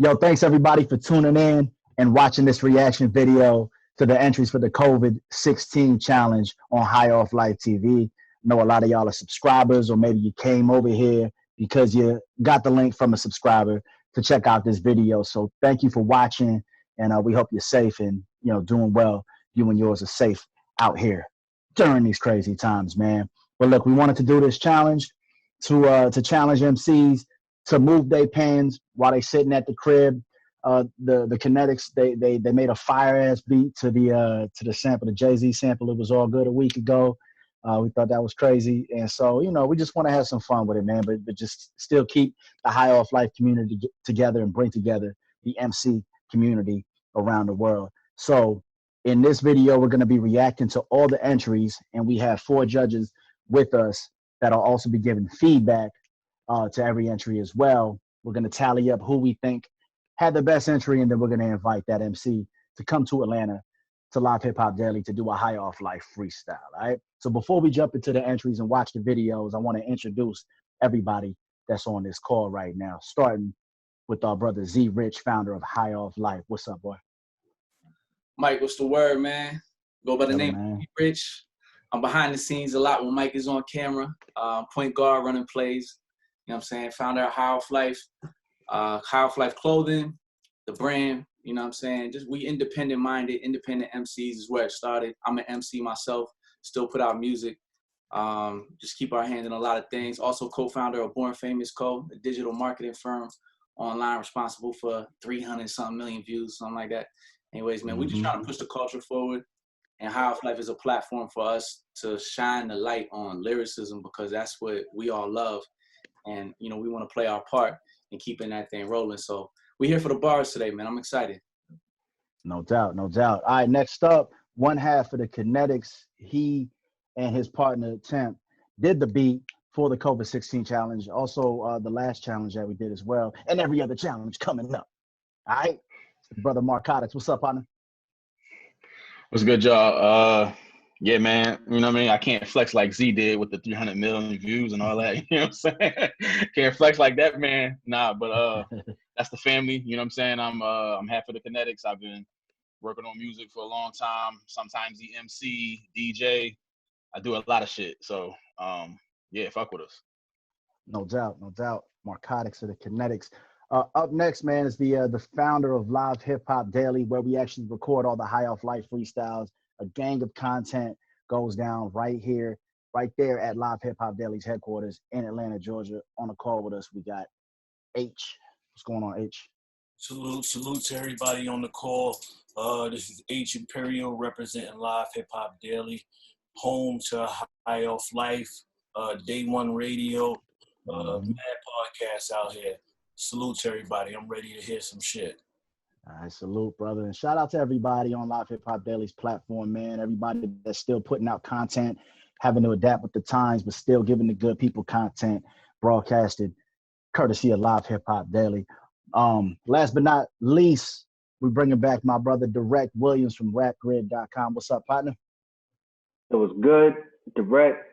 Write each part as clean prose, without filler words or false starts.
Yo, thanks everybody for tuning in and watching this reaction video to the entries for the COVID-16 challenge on High Off Life TV. I know a lot of y'all are subscribers, or maybe you came over here because you got the link from a subscriber to check out this video. So thank you for watching, and we hope you're safe and doing well. You and yours are safe out here during these crazy times, man. But look, we wanted to do this challenge to challenge MCs to move their pens while they sitting at the crib. The Conetiks, they made a fire ass beat to the sample, the Jay-Z sample. It was all good a week ago. We thought that was crazy, and so we just want to have some fun with it, man. But just still keep the High Off Life community together and bring together the MC community around the world. So in this video, we're going to be reacting to all the entries, and we have 4 judges with us that'll also be giving feedback to every entry as well. We're going to tally up who we think had the best entry, and then we're going to invite that MC to come to Atlanta to Live Hip Hop Daily to do a High Off Life freestyle. All right. So before we jump into the entries and watch the videos, I want to introduce everybody that's on this call right now, starting with our brother Z Rich, founder of High Off Life. What's up, boy? Mike, what's the word, man? Go by the name of Z Rich. I'm behind the scenes a lot when Mike is on camera. Point guard, running plays. You know what I'm saying? Founder of High Off Life. High Off Life clothing, the brand. You know what I'm saying? Just we independent-minded, independent MCs is where it started. I'm an MC myself, still put out music. Just keep our hand in a lot of things. Also co-founder of Born Famous Co., a digital marketing firm online responsible for 300-something million views, something like that. Anyways, man, we just trying to push the culture forward. And High Off Life is a platform for us to shine the light on lyricism, because that's what we all love. And, we want to play our part in keeping that thing rolling. So we're here for the bars today, man. I'm excited. No doubt, no doubt. All right, next up, one half of the Conetiks. He and his partner, Temp, did the beat for the COVID-16 challenge. Also, the last challenge that we did as well, and every other challenge coming up. All right? Brother Conetiks, what's up, partner? What's good, y'all? Yeah, man, you know what I mean? I can't flex like Z did with the 300 million views and all that, you know what I'm saying? Can't flex like that, man. Nah, but that's the family, you know what I'm saying? I'm half of the Conetiks. I've been working on music for a long time. Sometimes the MC, DJ. I do a lot of shit. So, yeah, fuck with us. No doubt, no doubt. Conetiks of the Conetiks. Up next, man, is the founder of Live Hip Hop Daily, where we actually record all the High Off Life freestyles. A gang of content goes down right here, right there at Live Hip Hop Daily's headquarters in Atlanta, Georgia. On the call with us, we got H. What's going on, H? Salute to everybody on the call. This is H Imperial representing Live Hip Hop Daily, home to High Off Life, Day One Radio, mad podcasts out here. Salute to everybody. I'm ready to hear some shit. All right, salute, brother. And shout out to everybody on Live Hip Hop Daily's platform, man. Everybody that's still putting out content, having to adapt with the times, but still giving the good people content broadcasted courtesy of Live Hip Hop Daily. Last but not least, we're bringing back my brother Direct Williams from RapGrid.com. What's up, partner? It was good. Direct.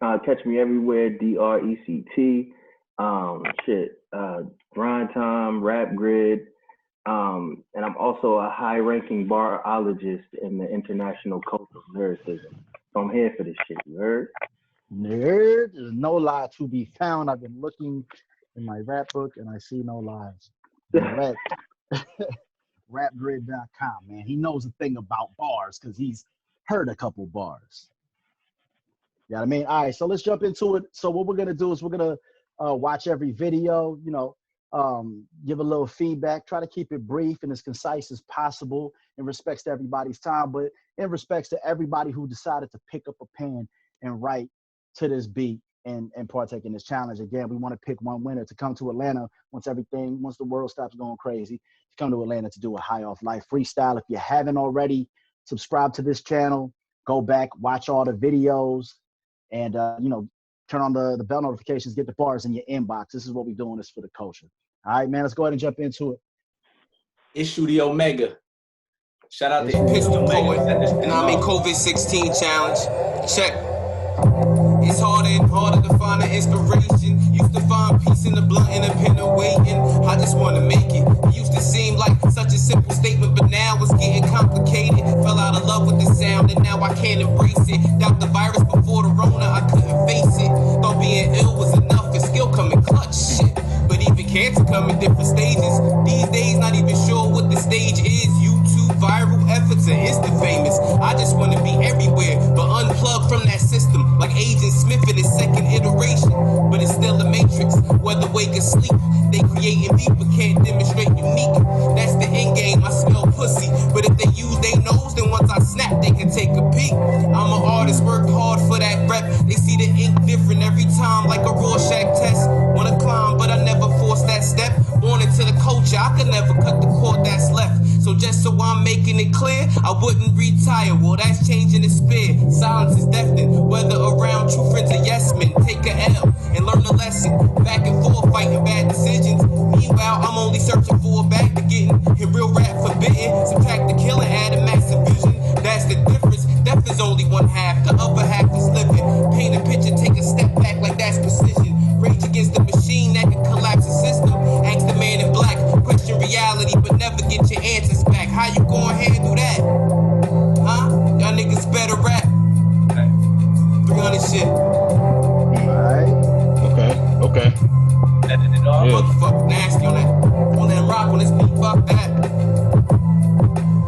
Catch me everywhere. DRECT. Grind Time, RapGrid. And I'm also a high-ranking barologist in the International Code of Lyricism. So I'm here for this shit, you heard? Nerd, there's no lie to be found. I've been looking in my rap book, and I see no lies. Direct. RapGrid.com, man. He knows a thing about bars because he's heard a couple bars. You know what I mean? All right, so let's jump into it. So what we're going to do is we're going to watch every video, give a little feedback, try to keep it brief and as concise as possible in respects to everybody's time, but in respects to everybody who decided to pick up a pen and write to this beat and partake in this challenge. Again, we want to pick one winner to come to Atlanta once the world stops going crazy, to come to Atlanta to do a High Off Life freestyle. If you haven't already, subscribe to this channel, go back, watch all the videos, and, turn on the bell notifications, get the bars in your inbox. This is what we're doing. This for the culture. All right, man, let's go ahead and jump into it. Issue the Omega. Shout out to Pistol Poet, and I'm in COVID-16 challenge. Check. It's harder and harder to find an inspiration. Used to find peace in the blunt and a pen of waiting. I just wanna make it. It used to seem like such a simple statement, but now it's getting complicated. Fell out of love with the sound and now I can't embrace it. Doubt the virus before the Rona, I couldn't face it. Thought being ill was enough and skill come in clutch shit. But even cancer come in different stages. These days, not even sure what the stage is. YouTube, viral efforts, and Insta famous. I just want to be everywhere, but unplug from that system. Like Agent Smith in his second iteration. But it's still a matrix, whether wake or sleep. They creating beat, but can't demonstrate unique. That's the end game, I smell pussy. But if they use their nose, then once I snap, they can take a peek. I'm an artist, work hard for that rep. They see the ink different every time, like a Rorschach test. Wanna climb, but I never force that step. Born into the culture, I could never cut the cord that's left. So just so I'm making it clear, I wouldn't retire. Well, that's changing the spear. Silence is deafening. Whether around true friends or yes men, take a L and learn a lesson. Back and forth, fighting bad decisions. Meanwhile, I'm only searching for a bag to getting. Hit real rap forbidden. Subtract the killing, add a massive vision. That's the difference. Death is only one half, the other half is living. Paint a picture, take a step back like that's precision. Rage against the machine that can collapse the system. Ask the man in black, question reality, but never get your answers back. How you gonna handle that? Huh? Y'all niggas better rap. 300 shit. Alright. Okay. Yeah. Motherfucker nasty on that. On that rock on this beat, fuck that.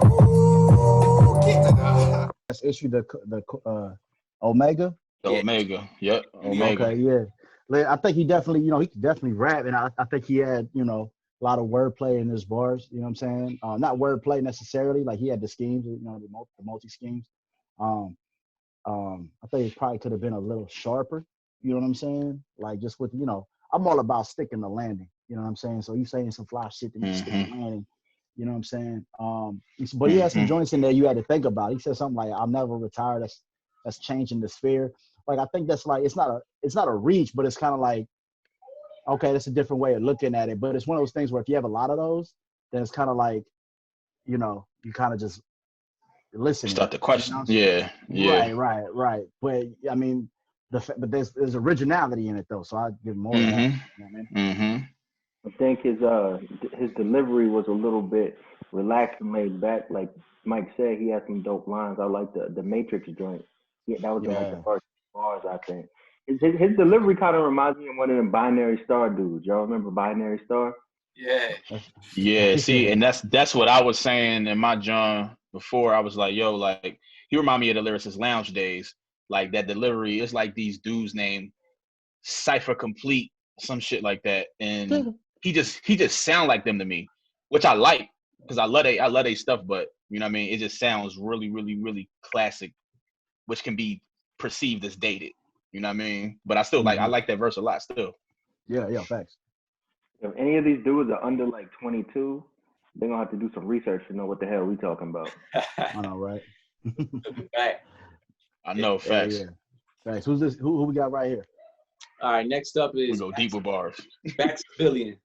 Ooh, kick it. Let's issue the Omega. The Omega. Yep. Omega. Okay, yeah. I think he definitely, he could definitely rap, and I think he had, a lot of wordplay in his bars. You know what I'm saying? Not wordplay necessarily, like he had the schemes, the multi schemes. I think it probably could have been a little sharper. You know what I'm saying? Like just with, I'm all about sticking the landing. You know what I'm saying? So he's saying some fly shit that you stick the landing. You know what I'm saying? But he had some joints in there you had to think about. He said something like, "I'll never retire." That's changing the sphere. Like I think that's like it's not a reach, but it's kind of like, okay, that's a different way of looking at it. But it's one of those things where if you have a lot of those, then it's kind of like, you kind of just listen. Start the question. Yeah. Right. But I mean, but there's originality in it though, so I give more of that. You know what I mean? I think his delivery was a little bit relaxed and laid back. Like Mike said, he had some dope lines. I like the Matrix joint. Yeah, that was in like the first bars, I think. His delivery kind of reminds me of one of them Binary Star dudes. Y'all remember Binary Star? Yeah. See, and that's what I was saying in my John before. I was like, yo, like he remind me of the Lyricist Lounge days. Like that delivery, it's like these dudes named Cypher Complete, some shit like that, and he just sound like them to me, which I like because I love they stuff, but you know what I mean, it just sounds really, really, really classic, which can be perceived as dated. You know what I mean? But I still I like that verse a lot still. Yeah, facts. If any of these dudes are under like 22, they're gonna have to do some research to know what the hell we talking about. I know, right? I know, facts. Yeah. Facts. Who's this? Who we got right here? All right, next up is we go deep with bars. Back Civilian.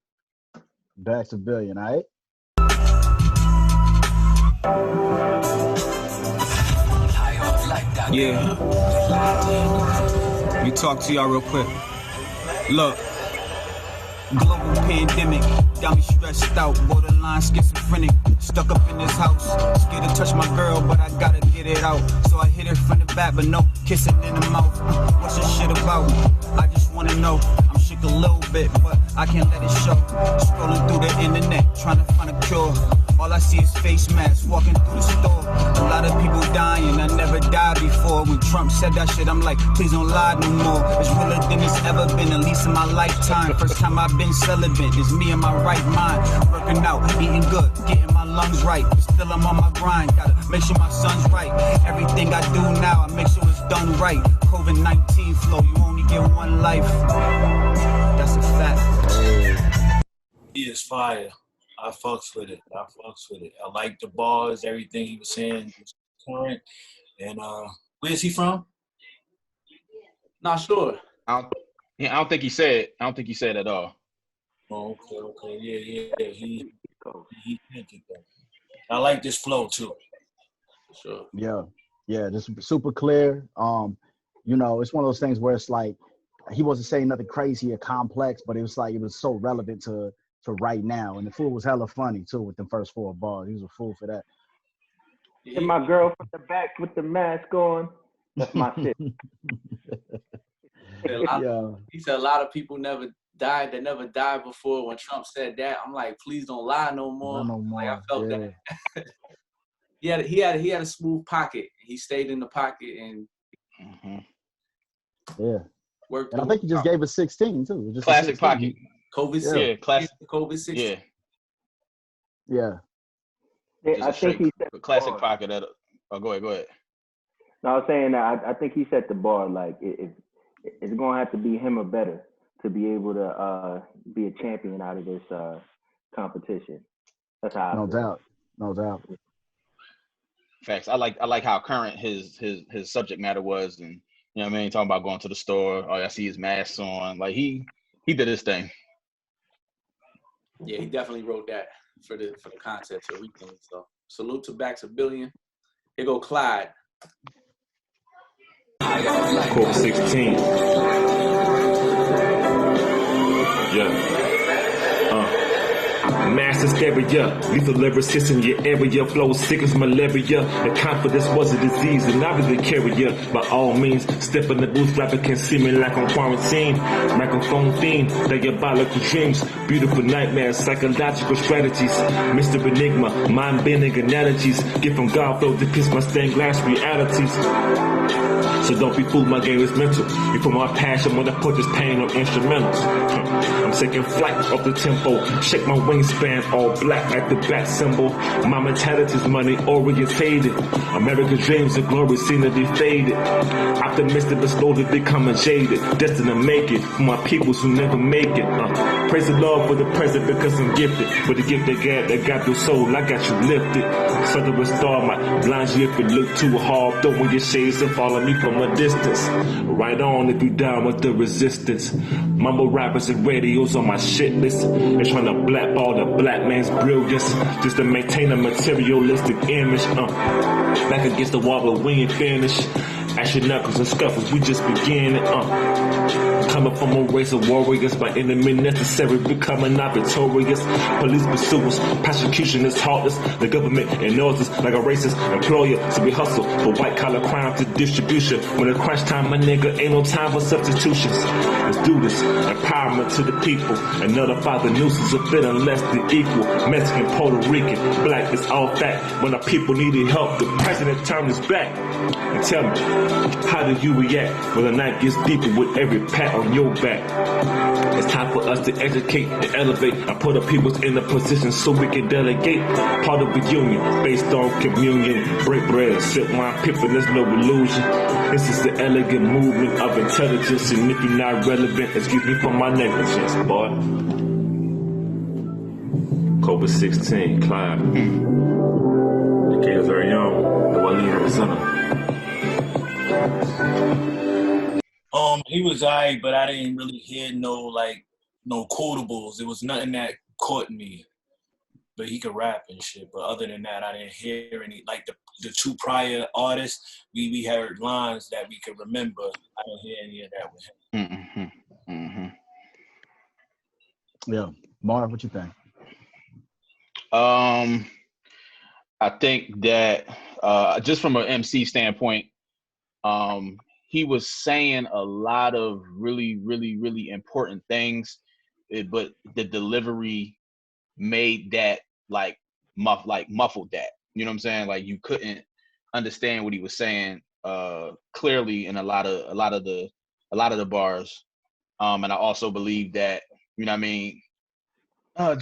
Back Civilian, all right? Yeah. Let me talk to y'all real quick. Look. Global pandemic got me stressed out, borderline schizophrenic. Stuck up in this house, scared to touch my girl, but I gotta get it out. So I hit her from the back, but no kissing in the mouth. What's this shit about? I just wanna know. I'm shook a little bit, but I can't let it show. Scrolling through the internet, trying to find a cure. All I see is face masks walking through the store. A lot of people dying, I never died before. When Trump said that shit, I'm like, please don't lie no more. It's realer than it's ever been, at least in my lifetime. First time I've been celibate, it's me in my right mind. Working out, eating good, getting my lungs right. But still I'm on my grind, gotta make sure my son's right. Everything I do now, I make sure it's done right. COVID-19 flow, you only get one life. That's a fact. He is fire. I fucks with it. I like the bars, everything he was saying was current. And where's he from? Not sure. I don't think he said at all. Oh, okay. Yeah. He hinted that. I like this flow too. Sure. Yeah, this is super clear. you know, it's one of those things where it's like he wasn't saying nothing crazy or complex, but it was like it was so relevant to right now. And the fool was hella funny too with the first 4 bars. He was a fool for that. And my girl from the back with the mask on. That's my shit. He said a lot of people never died that never died before. When Trump said that, I'm like, please don't lie no more. Like, I felt that. he had a smooth pocket. He stayed in the pocket and worked. And I think he just gave us 16 too. Just classic pocket. COVID-16. Yeah, classic. COVID-16. Yeah. I think he set the classic bar. pocket. Go ahead. No, I was saying that I think he set the bar. Like it's gonna have to be him or better to be able to be a champion out of this competition. That's how. No doubt. Facts. I like how current his subject matter was, and you know what I mean, talking about going to the store. Oh, I see his mask on. Like he did his thing. Yeah, he definitely wrote that for the contest for weekend. So salute to Back to Billion. Here go Clyde. COVID-16. Yeah. Mass hysteria, lethal lyricist in your area, flow sick as malaria. The confidence was a disease, and I was the carrier. By all means, step in the booth, rapper can see me like I'm quarantine. Microphone theme, diabolical dreams, beautiful nightmares, psychological strategies, Mr. Enigma, mind-bending analogies, get from God flow to piss my stained glass realities. So don't be fooled, my game is mental. Before my passion when I put this pain on instrumentals. I'm taking flight off the tempo, shake my wingspan, all black like the bat symbol. My mentality's money orientated. America's dreams and glory seem to be faded. Optimistic but slowly becoming jaded. Destined to make it for my peoples who never make it. Praise the Lord for the present because I'm gifted. For the gift that got your soul, I got you lifted. Southern with star might blind you if you look too hard. Throwing your shades and follow me from a distance. Right on if you down with the resistance. Mumble rappers and radios on my shit list. They're trying to blackball the black man's brilliance just to maintain a materialistic image. Back against the wall but we ain't finished. Ashy knuckles and scuffles, we just beginning. Coming from a race of warriors, my enemy necessary, becoming not victorious. Police pursuits, prosecution is heartless. The government ignores us like a racist employer. So we hustle for white collar crime to distribution. When it's crunch time, my nigga, ain't no time for substitutions. Let's do this, empowerment to the people. And nullify the nuisance of feeling less than equal. Mexican, Puerto Rican, black, it's all fact. When our people needed help, the president turned his back. And tell me, how do you react when the night gets deeper with every pat on your back? It's time for us to educate and elevate. I put our peoples in a position so we can delegate. Part of the union, based on communion. Break bread, sip wine, pippin', there's no illusion. This is the elegant movement of intelligence. And if you're not relevant, excuse me for my negligence, boy. COVID-16, Clyde. The kid is very young. The one leader of center. He was alright, but I didn't really hear no quotables. There was nothing that caught me. But he could rap and shit. But other than that, I didn't hear any. Like the 2 prior artists, we heard lines that we could remember. I didn't hear any of that with him. Yeah, Marv, what you think? I think that just from an MC standpoint, he was saying a lot of really, really, really important things, but the delivery made that muffled that. You know what I'm saying? Like you couldn't understand what he was saying clearly in a lot of the bars. And I also believe that, you know what I mean, I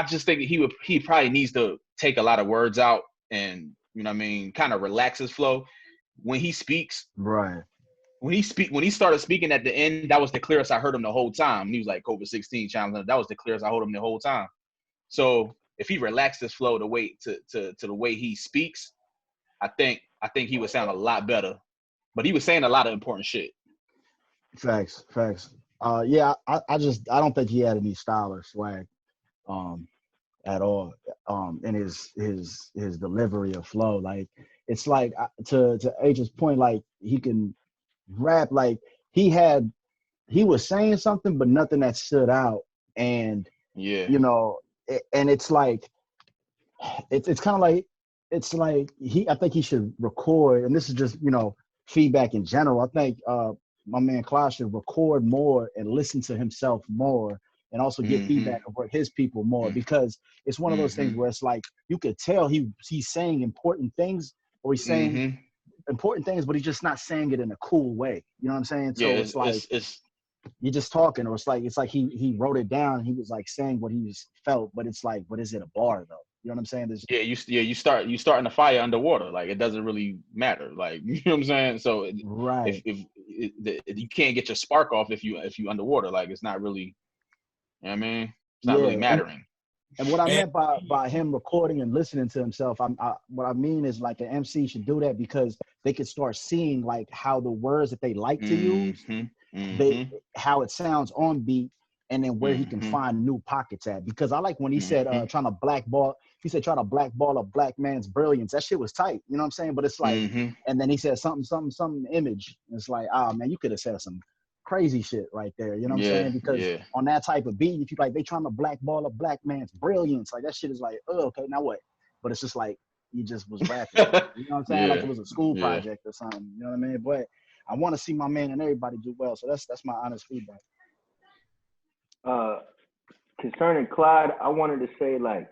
just think he probably needs to take a lot of words out and, you know what I mean, kind of relax his flow when he speaks. Right. When he started speaking at the end, that was the clearest I heard him the whole time. He was like COVID-16 challenge. That was the clearest I heard him the whole time. So if he relaxed his flow the way to the way he speaks, I think he would sound a lot better. But he was saying a lot of important shit. Facts. Yeah, I don't think he had any style or swag at all in his delivery of flow. Like it's like to H's point, like he can rap, like he was saying something, but nothing that stood out. And you know, and it's like it's kind of like I think he should record, and this is just, you know, feedback in general. I think my man Clyde should record more and listen to himself more, and also get feedback of his people more, because it's one of those things where it's like you could tell he's saying important things, or he's saying important things, but he's just not saying it in a cool way. You know what I'm saying? So it's like you're just talking, or it's like he wrote it down and he was like saying what he felt, but it's like, but is it a bar though? You know what I'm saying? You starting the fire underwater. Like, it doesn't really matter. Like, you know what I'm saying? So right, if you can't get your spark off if you underwater, like, it's not really, you know what I mean? It's not really mattering. And what I meant by him recording and listening to himself, what I mean is, like, an MC should do that because they could start seeing like how the words that they like to use, how it sounds on beat, and then where he can find new pockets at. Because I like when he said try to blackball a black man's brilliance. That shit was tight. You know what I'm saying? But it's like, and then he said something image. It's like, man, you could have said some crazy shit right there. You know what I'm saying? Because on that type of beat, if you like, they trying to blackball a black man's brilliance, like that shit is like, oh, okay, now what? But it's just like, he just was rapping. You know what I'm saying? Like it was a school project or something. You know what I mean? But I want to see my man and everybody do well. So that's my honest feedback. Concerning Clyde, I wanted to say, like,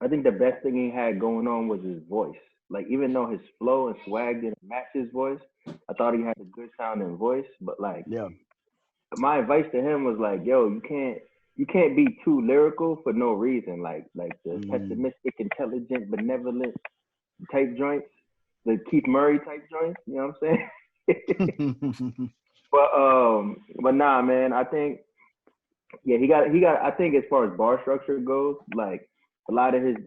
I think the best thing he had going on was his voice. Like, even though his flow and swag didn't match his voice, I thought he had a good sounding voice. But like, my advice to him was like, yo, you can't be too lyrical for no reason. Like the pessimistic, intelligent, benevolent type joints, the Keith Murray type joints. You know what I'm saying? But nah, man. I think he got. I think as far as bar structure goes, like a lot of his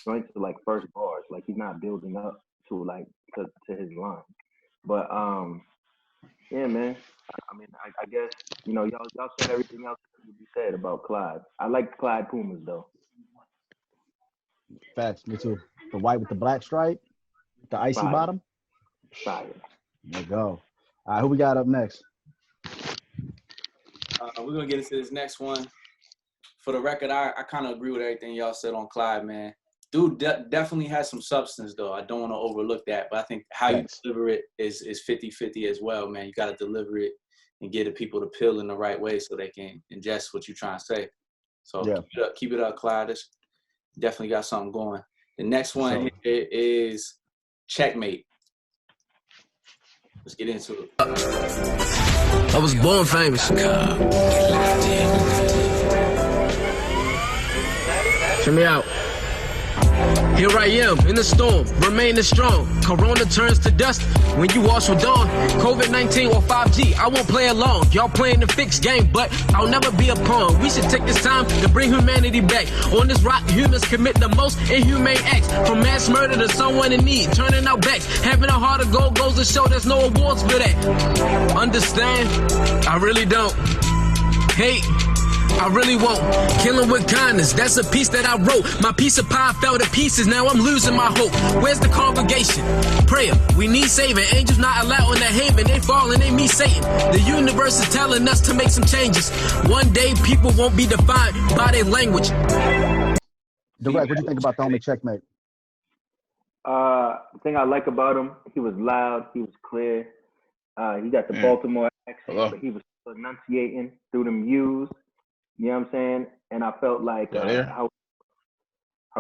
joints are like first bars. Like he's not building up to like to his line. But yeah, man. I mean, I guess, you know, y'all said everything else that you said about Clyde. I like Clyde Pumas though. Facts, me too. The white with the black stripe, the icy bottom. Fire. There you go. All right, who we got up next? We're gonna get into this next one. For the record, I kind of agree with everything y'all said on Clyde, man. Dude definitely has some substance, though. I don't want to overlook that, but I think how you deliver it is 50-50 as well, man. You got to deliver it and get the people to peel in the right way so they can ingest what you're trying to say. So keep it up, Clyde. It's definitely got something going. The next one here is Checkmate. Let's get into it. I was born famous. Check me out. Here I am, in the storm, remaining strong. Corona turns to dust when you wash with dawn. Covid-19 or 5G, I won't play along. Y'all playing the fixed game, but I'll never be a pawn. We should take this time to bring humanity back. On this rock, humans commit the most inhumane acts. From mass murder to someone in need, turning our backs. Having a heart of gold goes to show there's no awards for that. Understand? I really don't. Hate, I really won't. Killing with kindness, that's a piece that I wrote. My piece of pie fell to pieces, now I'm losing my hope. Where's the congregation? Prayer, we need saving. Angels not allowed in the haven, they falling, they me Satan. The universe is telling us to make some changes. One day people won't be defined by their language. Direct, what do you think about the homie Checkmate? The thing I like about him, he was loud, he was clear. He got the Baltimore accent, but he was enunciating through them U's. You know what I'm saying? And I felt like how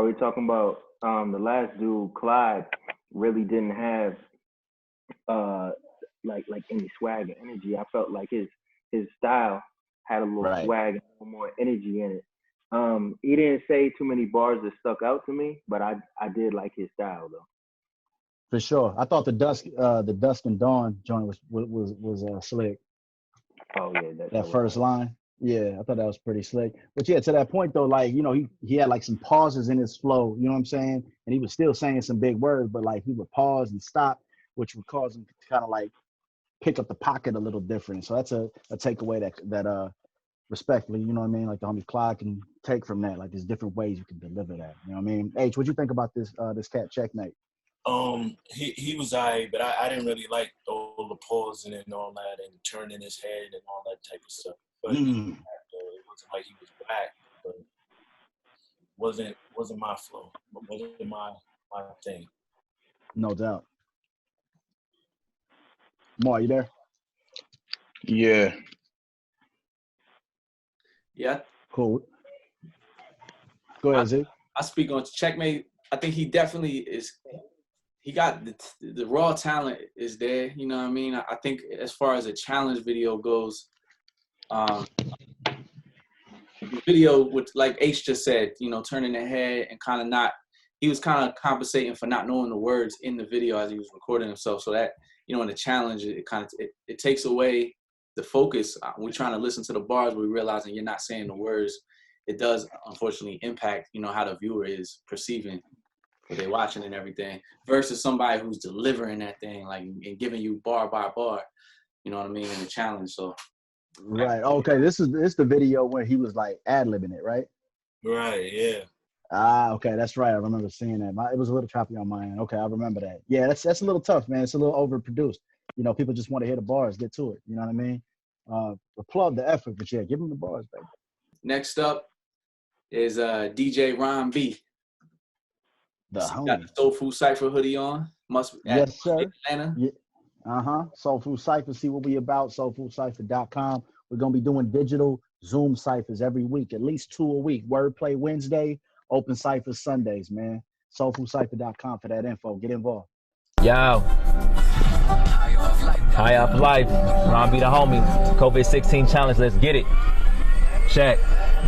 we talking about the last dude, Clyde, really didn't have like any swag or energy. I felt like his style had a little swag and a little more energy in it. He didn't say too many bars that stuck out to me, but I did like his style though. For sure. I thought the Dusk and Dawn joint was slick. Oh yeah, that first line. Yeah, I thought that was pretty slick. But yeah, to that point though, like, you know, he had like some pauses in his flow, you know what I'm saying? And he was still saying some big words, but like he would pause and stop, which would cause him to kind of like pick up the pocket a little different. So that's a takeaway that respectfully, you know what I mean? Like the homie Clyde can take from that. Like there's different ways you can deliver that. You know what I mean? H, what'd you think about this cat Checkmate? He was alright, but I didn't really like the all the pausing and all that and turning his head and all that type of stuff. But it wasn't like he was back, but wasn't my flow, but wasn't my thing. No doubt. Mo, you there? Yeah. Yeah. Cool. Go ahead, Z. I speak on Checkmate. I think he definitely is. He got the raw talent is there. You know what I mean? I think as far as a challenge video goes, the video with, like H just said, you know, turning the head and kind of not. He was kind of compensating for not knowing the words in the video as he was recording himself. So that, you know, in the challenge, it takes away the focus. We're trying to listen to the bars, we're realizing you're not saying the words. It does unfortunately impact, you know, how the viewer is perceiving what they're watching and everything, versus somebody who's delivering that thing, like, and giving you bar by bar, you know what I mean, in the challenge. So right. Okay, this is the video where he was like ad-libbing it, right? Right, yeah. Ah, okay, that's right. I remember seeing that. It was a little choppy on my end. Okay, I remember that. Yeah, that's a little tough, man. It's a little overproduced. You know, people just want to hear the bars, get to it. You know what I mean? Applaud the effort, but yeah, give them the bars, baby. next up is DJ Ron B. The homie. Got the Soul Food Cypher hoodie on. Yes, sir. Atlanta. Yeah. Soul Food Cypher. See what we about. SoulFoodCypher.com. We're gonna be doing digital Zoom ciphers every week, at least 2 a week. Wordplay Wednesday, open ciphers Sundays, man. SoulFoodCypher.com for that info. Get involved. Yo. High Off Life. Ron B the homie. COVID-16 challenge. Let's get it. Check.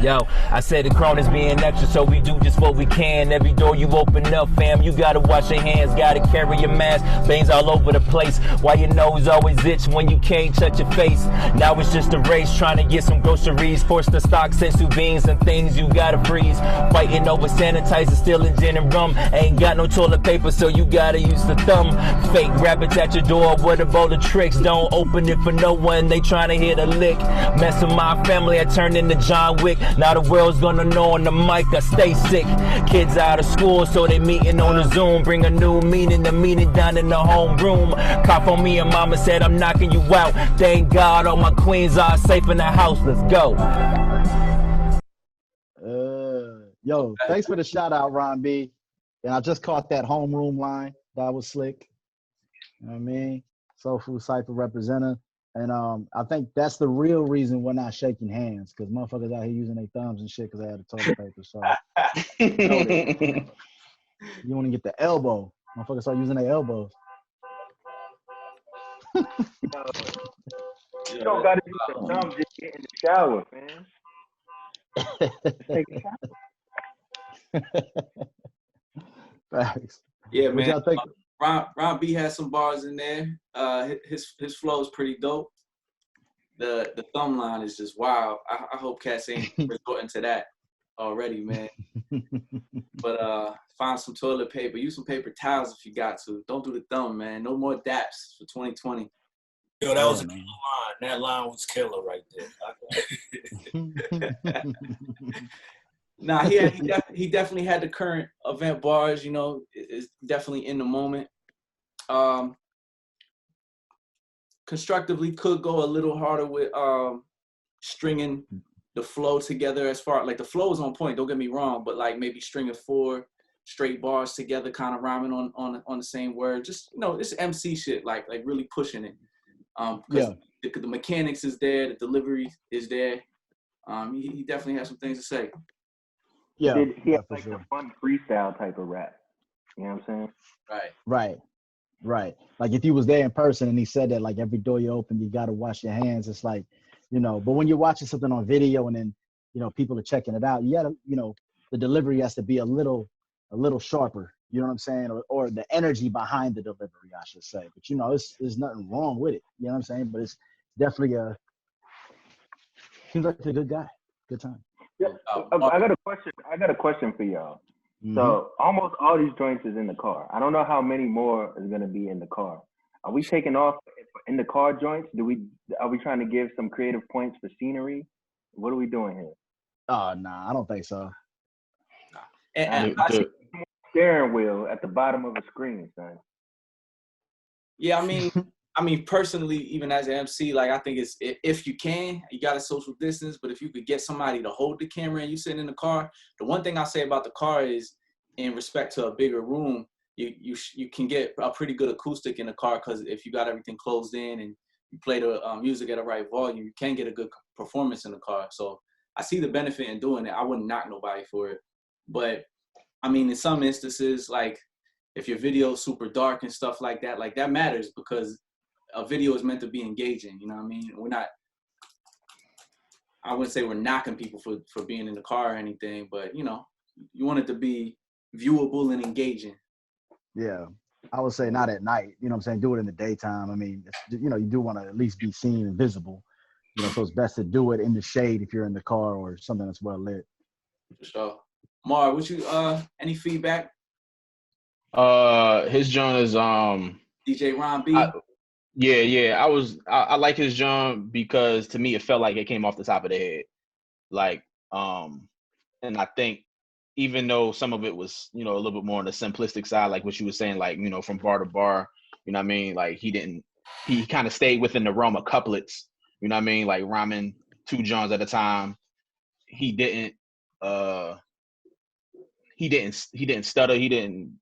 Yo, I said the crown is being extra, so we do just what we can. Every door you open up, fam, you gotta wash your hands, gotta carry your mask. Veins all over the place. Why your nose always itch when you can't touch your face? Now it's just a race, trying to get some groceries. Forced to stock sensu beans and things you gotta freeze. Fighting over sanitizer, stealing gin and rum. Ain't got no toilet paper, so you gotta use the thumb. Fake rabbits at your door, what about the tricks? Don't open it for no one, they trying to hit a lick. Mess with my family, I turned into John Wick. Now the world's gonna know on the mic I stay sick. Kids out of school, so they meeting on the Zoom. Bring a new meaning to meeting down in the homeroom. Cop on me and mama said I'm knocking you out. Thank God all my queens are safe in the house. Let's go. Yo, thanks for the shout out, Ron B. And I just caught that homeroom line. That was slick. You know what I mean? Soul Food Cypher representative. And I think that's the real reason we're not shaking hands, because motherfuckers out here using their thumbs and shit because they had the toilet paper. So you want to get the elbow. Motherfuckers start using their elbows. You don't got to use the thumb, just get in the shower, man. Facts. Yeah, What man. y'all think? Ron B has some bars in there. His flow is pretty dope. The thumb line is just wild. I hope cats ain't resorting to that already, man. But find some toilet paper. Use some paper towels if you got to. Don't do the thumb, man. No more daps for 2020. Yo, that was a killer line. That line was killer right there. Nah, he definitely had the current event bars, you know, is definitely in the moment. Constructively could go a little harder with stringing the flow together, as far like the flow is on point, don't get me wrong, but like maybe stringing 4 straight bars together, kind of rhyming on the same word. Just, you know, it's MC shit, like really pushing it. Because the mechanics is there, the delivery is there. He definitely has some things to say. Yeah, he had like a fun freestyle type of rap. You know what I'm saying? Right. Like if you was there in person and he said that, like every door you open, you got to wash your hands. It's like, you know, but when you're watching something on video and then, you know, people are checking it out, you got to, you know, the delivery has to be a little sharper. You know what I'm saying? Or the energy behind the delivery, I should say. But, you know, there's nothing wrong with it. You know what I'm saying? But it's definitely seems like a good guy. Good time. Yeah, I got a question for y'all. Mm-hmm. So almost all these joints is in the car. I don't know how many more is gonna be in the car. Are we taking off in the car joints? Are we trying to give some creative points for scenery? What are we doing here? Oh, nah, I don't think so. And steering wheel at the bottom of a screen, son. Yeah, I mean, I mean, personally, even as an MC, like, I think it's, if you can, you got to social distance, but if you could get somebody to hold the camera and you sitting in the car, the one thing I say about the car is, in respect to a bigger room, you can get a pretty good acoustic in the car, because if you got everything closed in and you play the music at the right volume, you can get a good performance in the car. So I see the benefit in doing it. I wouldn't knock nobody for it. But, I mean, in some instances, like, if your video is super dark and stuff like that matters, because a video is meant to be engaging, you know what I mean? I wouldn't say we're knocking people for being in the car or anything, but, you know, you want it to be viewable and engaging. Yeah, I would say not at night, you know what I'm saying? Do it in the daytime. I mean, you know, you do want to at least be seen and visible, you know, so it's best to do it in the shade if you're in the car or something that's well lit. For sure. Mar, would you, any feedback? His joint is, DJ Ron B. Yeah. I like his joint because to me it felt like it came off the top of the head. Like, and I think even though some of it was, you know, a little bit more on the simplistic side, like what you were saying, like, you know, from bar to bar, you know what I mean? Like he kind of stayed within the realm of couplets, you know what I mean? Like rhyming 2 joints at a time. He didn't stutter. He didn't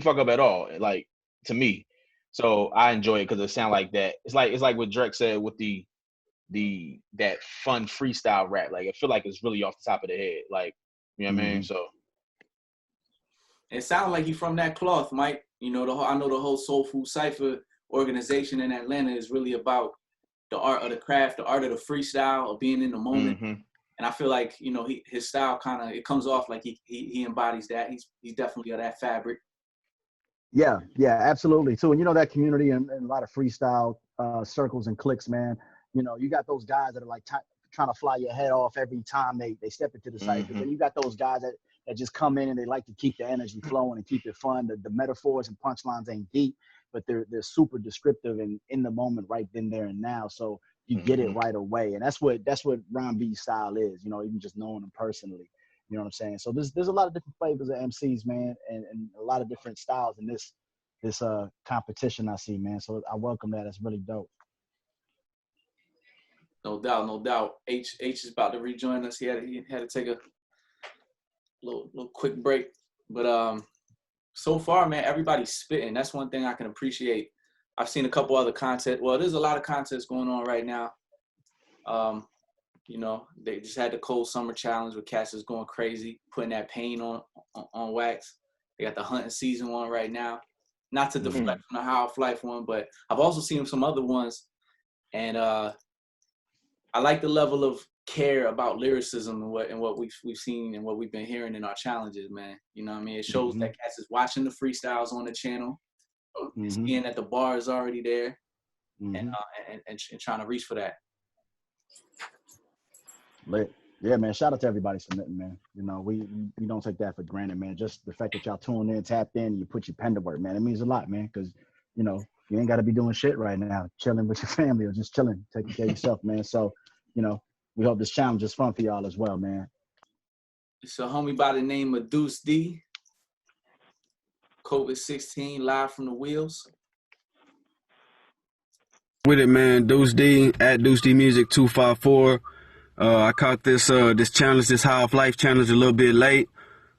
fuck up at all, like, to me. So I enjoy it because it sound like that. It's like what Drake said with that fun freestyle rap. Like, I feel like it's really off the top of the head. Like, you know what I mean? So it sounds like you from that cloth, Mike. You know, I know the whole Soul Food Cypher organization in Atlanta is really about the art of the craft, the art of the freestyle, of being in the moment. And I feel like, you know, his style it comes off like he embodies that. He's definitely of that fabric. Yeah, absolutely too. And you know, that community and a lot of freestyle circles and cliques, man. You know, you got those guys that are like trying to fly your head off every time they step into the cypher. And you got those guys that just come in and they like to keep the energy flowing and keep it fun. The metaphors and punchlines ain't deep, but they're super descriptive and in the moment right then, there, and now. So you get it right away. And that's what Ron B's style is, you know, even just knowing him personally. You know what I'm saying? So there's a lot of different flavors of MCs, man, and a lot of different styles in this competition I see, man. So I welcome that. It's really dope. No doubt. H is about to rejoin us. He had to take a little quick break. But so far, man, everybody's spitting. That's one thing I can appreciate. I've seen a couple other content. Well, there's a lot of contests going on right now. You know, they just had the cold summer challenge with cats is going crazy, putting that paint on wax. They got the hunting season one right now. Not to deflect from the High Off Life one, but I've also seen some other ones. And I like the level of care about lyricism and what we've seen and what we've been hearing in our challenges, man. You know what I mean? It shows that cats is watching the freestyles on the channel, seeing that the bar is already there, and trying to reach for that. Lit. Yeah, man. Shout out to everybody submitting, man. You know, we don't take that for granted, man. Just the fact that y'all tuned in, tapped in, and you put your pen to work, man. It means a lot, man. Because, you know, you ain't got to be doing shit right now, chilling with your family or just chilling, taking care of yourself, man. So, you know, we hope this challenge is fun for y'all as well, man. It's a homie by the name of Deuce D. Covid-16 live from the wheels. With it, man. Deuce D at Deuce D Music 254. I caught this challenge, this High Off Life challenge, a little bit late.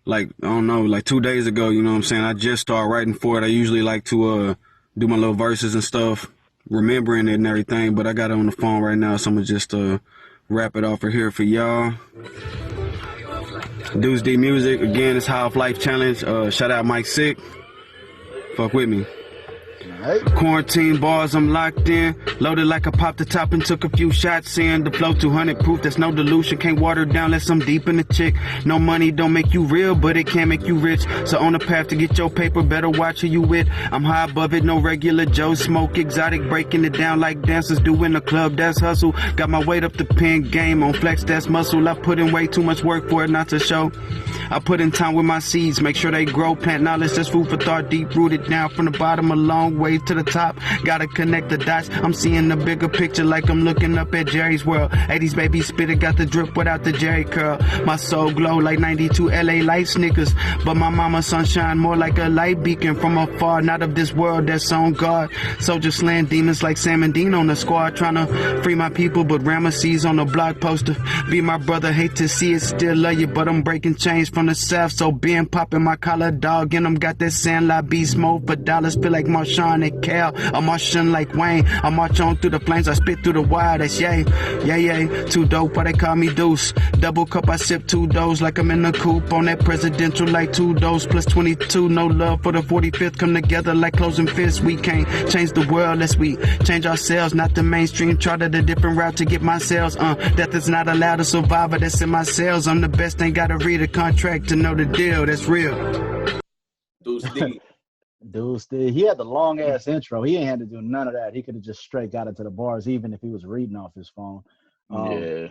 Like, I don't know, like 2 days ago, you know what I'm saying? I just started writing for it. I usually like to do my little verses and stuff, remembering it and everything, but I got it on the phone right now, so I'm going to just wrap it off here for y'all. Deuce D Music, again, it's High Off Life challenge. Shout out Mike Sick. Fuck with me. Quarantine bars, I'm locked in. Loaded like I popped the top and took a few shots in. The flow 200 proof, that's no delusion. Can't water down unless I'm deep in the chick. No money don't make you real, but it can make you rich. So on the path to get your paper, better watch who you with. I'm high above it, no regular Joe smoke. Exotic, breaking it down like dancers do in the club, that's hustle. Got my weight up the pen game on flex, that's muscle. I put in way too much work for it not to show. I put in time with my seeds, make sure they grow. Plant knowledge, that's food for thought, deep rooted down from the bottom a long way. journey to the top. Gotta connect the dots. I'm seeing the bigger picture like I'm looking up at Jerry's world. 80s baby spitter got the drip without the Jerry curl. My soul glow like 92 LA light sneakers. But my mama's sunshine more like a light beacon from afar. Not of this world that's on guard. Soldiers slaying demons like Sam and Dean on the squad. Trying to free my people, but Ramesses on the blog poster. Be my brother, hate to see it, still love you, but I'm breaking chains from the south. So being popping my collar, dog, and them got that sandlot beast mode for dollars. Feel like Marshawn and Cal. I'm Martian like Wayne. I march on through the flames, I spit through the wire. That's yay, yay. Too dope, why they call me Deuce. Double cup, I sip 2 doses like I'm in the coupe. On that presidential like 2 doses plus 22. No love for the 45th. Come together like closing fists. We can't change the world unless we change ourselves. Not the mainstream, charted a different route to get my sales. Death is not allowed, a survivor that's in my cells. I'm the best, ain't gotta read a contract to know the deal. That's real. Dude, Steve, he had the long ass intro. He ain't had to do none of that. He could have just straight got into the bars, even if he was reading off his phone. I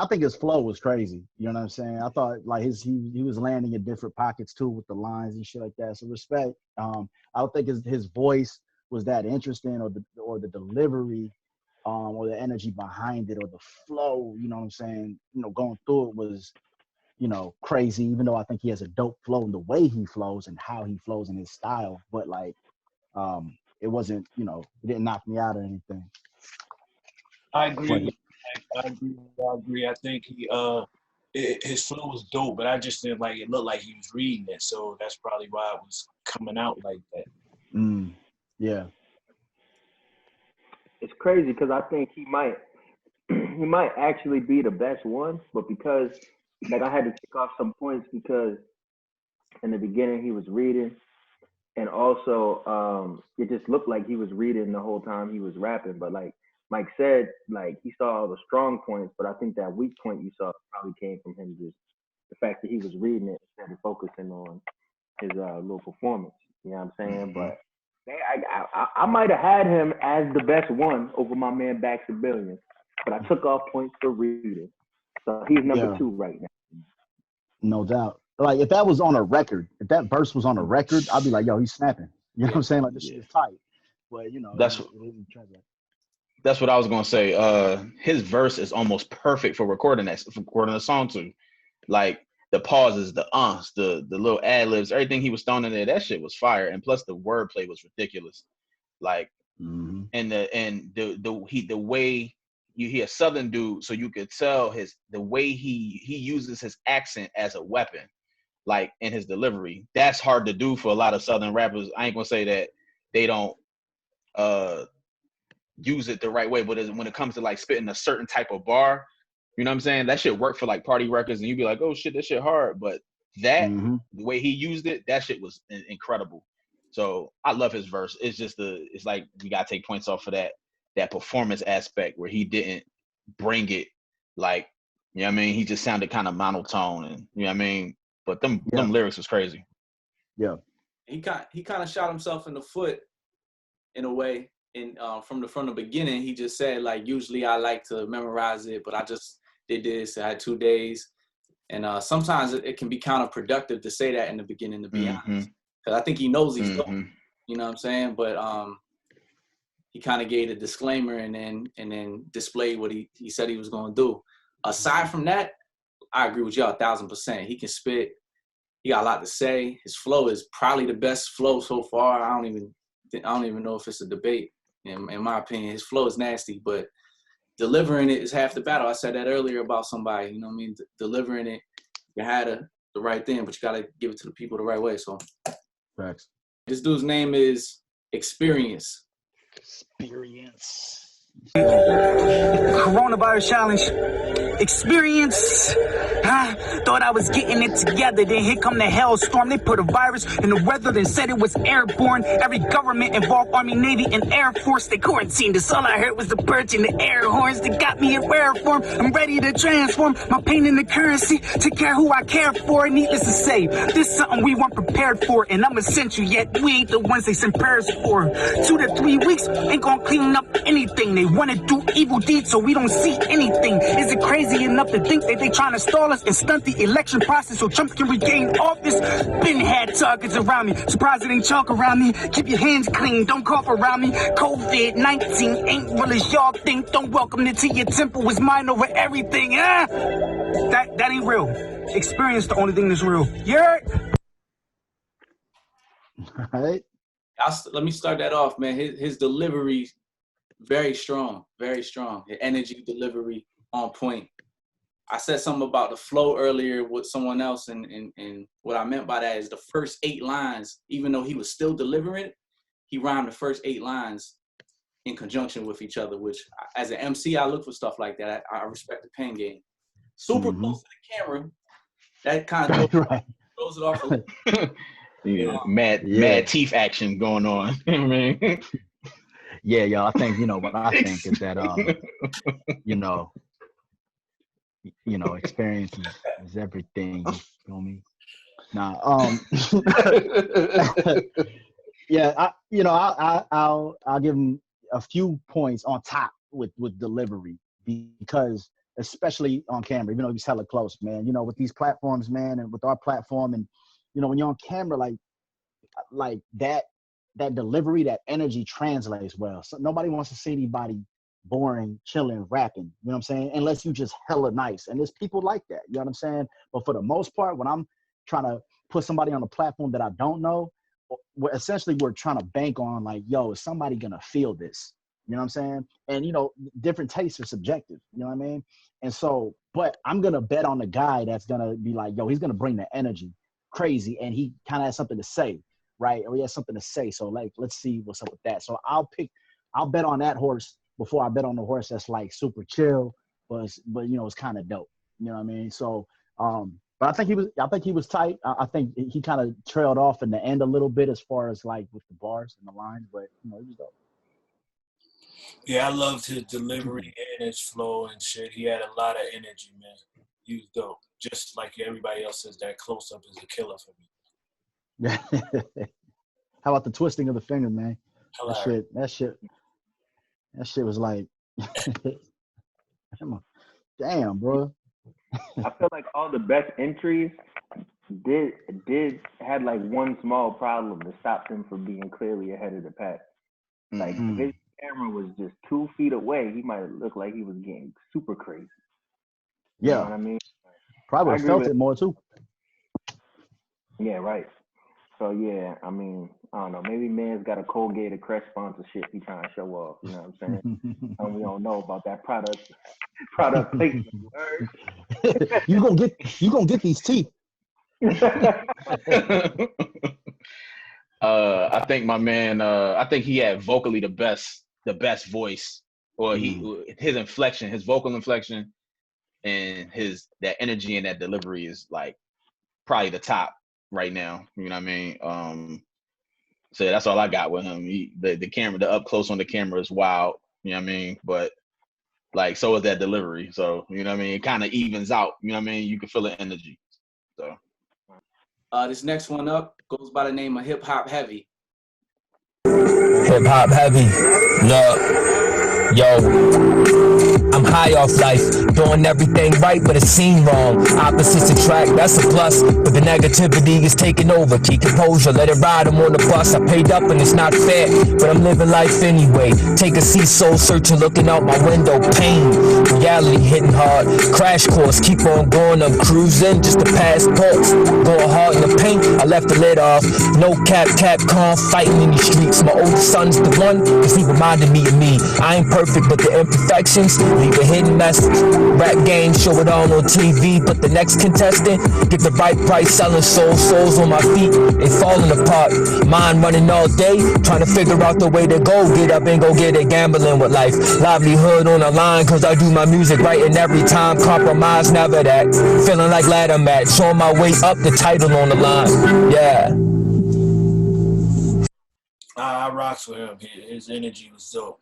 think his flow was crazy. You know what I'm saying? I thought like he was landing in different pockets too with the lines and shit like that. So respect. I don't think his voice was that interesting, or the delivery, or the energy behind it, or the flow. You know what I'm saying? You know, going through it was, you know, crazy. Even though I think he has a dope flow in the way he flows and how he flows in his style, but like, it wasn't, you know, it didn't knock me out or anything. I agree. I agree. I think his flow was dope, but I just didn't like it. Looked like he was reading it, so that's probably why it was coming out like that. Yeah. It's crazy because I think he might actually be the best one, but because like I had to tick off some points because in the beginning he was reading, and also it just looked like he was reading the whole time he was rapping. But like Mike said, like he saw all the strong points, but I think that weak point you saw probably came from him just the fact that he was reading it instead of focusing on his little performance. You know what I'm saying? But I might have had him as the best one over my man Baxter Billions, but I took off points for reading. So he's number 2 right now. No doubt. Like if that was on a record, if that verse was on a record, I'd be like, yo, he's snapping. You know what I'm saying? Like this shit is tight. But you know, that's what I was gonna say. His verse is almost perfect for recording a song to. Like the pauses, the the little ad libs, everything he was throwing in there, that shit was fire. And plus the wordplay was ridiculous. Like and the way he a Southern dude, so you could tell the way he uses his accent as a weapon, like in his delivery. That's hard to do for a lot of Southern rappers. I ain't gonna say that they don't use it the right way, but when it comes to like spitting a certain type of bar, you know what I'm saying? That shit worked for like party records, and you'd be like, oh shit, that shit hard. But that the way he used it, that shit was incredible. So I love his verse. It's just it's like we gotta take points off for that performance aspect where he didn't bring it like, you know what I mean? He just sounded kind of monotone, and you know what I mean? But them lyrics was crazy. Yeah. He kind of shot himself in the foot in a way. And from the beginning, he just said like, usually I like to memorize it, but I just did this. I had 2 days, and sometimes it can be counterproductive to say that in the beginning, to be honest, because I think he knows he's dope. You know what I'm saying? But he kind of gave a disclaimer and then displayed what he said he was going to do. Aside from that, I agree with y'all 1,000%. He can spit. He got a lot to say. His flow is probably the best flow so far. I don't even know if it's a debate. In my opinion, his flow is nasty, but delivering it is half the battle. I said that earlier about somebody, you know what I mean? Delivering it, you had the right thing, but you got to give it to the people the right way. So, facts. This dude's name is Experience. Coronavirus challenge. Experience. Thought I was getting it together, then here come the hellstorm. They put a virus in the weather, then said it was airborne. Every government involved, Army, Navy, and Air Force, they quarantined us. All I heard was the birds and the air horns. They got me in rare form. I'm ready to transform my pain into currency. Take care of who I care for. Needless to say, this is something we weren't prepared for, and I'm essential, yet we ain't the ones they send prayers for. 2 to 3 weeks ain't gonna clean up anything. They wanna do evil deeds, so we don't see anything. Is it crazy enough to think that they trying to stall us and stunt the election process so Trump can regain office? Been had targets around me. Surprised it ain't chalk around me. Keep your hands clean, don't cough around me. COVID-19 ain't real as y'all think. Don't welcome it to your temple is mine over everything. That ain't real. Experience the only thing that's real. Yeah. All right. Let me start that off, man. His delivery, very strong, very strong. His energy, delivery, on point. I said something about the flow earlier with someone else, and what I meant by that is the first 8 lines, even though he was still delivering it, he rhymed the first 8 lines in conjunction with each other, which as an MC, I look for stuff like that. I respect the pen game. Super close to the camera, that kind of throws it off a little. Yeah, mad teeth action going on. I mean, yeah, y'all. I think what I think is that experience is everything. You feel me? Nah. Yeah. I'll give him a few points on top with delivery, because especially on camera, even though he's hella close, man. With these platforms, man, and with our platform, and when you're on camera, like that delivery, that energy translates well. So nobody wants to see anybody boring, chilling, rapping. You know what I'm saying? Unless you just hella nice. And there's people like that. You know what I'm saying? But for the most part, when I'm trying to put somebody on a platform that I don't know, we're trying to bank on like, yo, is somebody gonna feel this? You know what I'm saying? And different tastes are subjective. You know what I mean? And so, but I'm gonna bet on the guy that's gonna be like, yo, he's gonna bring the energy crazy, and he kind of has something to say, right? Or he has something to say. So like, let's see what's up with that. So I'll bet on that horse before I bet on the horse that's like super chill, but it's kind of dope. You know what I mean? So, but I think he was tight. I think he kind of trailed off in the end a little bit as far as like with the bars and the lines, but he was dope. Yeah, I loved his delivery and his flow and shit. He had a lot of energy, man. He was dope. Just like everybody else says, that close-up is a killer for me. Yeah. How about the twisting of the finger, man? That shit was like, damn, bro. I feel like all the best entries did had like one small problem that stopped him from being clearly ahead of the pack. Like if his camera was just 2 feet away, he might look like he was getting super crazy. You know what I mean? Probably would have felt it more too. Yeah, right. So yeah, I mean, I don't know. Maybe man's got a Colgate or Crest sponsorship he trying to show off. You know what I'm saying? And we don't know about that product placement. you gonna get these teeth. I think my man. I think he had vocally the best voice, or his inflection, his vocal inflection, and that energy and that delivery is like probably the top right now. You know what I mean? So that's all I got with him. The camera, the up close on the camera is wild. You know what I mean? But like, so is that delivery. So you know what I mean? It kind of evens out. You know what I mean? You can feel the energy. So this next one up goes by the name of Hip Hop Heavy. Hip Hop Heavy. Look, yo. I'm high off life, doing everything right, but it seemed wrong. Opposites attract, that's a plus, but the negativity is taking over. Keep composure, let it ride, I'm on the bus. I paid up and it's not fair, but I'm living life anyway. Take a seat, soul searching, looking out my window. Pain, reality hitting hard. Crash course, keep on going, I'm cruising, just a passport. Going hard in the paint, I left the lid off. No cap, calm, fighting in these streets. My oldest son's the one, cause he reminded me of me. I ain't perfect, but the imperfections leave a hidden message. Rap game, show it all on TV, but the next contestant get the right price, selling souls on my feet, they falling apart. Mind running all day, trying to figure out the way to go. Get up and go get it, gambling with life. Livelihood on the line, cause I do my music right, and every time compromise, never that. Feeling like ladder match, on my way up, the title on the line. Yeah. I rocks with him. His energy was dope.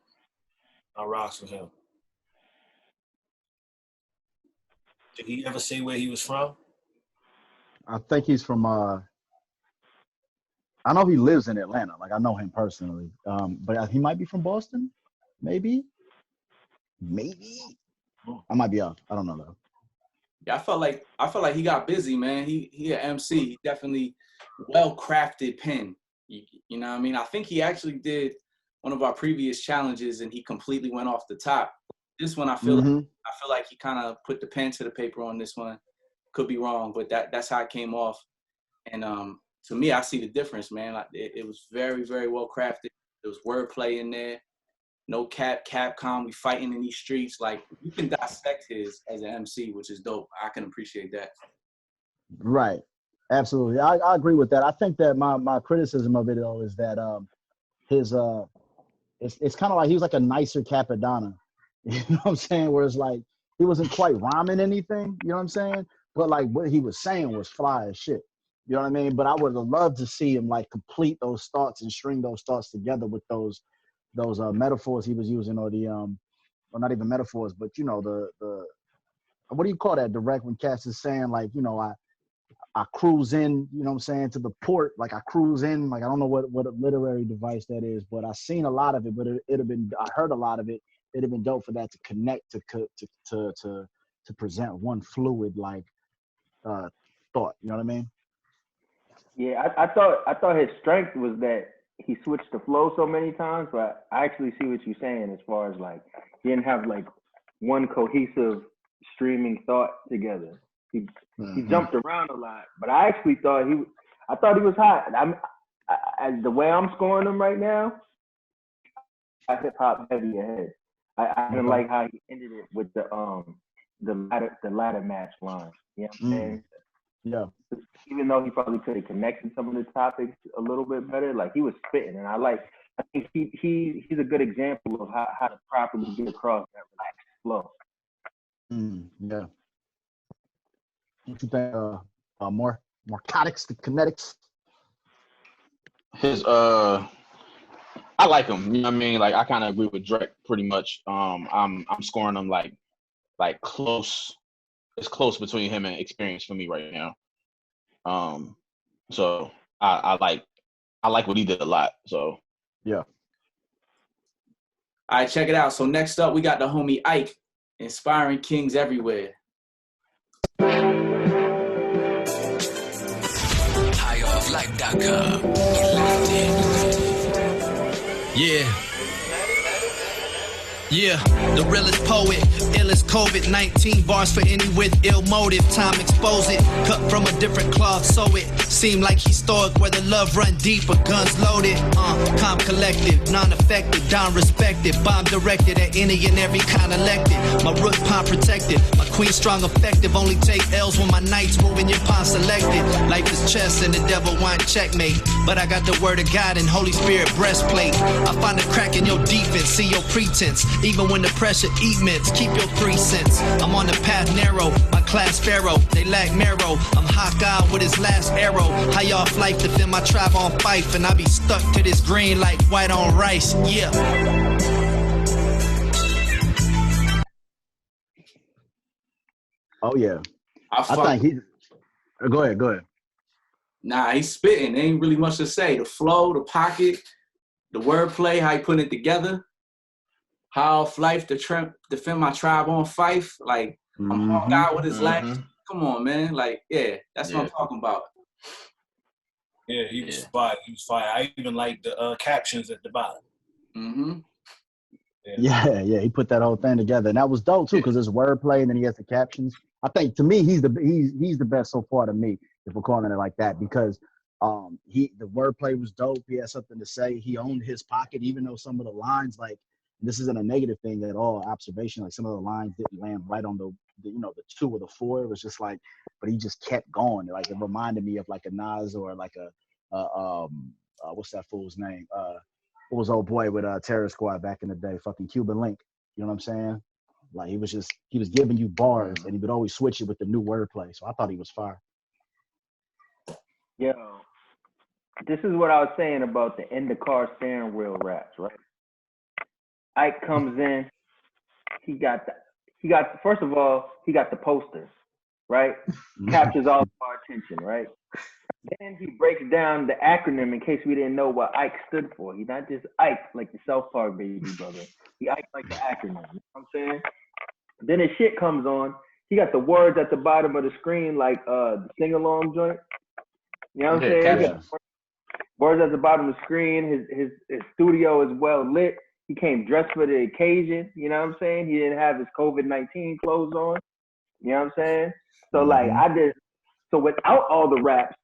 I rocks with him. Did he ever say where he was from? I think he's from I know he lives in Atlanta. Like, I know him personally. But he might be from Boston. Maybe. I might be off. I don't know though. Yeah, I felt like he got busy, man. He an MC. He definitely well-crafted pen. You know what I mean? I think he actually did one of our previous challenges and he completely went off the top. This one I feel like he kind of put the pen to the paper on this one. Could be wrong, but that's how it came off. And to me, I see the difference, man. Like it was very, very well crafted. There was wordplay in there. No Capcom. We fighting in these streets. Like you can dissect his as an MC, which is dope. I can appreciate that. Right. Absolutely. I agree with that. I think that my criticism of it though is that his it's kind of like he was like a nicer Capadonna. You know what I'm saying? Where it's like he wasn't quite rhyming anything, you know what I'm saying? But like what he was saying was fly as shit. You know what I mean? But I would have loved to see him like complete those thoughts and string those thoughts together with those metaphors he was using, or the or not even metaphors, but you know, the what do you call that direct when Cass is saying like, you know, I cruise in, you know what I'm saying, to the port, like I cruise in, like I don't know what a literary device that is, but I've seen a lot of it, but it'd have been, I heard a lot of it, it'd have been dope for that to connect to present one fluid like thought, you know what I mean? Yeah, I thought his strength was that he switched the flow so many times, but I actually see what you're saying as far as like he didn't have like one cohesive streaming thought together. He jumped around a lot, but I actually thought he was hot. As the way I'm scoring him right now, I hip hop heavy ahead. I didn't like how he ended it with the ladder match line. You know what I'm saying? Yeah. Even though he probably could have connected some of the topics a little bit better, like he was spitting, and I think he's a good example of how to properly get across that relaxed flow. Yeah. What you think? More Conetiks, the Conetiks. His I like him. You know what I mean? Like I kind of agree with Drake pretty much. I'm scoring him like close. It's close between him and Experience for me right now. So I like what he did a lot. So yeah. All right, check it out. So next up, we got the homie Ike, inspiring kings everywhere. HighOffLife.com. Yeah, the realest poet, illest COVID-19 bars for any with ill motive. Time expose it, cut from a different cloth, sew it. Seem like he's stoic where the love run deeper, guns loaded. Calm collective, non-effective, down respected. Bomb directed at any and every kind elected. My root pawn protected, my queen strong effective. Only take L's when my knights moving your pawn selected. Life is chess and the devil want checkmate. But I got the word of God and Holy Spirit breastplate. I find a crack in your defense, see your pretense. Even when the pressure immense, keep your 3 cents. I'm on the path narrow, my class pharaoh. They lack marrow, I'm Hawkeye with his last arrow. High off life, defend my tribe on Fife. And I be stuck to this green like white on rice, yeah. Oh yeah. I think he. Go ahead. Nah, he's spitting. There ain't really much to say. The flow, the pocket, the wordplay, how he putting it together. How off life to defend my tribe on Fife. Like, I'm Hawkeye with his last. Come on, man. Like, yeah, that's what I'm talking about. Yeah, he was fire. He was fire. I even like the captions at the bottom. Yeah, he put that whole thing together, and that was dope too, because there's wordplay and then he has the captions. I think to me he's the best so far to me, if we're calling it like that, because the wordplay was dope. He had something to say. He owned his pocket, even though some of the lines, like, this isn't a negative thing at all, observation, like some of the lines didn't land right on the 2 or the 4. It was just like, but he just kept going. Like it reminded me of like a Nas or like what's that fool's name? What was old boy with Terror Squad back in the day? Fucking Cuban Link. You know what I'm saying? Like he was giving you bars, and he would always switch it with the new wordplay. So I thought he was fire. Yo, this is what I was saying about the in the car steering wheel raps, right? Ike comes in, he got first of all, he got the poster, right? Captures all of our attention, right? Then he breaks down the acronym in case we didn't know what Ike stood for. He's not just Ike like the South Park baby brother. He Ike like the acronym. You know what I'm saying? Then his shit comes on. He got the words at the bottom of the screen, like the sing-along joint. You know what I'm saying? He got words at the bottom of the screen. His studio is well lit. He came dressed for the occasion. You know what I'm saying? He didn't have his COVID-19 clothes on. You know what I'm saying? So like so without all the raps,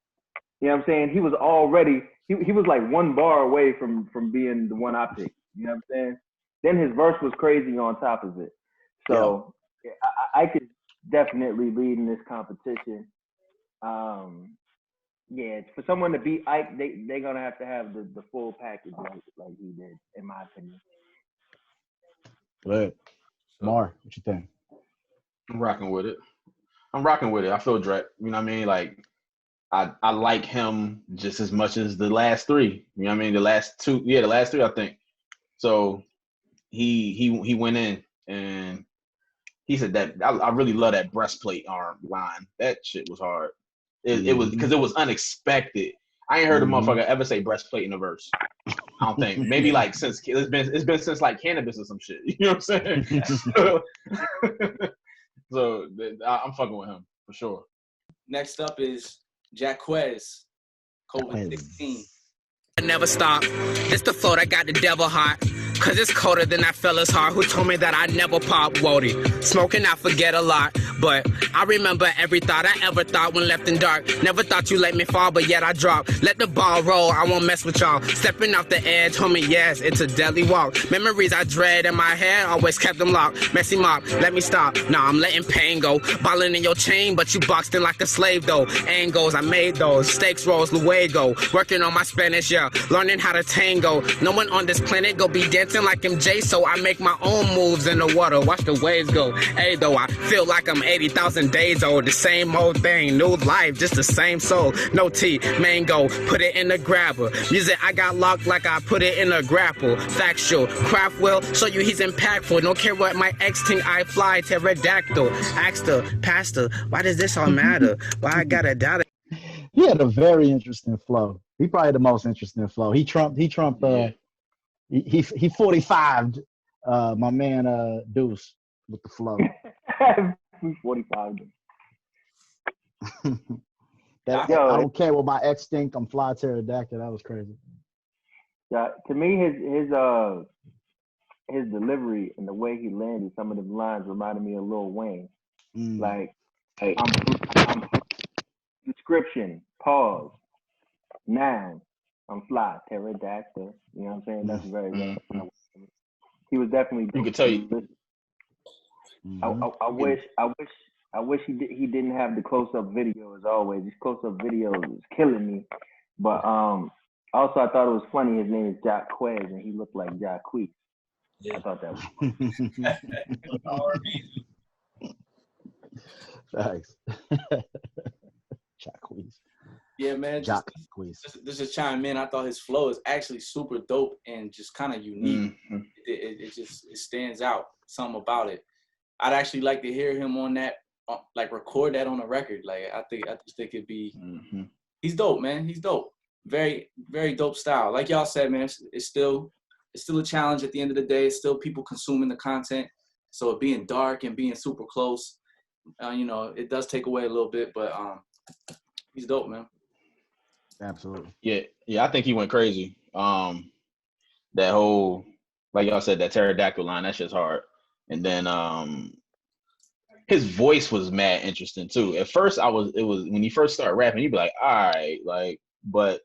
you know what I'm saying? He was already, he was like one bar away from being the one I picked. You know what I'm saying? Then his verse was crazy on top of it. So I could definitely lead in this competition. Yeah, for someone to beat Ike, they're gonna have to have the full package like he did, in my opinion. Good. Mar, what you think? I'm rocking with it. I feel Drake. You know what I mean? Like, I like him just as much as the last three. You know what I mean? The last three, I think. So he went in and he said that I really love that breastplate arm line. That shit was hard. It was because it was unexpected. I ain't heard a motherfucker ever say breastplate in a verse. I don't think. Maybe like since it's been since like Cannabis or some shit. You know what I'm saying? So I'm fucking with him for sure. Next up is Jacquez, Covid-16. I never stop. It's the flow that got the devil hot. Cause it's colder than that fella's heart who told me that I never pop Wody. Smoking, I forget a lot. But I remember every thought I ever thought when left in dark. Never thought you let me fall, but yet I drop. Let the ball roll, I won't mess with y'all. Stepping off the edge, homie, yes, it's a deadly walk. Memories I dread in my head, always kept them locked. Messy mop, let me stop. Nah, I'm letting pain go. Balling in your chain, but you boxed in like a slave though. Angles, I made those. Steaks rolls, luego. Working on my Spanish, yeah. Learning how to tango. No one on this planet go be dancing like MJ, so I make my own moves in the water. Watch the waves go. Hey, though, I feel like I'm 80,000 days old. The same old thing, new life, just the same soul. No tea, mango, put it in the grabber. Music, I got locked like I put it in a grapple. Factual, craft will show you he's impactful. Don't care what my ex think I fly, pterodactyl. Asked her, pastor, why does this all matter? Why I gotta doubt it? He had a very interesting flow. He probably the most interesting flow. He trumped he 45'd my man Deuce with the flow. 45. I don't care what my ex think. I'm fly pterodactyl. That was crazy. Yeah, to me, his delivery and the way he landed some of the lines reminded me of Lil Wayne. Like, hey, I'm description, pause, noun, I'm fly pterodactyl. You know what I'm saying? That's very well. He was definitely. You could tell you. I wish he didn't have the close-up video as always. His close-up video is killing me. But also I thought it was funny. His name is Jacquez and he looked like Jacquez. Yeah. I thought that was Thanks. Jacquez. Yeah, man. Just to chime in, I thought his flow is actually super dope and just kind of unique. It stands out. Something about it. I'd actually like to hear him on that, like record that on a record. Like I just think it'd be. He's dope, man. He's dope. Very, very dope style. Like y'all said, man, it's still a challenge at the end of the day. It's still people consuming the content. So it being dark and being super close, it does take away a little bit, but he's dope, man. Absolutely. Yeah, I think he went crazy. That whole, like y'all said, that pterodactyl line, that shit's hard. And then his voice was mad interesting too. At first, it was when he first started rapping, you'd be like, all right, like, but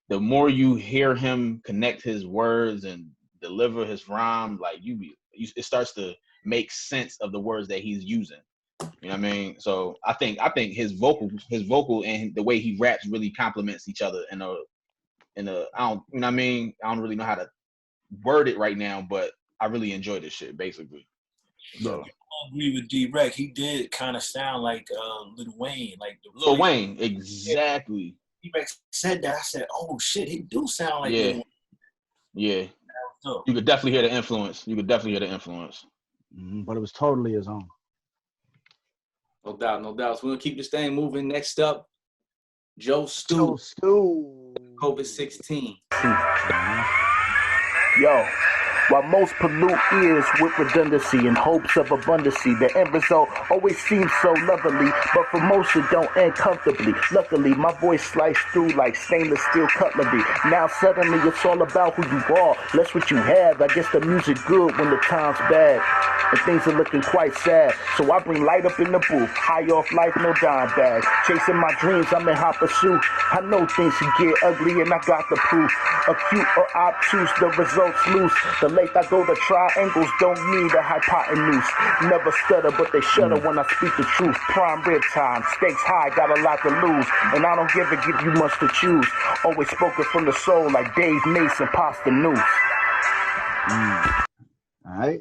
the more you hear him connect his words and deliver his rhyme, like it starts to make sense of the words that he's using. You know what I mean? So I think his vocal and the way he raps really complements each other I don't, you know what I mean? I don't really know how to word it right now, but I really enjoy this shit, basically. So I agree with D-Rec. He did kind of sound like Lil Wayne. Lil Wayne, exactly. D-Rec said that. I said, oh, shit, he do sound like Lil Wayne. Yeah. You could definitely hear the influence. But it was totally his own. No doubt. So we're going to keep this thing moving. Next up, Joe Stu. Covid-16. Yo, while most pollute ears with redundancy in hopes of abundancy. The end result always seems so lovely, but for most it don't end comfortably. Luckily, my voice sliced through like stainless steel cutlery. Now suddenly it's all about who you are, less what you have. I guess the music good when the time's bad, and things are looking quite sad. So I bring light up in the booth, high off life, no dime bag. Chasing my dreams, I'm in hot pursuit. I know things can get ugly and I got the proof. Acute or obtuse, the results loose. The length I go to triangles don't need a hypotenuse. Never stutter, but they shudder when I speak the truth. Prime rib time, stakes high, got a lot to lose. And I don't give you much to choose. Always spoken from the soul like Dave Mason, Pasta News. All right.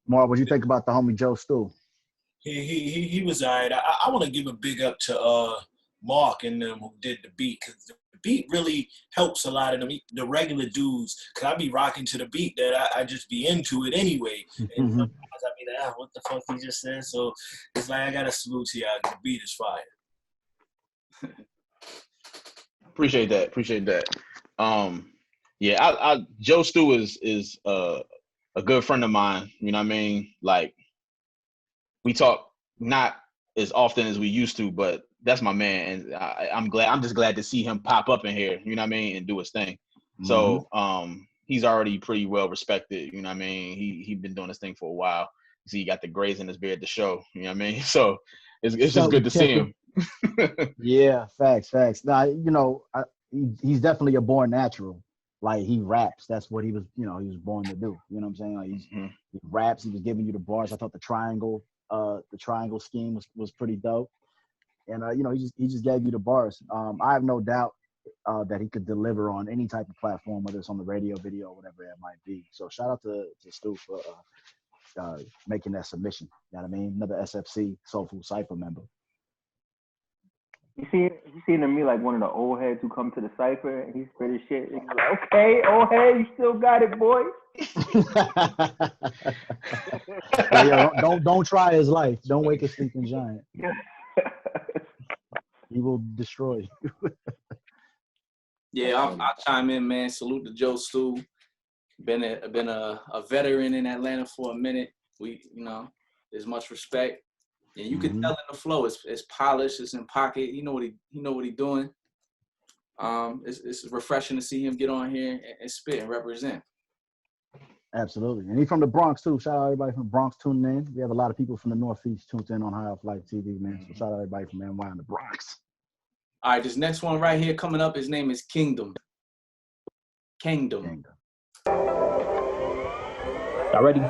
Mark, what do you think about the homie Joe Stu? He was all right. I want to give a big up to Mark and them who did the beat, because the beat really helps a lot of them, the regular dudes, because I be rocking to the beat that I just be into it anyway. And sometimes I be like, what the fuck he just said? So it's like, I got to salute to y'all. The beat is fire. Appreciate that. Yeah, Joe Stu is a good friend of mine. You know what I mean? Like, we talk not as often as we used to, but that's my man, and I'm just glad to see him pop up in here. You know what I mean, and do his thing. So he's already pretty well respected. You know what I mean? He been doing this thing for a while. You see, he got the grays in his beard to show. You know what I mean? So it's just good to see him. Yeah, facts. Now, you know, he's definitely a born natural. Like, he raps. That's what he was born to do. You know what I'm saying? Like, he raps. He was giving you the bars. I thought the triangle scheme was pretty dope. And you know, he just gave you the bars. I have no doubt that he could deliver on any type of platform, whether it's on the radio, video, whatever it might be. So shout out to Stu for making that submission. You know what I mean? Another SFC Soul Food Cypher member. You seem to me like one of the old heads who come to the cypher and he's spit his shit and he's like, okay, old head, you still got it, boy. Yeah, don't try his life. Don't wake a sleeping giant. He will destroy you. Yeah, I'll chime in, man. Salute to Joe Stu. Been a veteran in Atlanta for a minute. There's much respect. And you can tell in the flow, it's polished, it's in pocket. He know what he doing. It's refreshing to see him get on here and spit and represent. Absolutely. And he's from the Bronx too. Shout out everybody from the Bronx tuning in. We have a lot of people from the Northeast tuned in on High Off Life TV, man. So shout out everybody from NY and the Bronx. All right, this next one right here coming up, his name is Kingdom. Y'all ready?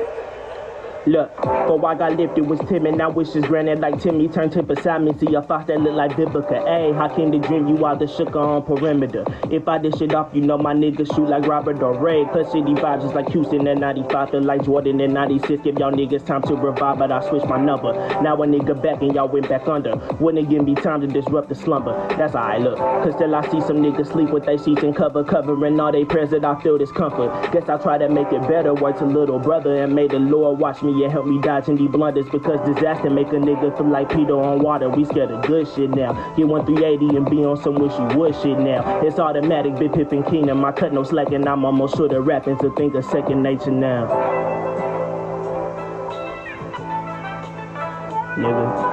Look, before I got lifted was timid, now wishes granted like Timmy turned to beside me. See a fox that look like Biblica. Ayy, how can they dream you out the sugar on perimeter? If I dish it off, you know my niggas shoot like Robert or Ray. Cause city vibes just like Houston in 95, feel like Jordan in 96. Give y'all niggas time to revive, but I switched my number. Now a nigga back and y'all went back under. Wouldn't give me time to disrupt the slumber. That's how I look. Cause still I see some niggas sleep with they sheets and covering all they prayers that I feel discomfort. Guess I try to make it better, work to little brother and may the Lord watch me and help me dodging these blunders, because disaster make a nigga feel like Peter on water. We scared of good shit now. Get 1380 and be on some wishy wood shit now. It's automatic, Big Pippin Kingdom. I cut no slack and I'm almost sure to rapping to think of second nature now. Nigga.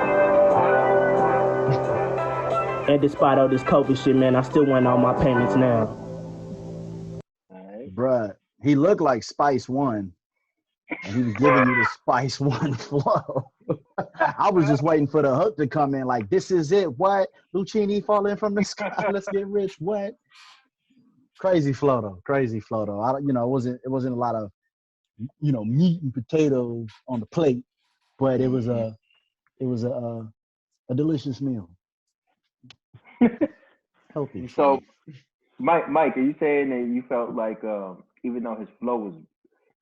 And despite all this COVID shit, man, I still want all my payments now. Bruh, he looked like Spice One. And he was giving you the Spice One flow. I was just waiting for the hook to come in like, this is it, what? Lucchini falling from the sky, let's get rich, what? Crazy flow though. It wasn't a lot of, meat and potatoes on the plate, but it was a delicious meal. Healthy. So, Mike, are you saying that you felt like, even though his flow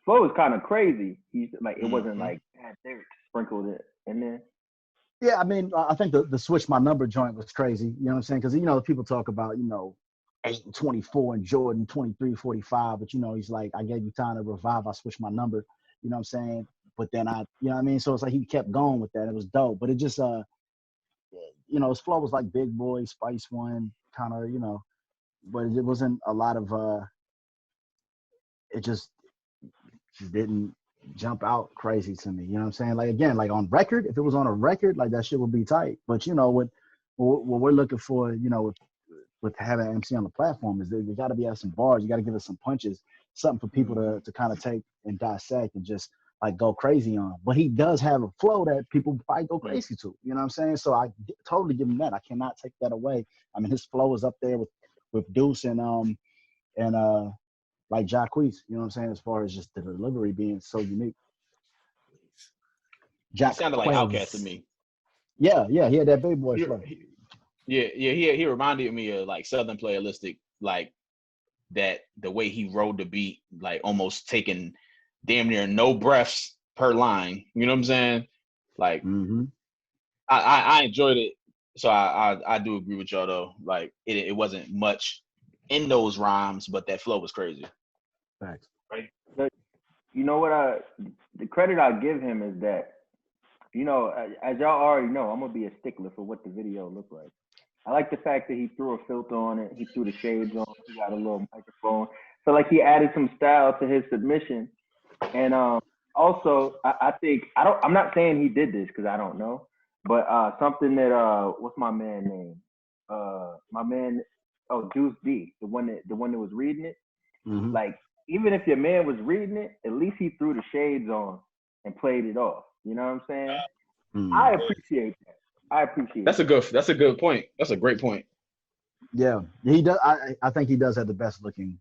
was kind of crazy, he's like, it wasn't like lyrics sprinkled in there? Yeah, I mean, I think the switch my number joint was crazy. You know what I'm saying? Because, people talk about, 8 and 24 and Jordan 23, 45. But, he's like, I gave you time to revive. I switched my number. You know what I'm saying? But then so it's like he kept going with that. It was dope. But it just, his flow was like Big Boy, Spice One, kind of, but it wasn't a lot of, didn't jump out crazy to me. You know what I'm saying? Like, again, like on record, if it was on a record, like that shit would be tight. But, you know, what we're looking for, you know, with having MC on the platform is that you got to be at some bars. You got to give us some punches, something for people to kind of take and dissect and just like go crazy on. But he does have a flow that people probably go crazy to. You know what I'm saying? So I totally give him that. I cannot take that away. I mean, his flow is up there with Deuce and like Jacquees, you know what I'm saying, as far as just the delivery being so unique. Jack sounded like Outkast to me. Yeah, he had that big boy flow. He reminded me of like Southern Playalistic, like that the way he rode the beat, like almost taking damn near no breaths per line. You know what I'm saying? Like I enjoyed it. So I do agree with y'all though. Like it wasn't much in those rhymes, but that flow was crazy. Thanks. Right. But you know what? The credit I give him is that, you know, as y'all already know, I'm gonna be a stickler for what the video looked like. I like the fact that he threw a filter on it. He threw the shades on. He got a little microphone. So like he added some style to his submission. And also, I think I'm not saying he did this because I don't know, but something that what's my man name? Juice D, the one that was reading it. Like, even if your man was reading it, at least he threw the shades on and played it off. You know what I'm saying? I appreciate that. That's a good point. That's a great point. Yeah, he does. I think he does have the best looking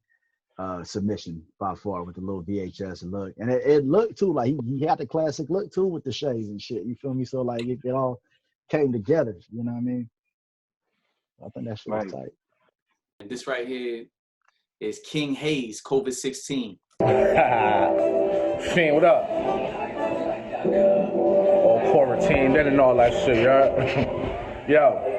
submission by far with the little VHS look, and it looked too like he had the classic look too with the shades and shit. You feel me? So like it all came together. You know what I mean? I think that shit was tight. This right here is King Hayes, COVID-16. Shane, what up? Oh, quarantine, that and all that shit, yeah. Yo.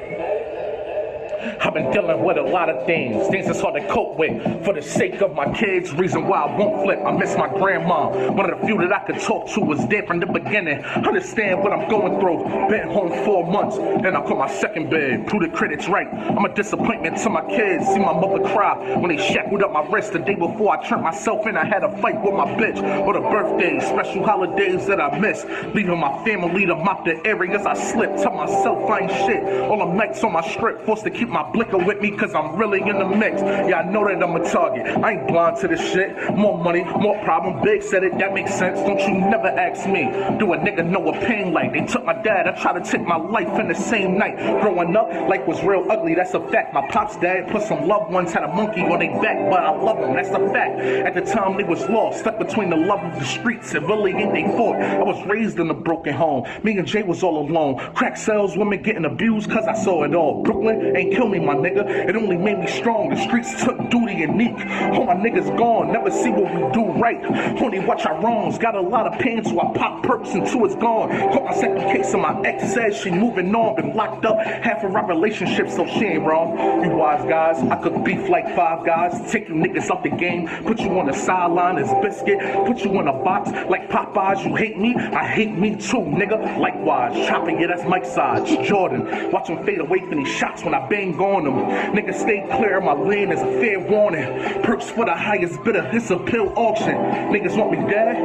I've been dealing with a lot of things that's hard to cope with. For the sake of my kids, reason why I won't flip. I miss my grandma, one of the few that I could talk to was there from the beginning. Understand what I'm going through. Been home 4 months, then I caught my second bed. Prove the credits right. I'm a disappointment to my kids. See my mother cry when they shackled up my wrist the day before I turned myself in. I had a fight with my bitch. Or the birthdays, special holidays that I miss. Leaving my family to mop the areas I slipped. Tell myself I ain't shit. All them nights on my strip, forced to keep my blicker with me cause I'm really in the mix. Yeah, I know that I'm a target. I ain't blind to this shit. More money, more problem. Big said it, that makes sense. Don't you never ask me. Do a nigga know what pain like? They took my dad, I tried to take my life in the same night. Growing up, life was real ugly, that's a fact. My pop's dad put some loved ones, had a monkey on their back, but I love them, that's a fact. At the time they was lost, stuck between the love of the streets and really ain't they fought. I was raised in a broken home. Me and Jay was all alone. Crack sales, women getting abused cause I saw it all. Brooklyn ain't kill me, my nigga. It only made me strong. The streets took duty and neek. All my niggas gone. Never see what we do right. Only watch our wrongs. Got a lot of pain, so I pop perks until it's gone. Caught my second case and my ex says she moving on. Been locked up half of our relationship, so she ain't wrong. You wise guys, I could beef like 5 guys. Take you niggas off the game. Put you on the sideline as biscuit. Put you in a box like Popeyes. You hate me? I hate me too, nigga. Likewise. Chopping, yeah, that's Mike's side. Jordan. Watch him fade away from these shots when I bang on them. Niggas stay clear, my lane is a fair warning. Perks for the highest bidder, this a pill auction. Niggas want me dead?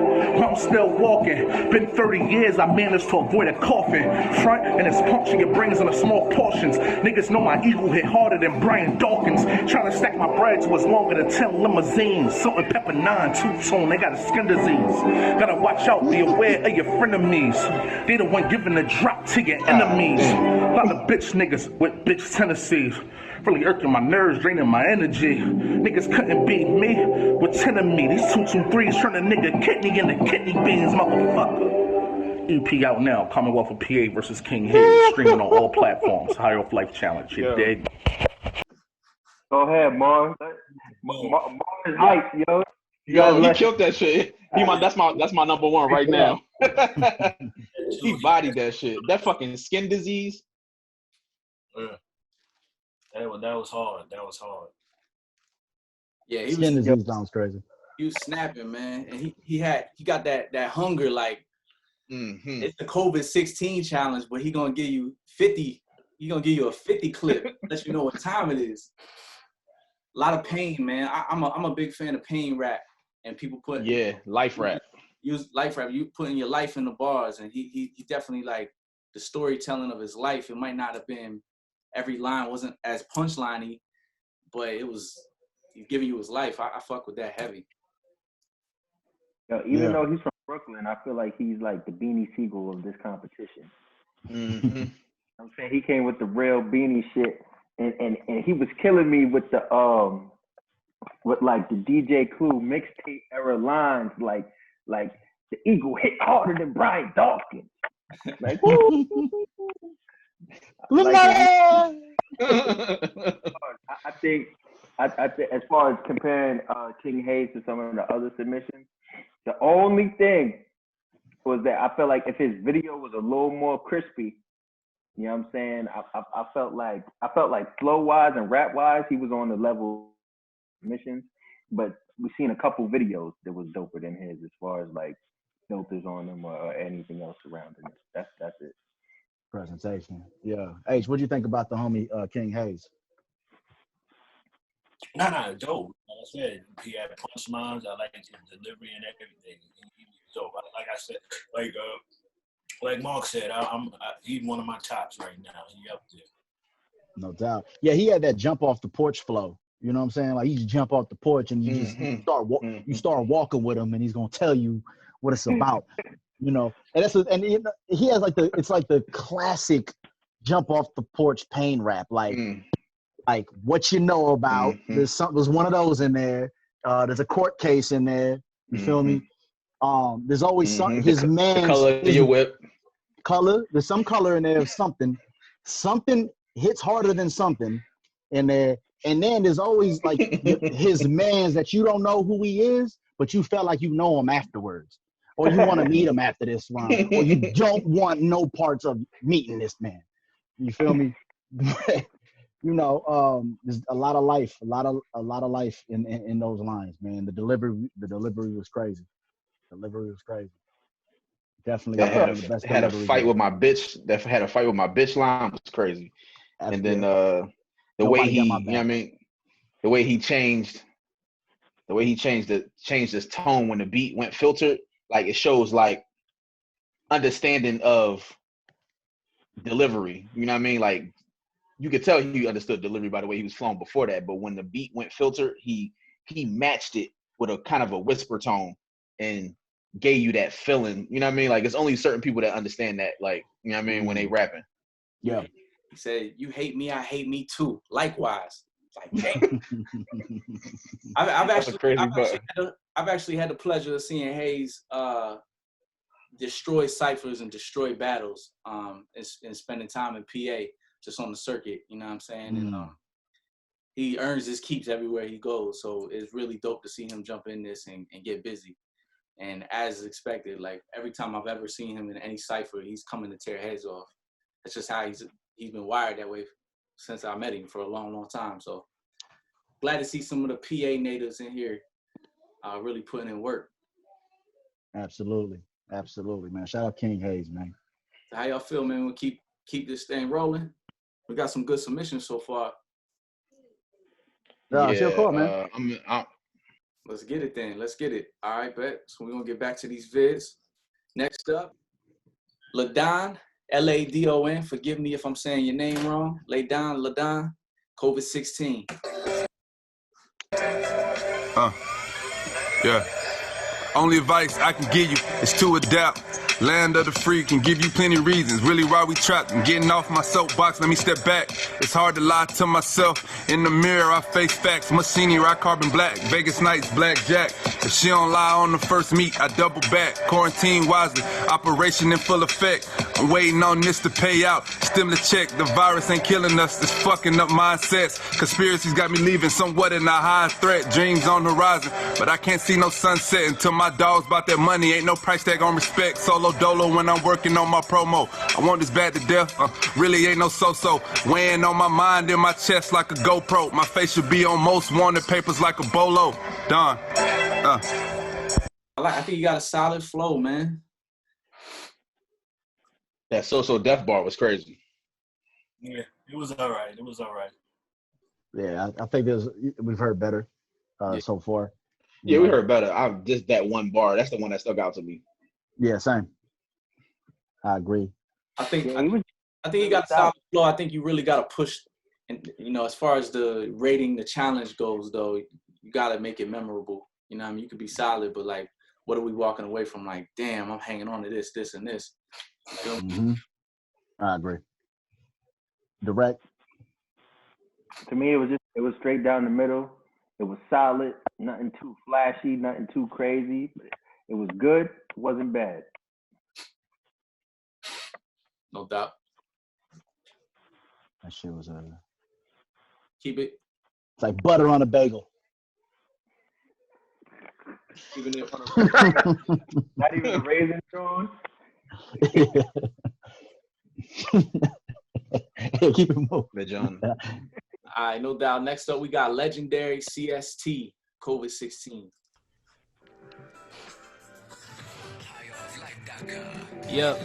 I'm still walking. Been 30 years, I managed to avoid a coffin. Front and it's puncture your brains in a small portions. Niggas know my ego hit harder than Brian Dawkins. Trying to stack my bread to it's longer than 10 limousines. Salt and pepper 9, two-tone, they got a skin disease. Gotta watch out, be aware of your frenemies. They the one giving the drop to your enemies. A lot of bitch niggas with bitch tendencies. Really irking my nerves, draining my energy. Niggas couldn't beat me with 10 of me. These 223s turn a nigga kidney into kidney beans, motherfucker. EP out now, Commonwealth of PA versus King Hayes, streaming on all platforms. High Off Life Challenge, you dig? Go ahead, Marv. Marv is hype, yo. Yo, he killed that shit. That's my number one right now. He bodied that shit. That fucking skin disease. Yeah. That was hard. That was hard. Yeah, he skin disease sounds crazy. He was snapping, man, and he got that hunger. Like it's the COVID-16 challenge, but he gonna give you 50. He gonna give you a 50 clip. Let you know what time it is. A lot of pain, man. I'm a big fan of pain rap, and people put life rap. Use life rap. You putting your life in the bars, and he definitely like the storytelling of his life. It might not have been every line wasn't as punchliney, but it was giving you his life. I fuck with that heavy. Yo, even though he's from Brooklyn, I feel like he's like the Beanie Siegel of this competition. Mm-hmm. I'm saying he came with the real Beanie shit, and he was killing me with the with like the DJ Clue mixtape era lines, like the Eagle hit harder than Brian Dawkins. Like, woo! I think as far as comparing King Hayes to some of the other submissions, the only thing was that I felt like if his video was a little more crispy, you know what I'm saying? I felt like flow wise and rap wise, he was on the level of submissions, but we've seen a couple videos that was doper than his as far as like filters on them or anything else surrounding it. That's it. Presentation. Yeah. H, what do you think about the homie King Hayes? Nah, dope. Like I said, he had punchlines. I like his delivery and everything. He was dope. Like I said, like Mark said, he's one of my tops right now. He up there. No doubt. Yeah, he had that jump off the porch flow. You know what I'm saying? Like, you just jump off the porch and you just start walking with him, and he's gonna tell you what it's about. You know, and he has like the classic jump off the porch pain rap, like what you know about. There's one of those in there. There's a court case in there. You feel me? There's always some his man color of your whip. Color. There's some color in there of something. Something hits harder than something in there. And then there's always like his mans that you don't know who he is, but you felt like you know him afterwards. Or you want to meet him after this round. Or you don't want no parts of meeting this man. You feel me? You know, there's a lot of life, a lot of life in those lines, man. The delivery was crazy. Definitely had a fight with my bitch. That had a fight with my bitch line was crazy. And then the way he, you know what I mean, the way he changed his tone when the beat went filtered, like it shows like understanding of delivery. You know what I mean? Like you could tell he understood delivery by the way he was flowing before that. But when the beat went filtered, he matched it with a kind of a whisper tone and gave you that feeling. You know what I mean? Like it's only certain people that understand that. Like, you know what I mean, when they rapping. Yeah. He said, "You hate me, I hate me too. Likewise." Like, dang. I've actually had the pleasure of seeing Hayes destroy ciphers and destroy battles and spending time in PA just on the circuit. You know what I'm saying? And he earns his keeps everywhere he goes. So it's really dope to see him jump in this and get busy. And as expected, like every time I've ever seen him in any cipher, he's coming to tear heads off. That's just how he's been wired that way since I met him for a long, long time. So glad to see some of the PA natives in here really putting in work. Absolutely, man. Shout out King Hayes, man. So how y'all feel, man? We'll keep this thing rolling. We got some good submissions so far. Yeah, it's your call, man. Let's get it then. Let's get it. All right, bet. So we're gonna get back to these vids. Next up, Ladon. Ladon, forgive me if I'm saying your name wrong. Ladon, COVID-16. Yeah. Only advice I can give you is to adapt. Land of the free can give you plenty reasons. Really why we trapped and getting off my soapbox. Let me step back. It's hard to lie to myself. In the mirror, I face facts. Machini, rock carbon black. Vegas nights, blackjack. If she don't lie on the first meet, I double back. Quarantine wisely, operation in full effect. I'm waiting on this to pay out. Stimulus check, the virus ain't killing us. It's fucking up mindsets. Conspiracies got me leaving somewhat in a high threat. Dreams on the horizon, but I can't see no sunset until my dog's about that money. Ain't no price tag on respect. Solo dolo when I'm working on my promo. I want this bad to death. Really ain't no so-so. Weighing on my mind in my chest like a GoPro. My face should be on most wanted papers like a bolo. Done. I think you got a solid flow, man. That so death bar was crazy. Yeah, it was all right. Yeah, I think we've heard better so far. Yeah, we heard better. Just that one bar. That's the one that stuck out to me. Yeah, same. I agree. I think he got a solid flow. I think you really got to push, and as far as the rating, the challenge goes, though, you got to make it memorable. You know what I mean? You could be solid, but like, what are we walking away from? Like, damn, I'm hanging on to this, this, and this. I agree. Direct. To me, it was straight down the middle. It was solid, nothing too flashy, nothing too crazy. It was good, it wasn't bad. No doubt. That shit was keep it. It's like butter on a bagel. Even if not even a raisin thrown. Keep it moving, John. All right, no doubt. Next up, we got legendary CST COVID-16. Yep.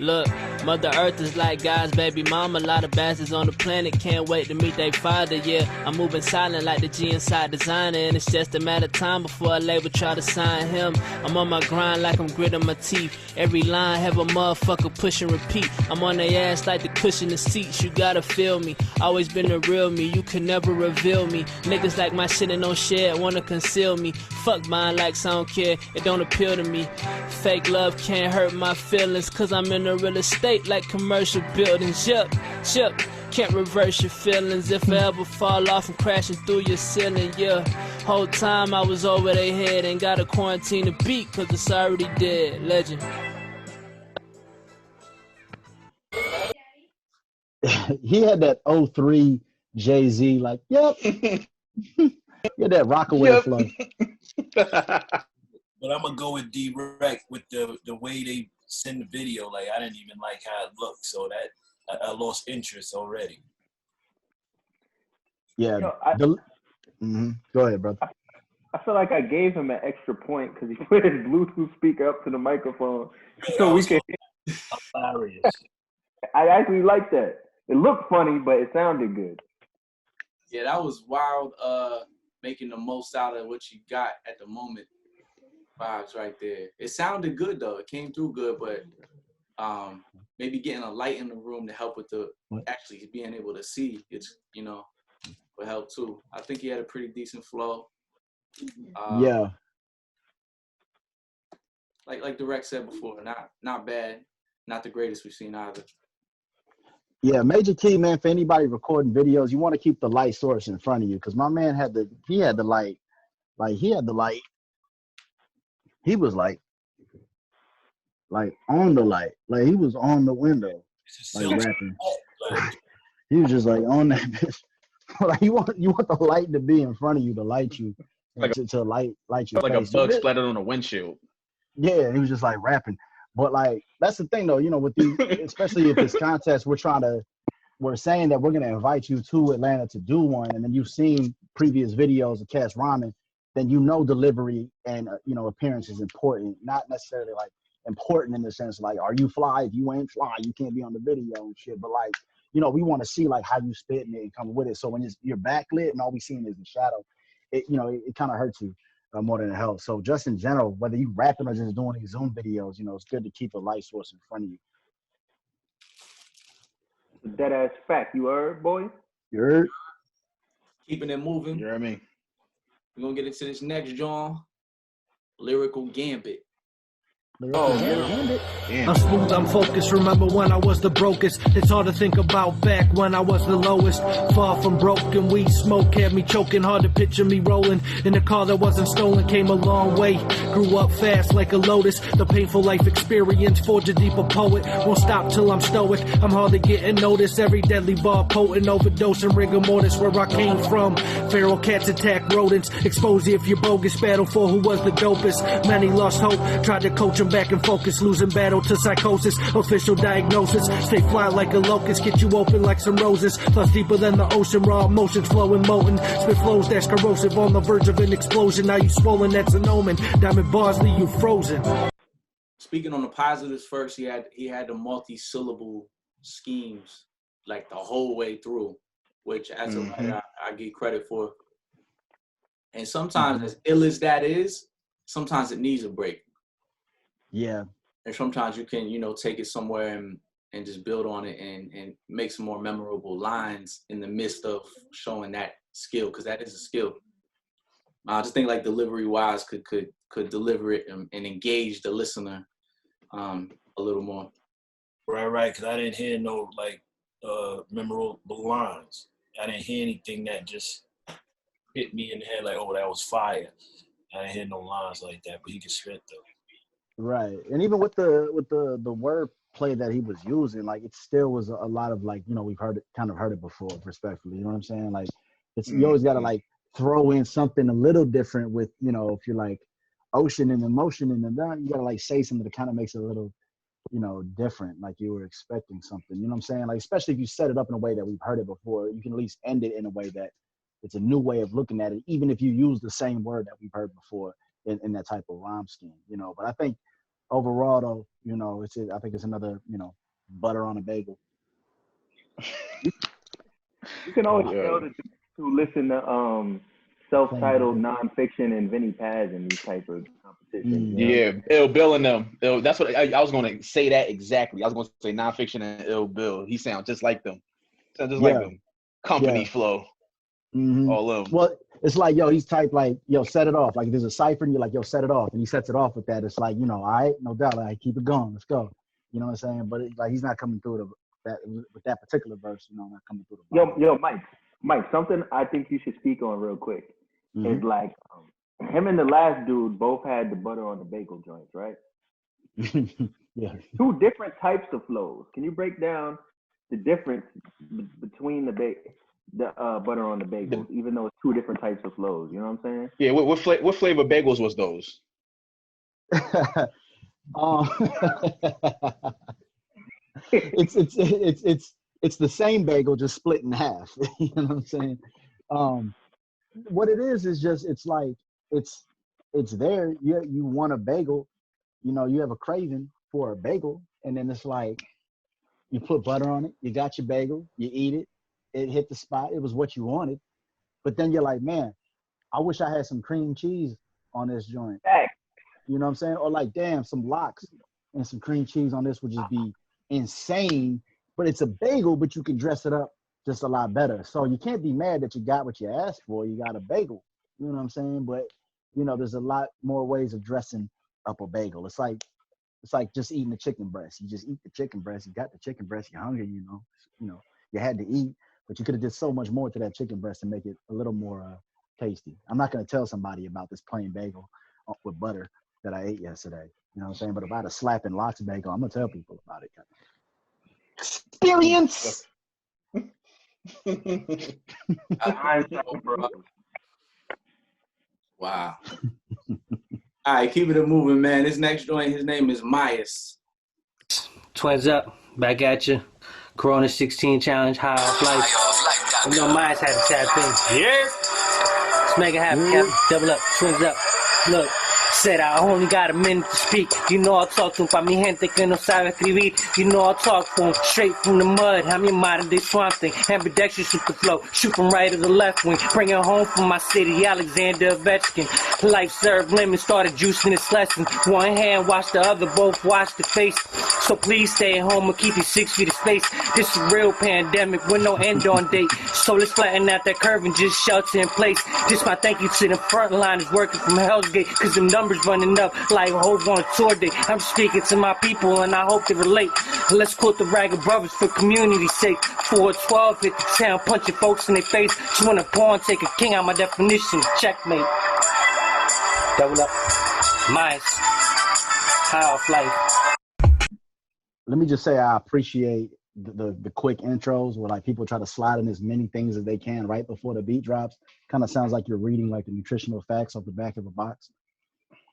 Look, Mother Earth is like God's baby mama. A lot of bastards on the planet can't wait to meet their father. Yeah, I'm moving silent like the G inside designer, and it's just a matter of time before a label try to sign him. I'm on my grind like I'm gritting my teeth. Every line have a motherfucker push and repeat. I'm on their ass like the cushion the seats. You gotta feel me. Always been the real me. You can never reveal me. Niggas like my shit and no shit wanna conceal me. Fuck mine like I don't care. It don't appeal to me. Fake love can't hurt my feelings, cause I'm in a real estate like commercial buildings. Yep. Can't reverse your feelings if I ever fall off and crashing through your ceiling. Yeah, whole time I was over their head and got a quarantine to beat, cause it's already dead. Legend. He had that 03 Jay-Z, like, yep. He had that Rockaway flow. But I'm gonna go with direct with the way they send the video. Like, I didn't even like how it looked, so that I lost interest already. Yeah. Go ahead, brother. I feel like I gave him an extra point because he put his Bluetooth speaker up to the microphone so we can. Hilarious. I actually like that. It looked funny, but it sounded good. Yeah, that was wild. Making the most out of what you got at the moment. Vibes right there. It sounded good though. It came through good, but maybe getting a light in the room to help with the actually being able to see. It's would help too. I think he had a pretty decent flow. Yeah. Like Direct said before, not bad, not the greatest we've seen either. Yeah, major key, man, for anybody recording videos, you want to keep the light source in front of you, because my man had the light. He was like on the light. Like he was on the window, like rapping. He was just like on that bitch. Like you want the light to be in front of you to light you, like to light your like face. a bug splattered on a windshield. Yeah, he was just like rapping. But like that's the thing though, with the especially if this contest, we're saying that we're gonna invite you to Atlanta to do one, and then you've seen previous videos of cats rhyming, then delivery and appearance is important. Not necessarily like important in the sense like, are you fly? If you ain't fly, you can't be on the video and shit. But like, we want to see like how you spitting it and come with it. So when you're backlit and all we seeing is the shadow, it kind of hurts you more than it helps. So just in general, whether you rapping or just doing these Zoom videos, it's good to keep a light source in front of you. Dead ass fact, you heard, boy? You heard? Keeping it moving. You heard me? We're gonna get into this next John. Lyrical Gambit. I'm smooth, I'm focused. Remember when I was the brokest? It's hard to think about back when I was the lowest. Far from broken, weed smoke had me choking. Hard to picture me rolling in a car that wasn't stolen. Came a long way, grew up fast like a lotus. The painful life experience forged a deeper poet. Won't stop till I'm stoic. I'm hardly getting noticed. Every deadly bar potent, overdose and rigor mortis. Where I came from, feral cats attack rodents. Expose you if you're bogus. Battle for who was the dopest. Many lost hope, tried to coach them back and focus, losing battle to psychosis. Official diagnosis, stay fly like a locust, get you open like some roses. Thoughts deeper than the ocean, raw emotions flowing molten. Spit flows that's corrosive, on the verge of an explosion. Now you swollen, that's an omen. Diamond bars leave you frozen. Speaking on the positives first, he had the multi-syllable schemes like the whole way through, which as a writer, I get credit for. And sometimes, as ill as that is, sometimes it needs a break. Yeah. And sometimes you can, take it somewhere and just build on it and make some more memorable lines in the midst of showing that skill, because that is a skill. I just think like delivery-wise could deliver it and engage the listener a little more. Right, because I didn't hear no memorable lines. I didn't hear anything that just hit me in the head like, oh, that was fire. I didn't hear no lines like that, but he could spit though. Right, and even with the word play that he was using, like it still was a lot of like, we've heard it before, respectfully. You know what I'm saying? Like it's you always gotta like throw in something a little different with, if you're like ocean and emotion and then you gotta like say something that kind of makes it a little, different, like you were expecting something. You know what I'm saying? Like especially if you set it up in a way that we've heard it before, you can at least end it in a way that it's a new way of looking at it, even if you use the same word that we've heard before in that type of rhyme scheme. But I think overall though, I think it's another, butter on a bagel. You can always tell that to listen to self-titled nonfiction and Vinny Paz and these type of competitions. Yeah, Ill Bill and them. That's what I was going to say. That exactly. I was going to say nonfiction and Ill Bill. He sounds just like them. Like them. Company flow. All of them. Well, it's like, he's typed like, set it off. Like if there's a cipher and you're like, set it off, and he sets it off with that. It's like, all right, no doubt, like keep it going, let's go. You know what I'm saying? But like he's not coming through with that particular verse. Not coming through the bottom. Mike, something I think you should speak on real quick is like him and the last dude both had the butter on the bagel joints, right? Yeah. Two different types of flows. Can you break down the difference between the butter on the bagels, even though it's two different types of flows? You know what I'm saying? Yeah. What flavor bagels was those? It's the same bagel, just split in half. You know what I'm saying? What it is just it's like it's there. You want a bagel, you have a craving for a bagel, and then it's like you put butter on it, you got your bagel, you eat it, it hit the spot, it was what you wanted, but then you're like, man, I wish I had some cream cheese on this joint. You know what I'm saying? Or like, damn, some lox and some cream cheese on this would just be insane. But it's a bagel, but you can dress it up just a lot better. So you can't be mad that you got what you asked for. You got a bagel. You know what I'm saying? But there's a lot more ways of dressing up a bagel. It's like just eating the chicken breast. You just eat the chicken breast. You got the chicken breast. You're hungry. You had to eat, but you could have did so much more to that chicken breast to make it a little more tasty. I'm not going to tell somebody about this plain bagel with butter that I ate yesterday. You know what I'm saying? But if I had a slapping lox bagel, I'm going to tell people about it. Experience. Wow. All right, keep it moving, man. This next joint, his name is Myers. Twins up, back at you. Corona-16 challenge, high off life. Myers had to tap in. Yeah. Let's make it happen, Captain. Double up, twins up. Look. Said I only got a minute to speak. I'll talk to him. Pa' mi gente que no sabe escribir. I'll talk to him straight from the mud. I'm your modern day swamp thing. Ambidextrous shoot the flow. Shoot from right to the left wing. Bring it home from my city, Alexander Ovechkin. Life served lemon, started juicing this lesson. One hand wash the other, both wash the face. So please stay at home and keep your 6 feet of space. This is a real pandemic with no end on date. So let's flatten out that curve and just shelter in place. Just my thank you to the front line is working from Hell's Gate. Cause the numbers running up like Hove on a tour day. I'm speaking to my people and I hope they relate. Let's quote the Ragged Brothers for community's sake. 412 hit the town, punching folks in their face. Just want a pawn, take a king out my definition. Checkmate. Double up. Myers. High off life. Let me just say I appreciate the quick intros where like people try to slide in as many things as they can right before the beat drops. Kind of sounds like you're reading like the nutritional facts off the back of a box.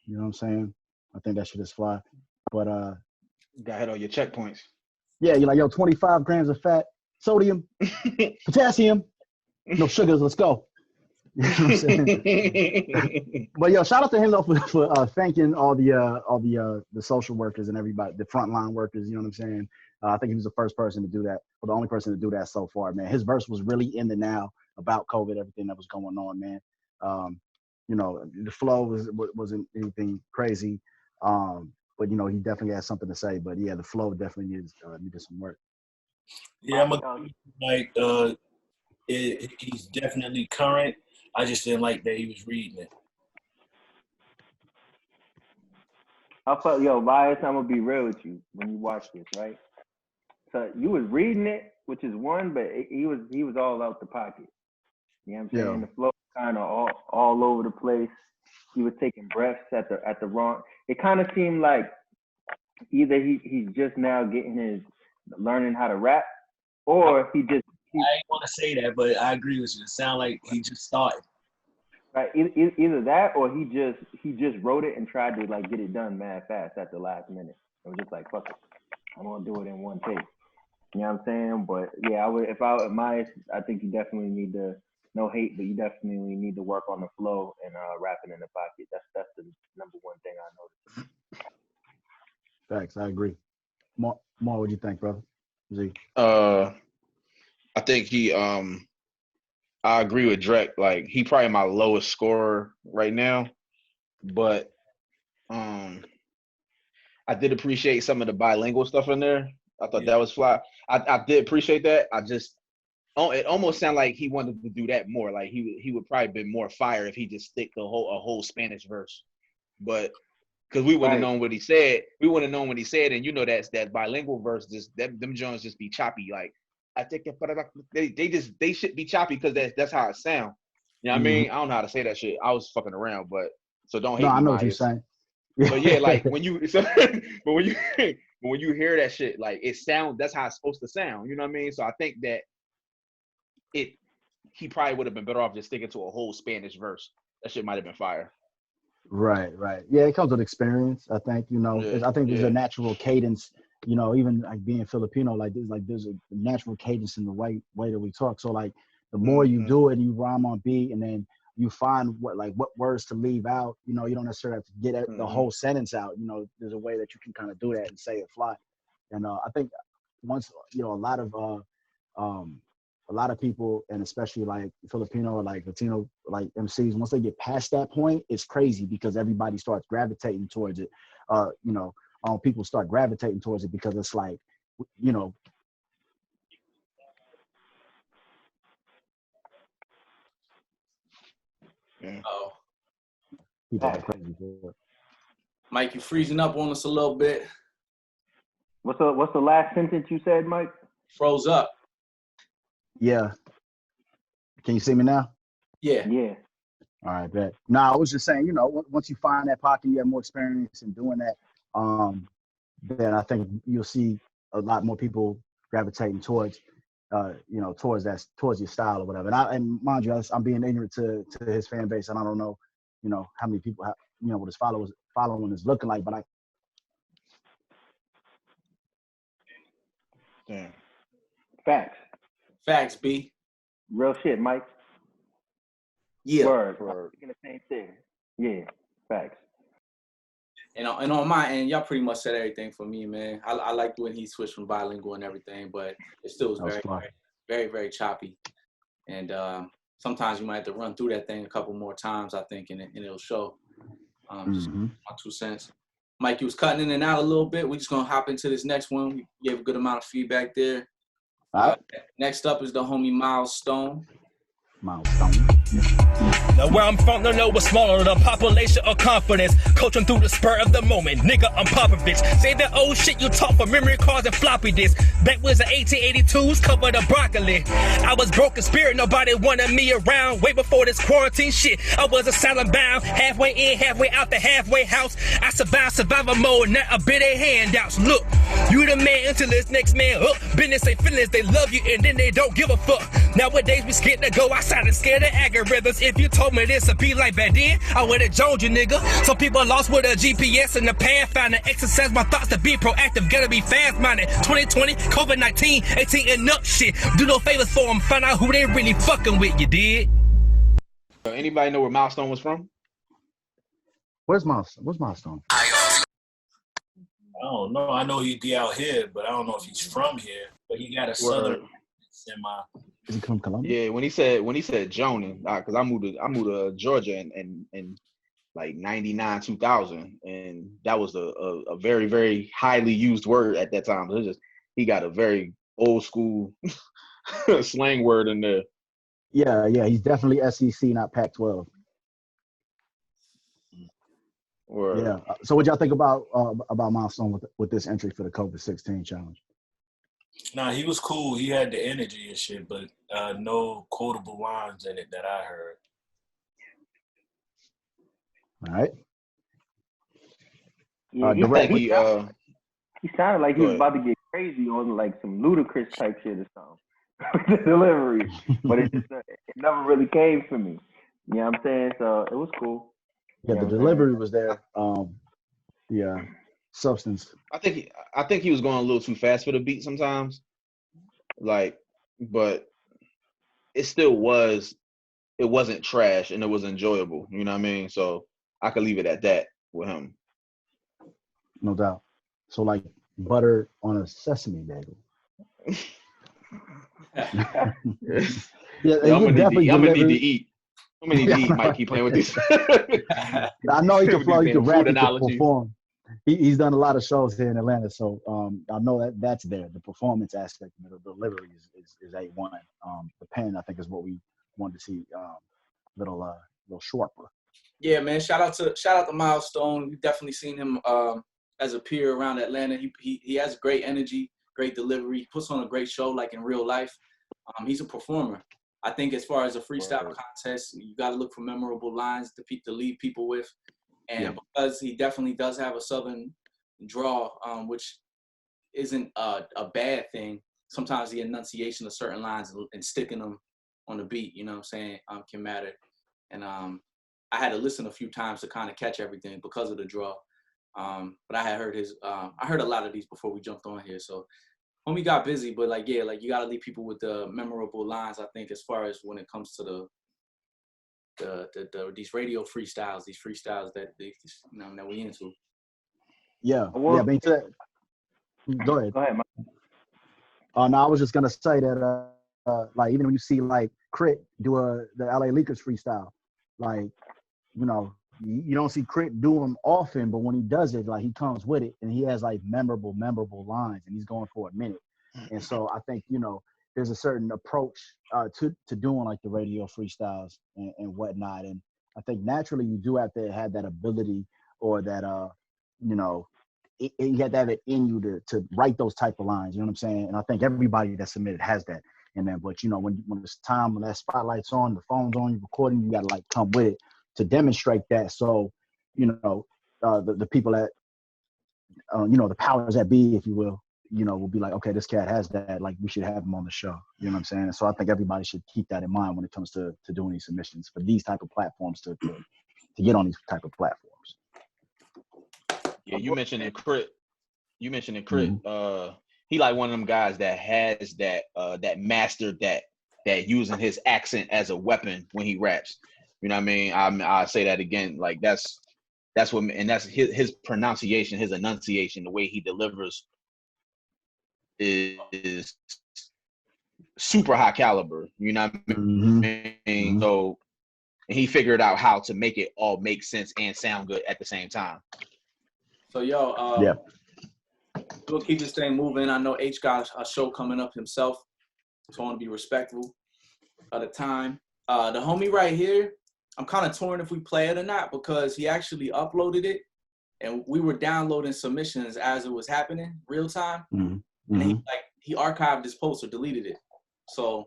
You know what I'm saying? I think that shit is fly. But gotta hit all your checkpoints. Yeah, you're like, 25 grams of fat, sodium, potassium, no sugars, let's go. You know what I'm saying? But shout out to him though for thanking all the social workers and everybody, the frontline workers, you know what I'm saying? I think he was the first person to do that, or the only person to do that so far, man. His verse was really in the now about COVID, everything that was going on, man. You know, the flow wasn't anything crazy, but you know, he definitely has something to say. But yeah, the flow definitely needed some work. Yeah, I'm like he's definitely current. I just didn't like that he was reading it. I felt, Bias, I'm gonna be real with you when you watch this, right? So you was reading it, which is one, but he was all out the pocket. You know what I'm saying? The flow kind of all over the place. He was taking breaths at the wrong. It kind of seemed like either he's just now learning how to rap, or he just. I ain't want to say that, but I agree with you. It sounds like he just started. Right, either that or he just wrote it and tried to like get it done mad fast at the last minute. It was just like, fuck it, I'm gonna do it in one take. You know what I'm saying? But yeah, I think you definitely need to, no hate, but you definitely need to work on the flow and rapping in the pocket. That's the number one thing I noticed. Thanks, I agree. More, what do you think, brother? Z? I think I agree with Drek. Like, he probably my lowest scorer right now, but I did appreciate some of the bilingual stuff in there. I thought that was fly. I did appreciate that. It almost sounded like he wanted to do that more. Like he would probably been more fire if he just stick a whole Spanish verse, but because we wouldn't have known what he said. We wouldn't have known what he said, and you know that bilingual verse, them joints just be choppy. Like, I think they should be choppy because that's how it sound. You know what I mean? I don't know how to say that shit. I was fucking around, but so don't hate me. No, I know what you're saying. But yeah, like when you hear that shit, like that's how it's supposed to sound. You know what I mean? So I think that he probably would have been better off just sticking to a whole Spanish verse. That shit might have been fire. Right. Yeah, it comes with experience. I think, I think there's a natural cadence, even like being Filipino, there's a natural cadence in the way that we talk. So like the more you do it, you rhyme on beat, and then you find what words to leave out. You don't necessarily have to get the whole sentence out. There's a way that you can kind of do that and say it fly. And I think once, a lot of people, and especially like Filipino or like Latino like MCs, once they get past that point, it's crazy because everybody starts gravitating towards it. People start gravitating towards it because it's like, Oh, people are crazy for it. Mike, you freezing up on us a little bit. What's the last sentence you said, Mike? Froze up. Yeah. Can you see me now? Yeah. All right, bet. No, I was just saying, once you find that pocket, you have more experience in doing that, then I think you'll see a lot more people gravitating towards, towards your style or whatever. And mind you, I'm being ignorant to his fan base, and I don't know, how many people, what his following is looking like, but Damn. Facts, B. Real shit, Mike. Yeah. Word. Thinking the same thing. Yeah, facts. And on my end, y'all pretty much said everything for me, man. I liked when he switched from bilingual and everything, but it still was very, very, very, very choppy. And sometimes you might have to run through that thing a couple more times, I think, and it'll show. Just my 2 cents. Mike, you was cutting in and out a little bit. We're just going to hop into this next one. We gave a good amount of feedback there. Next up is the homie Miles Stone. Now where I'm from, no what's smaller, the population of confidence. Coaching through the spur of the moment. Nigga, I'm Popovich. Say that old shit you talk for memory cards and floppy disks. Back was the 1882s, covered the broccoli. I was broken spirit, nobody wanted me around. Way before this quarantine shit, I was asylum bound. Halfway in, halfway out the halfway house. I survived survival mode, not a bit of handouts. Look, you the man until this next man up. Business ain't feelings, they love you and then they don't give a fuck. Nowadays we scared to go outside and scared of algorithms. If you told me this would be like back then, I would've joined you, nigga. Some people lost with a GPS and the Pathfinder. Exercise my thoughts to be proactive, gotta be fast-minded. 2020, COVID-19, 18 and up shit. Do no favors for them, find out who they really fucking with, you did? Anybody know where Milestone was from? Where's Milestone? I don't know. I know he'd be out here, but I don't know if he's from here. But he got a southern semi. Is he from Columbia? Yeah, when he said Jonan, because I moved to Georgia in like 99, 2000, and that was a very, very highly used word at that time. So he got a very old school slang word in there. Yeah, he's definitely SEC, not Pac-12. Yeah. So what y'all think about Milestone with this entry for the COVID-16 challenge? Nah, he was cool. He had the energy and shit, but no quotable lines in it that I heard. All right. Yeah, he sounded like he was about to get crazy on like some ludicrous type shit or something with the delivery, but it never really came for me. You know what I'm saying? So it was cool. Yeah, the delivery was there. The substance. I think he was going a little too fast for the beat sometimes. Like, but it still was. It wasn't trash, and it was enjoyable. You know what I mean? So I could leave it at that with him. No doubt. So like butter on a sesame bagel. I'm gonna need to eat. I'm gonna need to eat. Mike, keep playing with these. I know he can flow. He can rap. He can perform. He's done a lot of shows here in Atlanta, so I know that's there. The performance aspect of the delivery is A1. The pen, I think, is what we wanted to see. Little sharper. Yeah, man. Shout out to Milestone. We've definitely seen him as a peer around Atlanta. He has great energy, great delivery. He puts on a great show, like in real life. He's a performer. I think as far as a freestyle contest, you got to look for memorable lines to lead people with. And because he definitely does have a Southern draw, which isn't a bad thing, sometimes the enunciation of certain lines and sticking them on the beat, you know what I'm saying, can matter. And I had to listen a few times to kind of catch everything because of the draw. But I had heard I heard a lot of these before we jumped on here. So homie got busy, but you got to leave people with the memorable lines, I think, as far as when it comes to these radio freestyles, that we into. Yeah. Go ahead. Go ahead, Mike. No, I was just gonna say that like even when you see like Crit do the LA Leakers freestyle, like you don't see Crit do them often, but when he does it, like he comes with it and he has like memorable lines and he's going for a minute. And so I think there's a certain approach to doing like the radio freestyles and whatnot. And I think naturally you do have to have that ability or that, you have to have it in you to write those type of lines. You know what I'm saying? And I think everybody that submitted has that in there. But, when it's time, when that spotlight's on, the phone's on, you're recording, you got to like come with it to demonstrate that. So, the people that, the powers that be, if you will be like, okay, this cat has that, like we should have him on the show. You know what I'm saying? So I think everybody should keep that in mind when it comes to doing these submissions for these type of platforms to get on these type of platforms. Yeah, you mentioned in Crit. Mm-hmm. He like one of them guys that has that mastered that using his accent as a weapon when he raps. You know what I mean? I say that again, like that's what, and that's his pronunciation, his enunciation, the way he delivers is super high caliber. You know what I mean? Mm-hmm. So and he figured out how to make it all make sense and sound good at the same time. So we'll keep this thing moving. I know H got a show coming up himself, so I want to be respectful of the time. The homie right here, I'm kind of torn if we play it or not because he actually uploaded it, and we were downloading submissions as it was happening, real time. Mm-hmm. And he archived his post or deleted it. So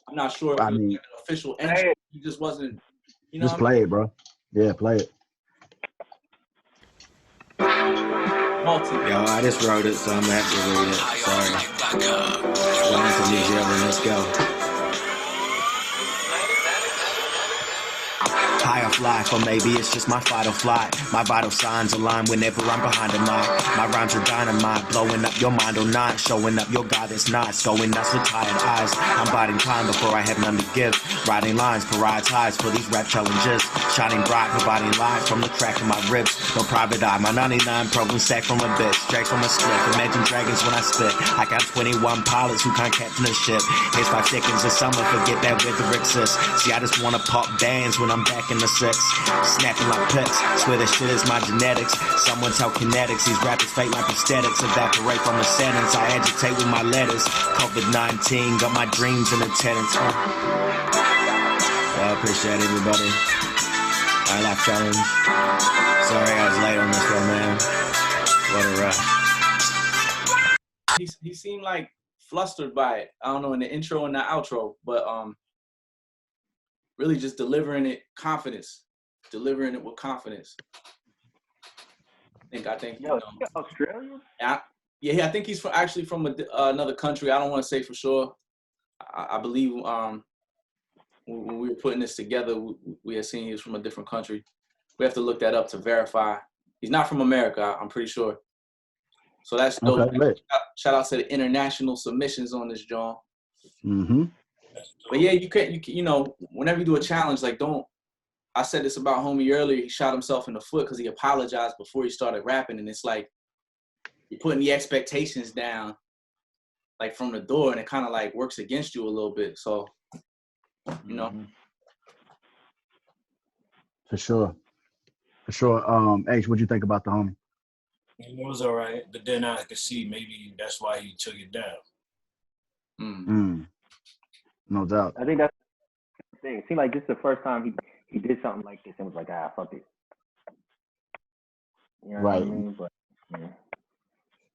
I'm not sure if it was like an official entry. He just wasn't, Just play it, bro. Yeah, play it. Yo, I just wrote it, so I'm gonna have to read it. Sorry. Line from New Zealand, let's go. high off life, or maybe it's just my fight or flight. My vital signs align whenever I'm behind a mic. My rhymes are dynamite, blowing up your mind all night, showing up your guy that's nice, going nuts with tired eyes. I'm biding time before I have none to give, writing lines, prioritize for these rap challenges, shining bright, providing light from the crack of my ribs. No private eye, my 99 problem stack from a bit, straight from a split. Imagine dragons when I spit. I got 21 pilots who can't captain a ship. Here's 5 seconds of summer, forget that weather exists. See, I just wanna pop bands when I'm back in the 6, snapping like pets. Swear this shit is my genetics. Someone tell Conetiks these rappers fake like prosthetics, evaporate from a sentence. I agitate with my letters. Covid-19 got my dreams in attendance. I appreciate everybody. I life challenge. Sorry I was late on this one, man. What a rush. He seemed like flustered by it. I don't know, in the intro and the outro, but really just delivering it with confidence. I think. Yo, Australia? Yeah, I think he's actually from another country. I don't want to say for sure. I believe when we were putting this together, we had seen he was from a different country. We have to look that up to verify. He's not from America, I'm pretty sure. So that's dope. Okay, shout out to the international submissions on this, John. Mm-hmm. But yeah, you know, whenever you do a challenge, like I said this about homie earlier, he shot himself in the foot because he apologized before he started rapping. And it's like, you're putting the expectations down, like from the door, and it kind of like works against you a little bit. So, you know. For sure. H, what'd you think about the homie? It was all right, but then I could see maybe that's why he took it down. No doubt. I think that's the thing. It seemed like this is the first time he did something like this and was like, fuck it. You know right. What I mean? But,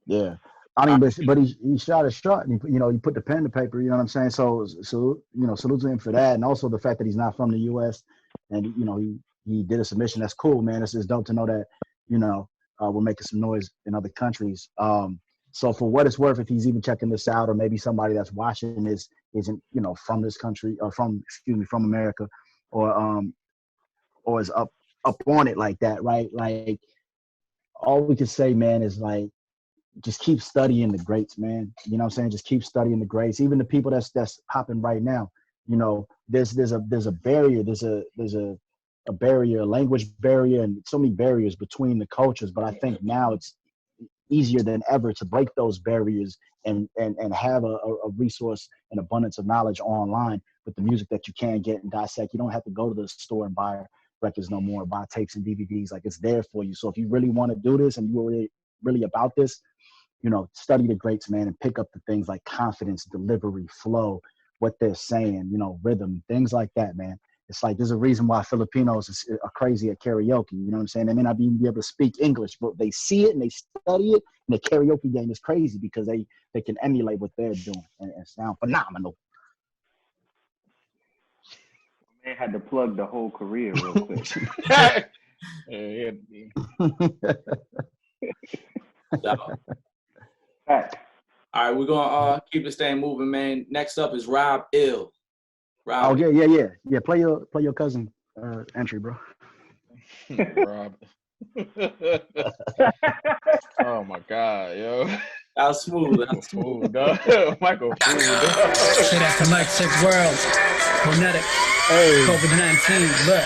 yeah. I mean, but he shot his shot, and he put the pen to paper. You know what I'm saying? So salute to him for that, and also the fact that he's not from the U.S. and he did a submission. That's cool, man. It's dope to know that we're making some noise in other countries. So for what it's worth, if he's even checking this out, or maybe somebody that's watching this isn't from this country or from America, or is up on it like that, right? Like all we can say, man, is like, just keep studying the greats, man. You know what I'm saying? Just keep studying the greats. Even the people that's popping right now, there's a barrier. There's a barrier, a language barrier, and so many barriers between the cultures. But I think now it's easier than ever to break those barriers and have a resource and abundance of knowledge online with the music that you can get and dissect. You don't have to go to the store and buy records no more, buy tapes and DVDs. Like, it's there for you. So if you really want to do this and you're really about this, study the greats, man, and pick up the things like confidence, delivery, flow, what they're saying, rhythm, things like that, man. It's like, there's a reason why Filipinos are crazy at karaoke. You know what I'm saying? They may not even be able to speak English, but they see it and they study it, and the karaoke game is crazy because they can emulate what they're doing and sound phenomenal. Man had to plug the whole career real quick. All right, we're gonna keep this thing moving, man. Next up is Rob Ill. Rob. Oh yeah. Play your cousin entry, bro. Rob. Oh my God, yo. That was smooth. Dog. Michael. Say that to Mike Sick World. Conetiks. Hey. COVID-19. Look.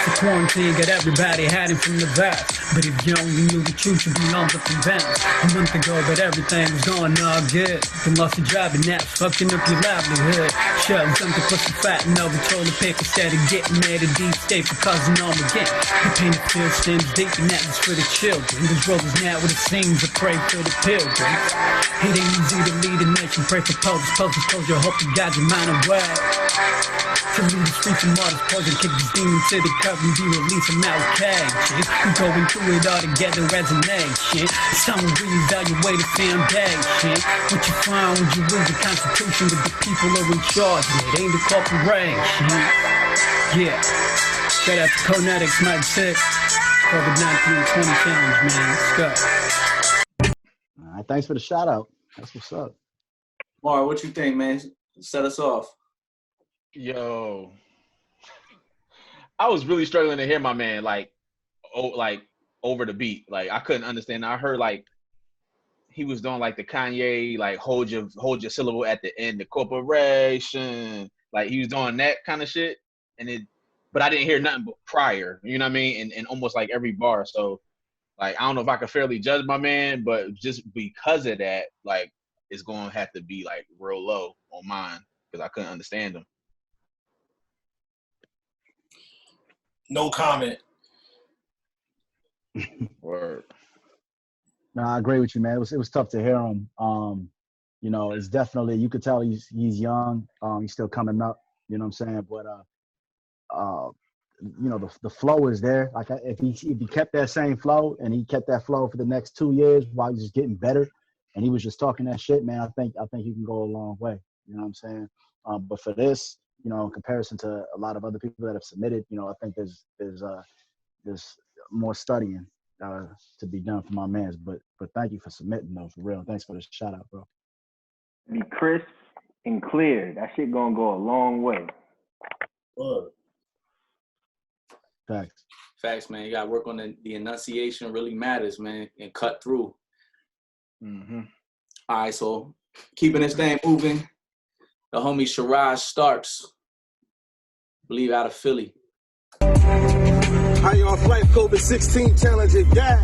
The quarantine got everybody hiding from the virus. But if you only knew the truth, you'd be longer convinced. A month ago, but everything was going all good. You lost your job and that's fucking up your livelihood. Shoving something for some fat and over toilet paper instead of getting mad at these states for causing Armageddon. The pain of fear stems deep and that was for the children. The world is now what it seems, I pray for the pilgrims. It ain't easy to lead a nation, pray for posters, your hope you got your mind away. To lead the streets and martyrs, poison, kick this demon to the curb and be released from our cages. We going through it all together as a nation. It's time to reevaluate the foundation. What you find when you lose the Constitution, that the people are in charge and it ain't the corporation. Yeah. Shout out to Conetiks, Mike Sick. COVID-19 20 challenge, man. Let's go. All right, thanks for the shout out. That's what's up. Mar, what you think, man? Set us off. Yo, I was really struggling to hear my man like over the beat. Like I couldn't understand. I heard like he was doing like the Kanye like hold your syllable at the end, the corporation. Like he was doing that kind of shit, but I didn't hear nothing but prior. You know what I mean? And almost like every bar. So like I don't know if I could fairly judge my man, but just because of that, like it's gonna have to be like real low on mine because I couldn't understand him. No comment. Word. No, I agree with you, man. It was tough to hear him. You know, it's definitely, you could tell he's young. He's still coming up. You know what I'm saying? But you know, the flow is there. Like if he kept that same flow and he kept that flow for the next 2 years while he's just getting better, and he was just talking that shit, man, I think he can go a long way. You know what I'm saying? But for this, you know, in comparison to a lot of other people that have submitted, you know, I think there's more studying to be done for my mans. But thank you for submitting though, for real. Thanks for the shout out, bro. Be crisp and clear. That shit gonna go a long way. Facts, man. You gotta work on the enunciation. Really matters, man, and cut through. Mm-hmm. All right, so keeping this thing moving, the homie Sharaj Starks, believe out of Philly. High off life, COVID-16 challenger, yeah.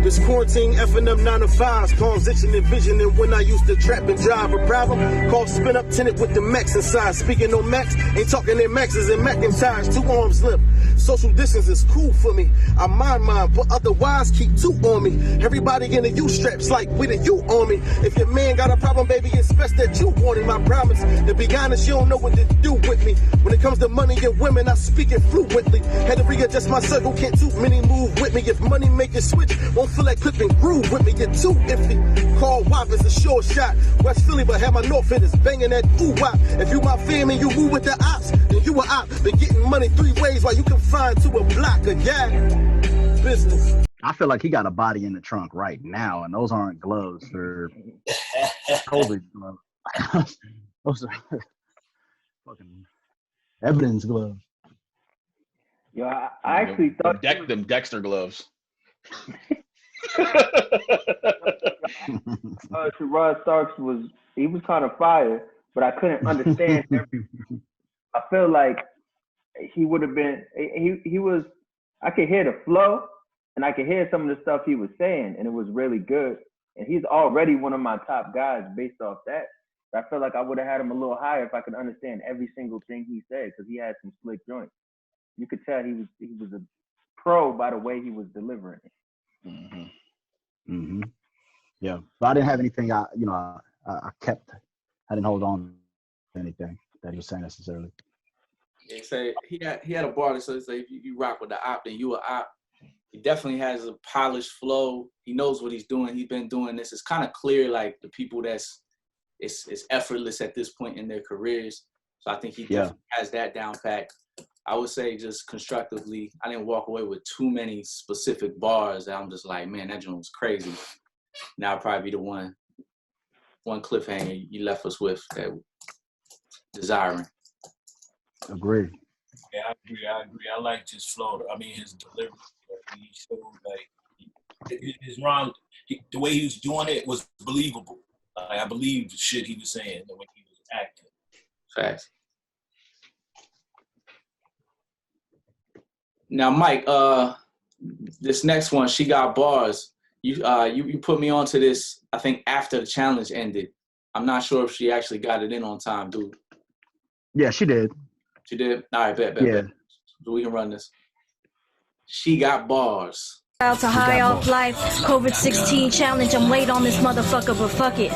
This quarantine effing them 9 to 5s, transition and visioning when I used to trap and drive a problem. Called spin up tenant with the max inside. Speaking no max, ain't talking in maxes and Macintires, 2 arms left. Social distance is cool for me. I mind mine, but otherwise keep 2 on me. Everybody in the U-straps like with a U on me. If your man got a problem, baby, it's best that you want him. I promise. To be honest, you don't know what to do with me. When it comes to money and women, I speak it fluently. Had to readjust my circle, can't too many move with me. If money make it switch, won't feel like clipping groove with me. You're too iffy. Call WAP is a sure shot. West Philly, but have my North hitters banging that ooh-wop. If you my fam and you move with the ops, then you a op. Been getting money 3 ways while you confined to a block of business. I feel like he got a body in the trunk right now, and those aren't gloves for COVID gloves. Those are fucking evidence gloves. Yo, I actually thought them Dexter gloves. Sharad Starks was kind of fire, but I couldn't understand everything. I feel like he would have been. He was. I could hear the flow, and I could hear some of the stuff he was saying, and it was really good. And he's already one of my top guys based off that. But I feel like I would have had him a little higher if I could understand every single thing he said, because he had some slick joints. You could tell he was a pro by the way he was delivering it. Mm-hmm. Mm-hmm. Yeah, but I didn't have anything. I didn't hold on to anything that he was saying necessarily. They say he had a bar that says if you rock with the op, then you a op. He definitely has a polished flow. He knows what he's doing. He's been doing this. It's kind of clear, like the people it's effortless at this point in their careers. So I think he definitely has that down pat. I would say just constructively, I didn't walk away with too many specific bars that I'm just like, man, that joint was crazy. Now I'll probably be the one cliffhanger you left us with that desiring. Agreed. Yeah, I agree. I liked his flow. I mean, his delivery. He showed like his rhyme. The way he was doing it was believable. I believed the shit he was saying, the way he was acting. Facts. Now, Mike, this next one, She Got Bars. You put me onto this, I think, after the challenge ended. I'm not sure if she actually got it in on time, dude. Yeah, she did. She did? All right, bet. So we can run this. She Got Bars. Out to High Off Life, COVID-16 challenge. I'm late on this motherfucker, but fuck it.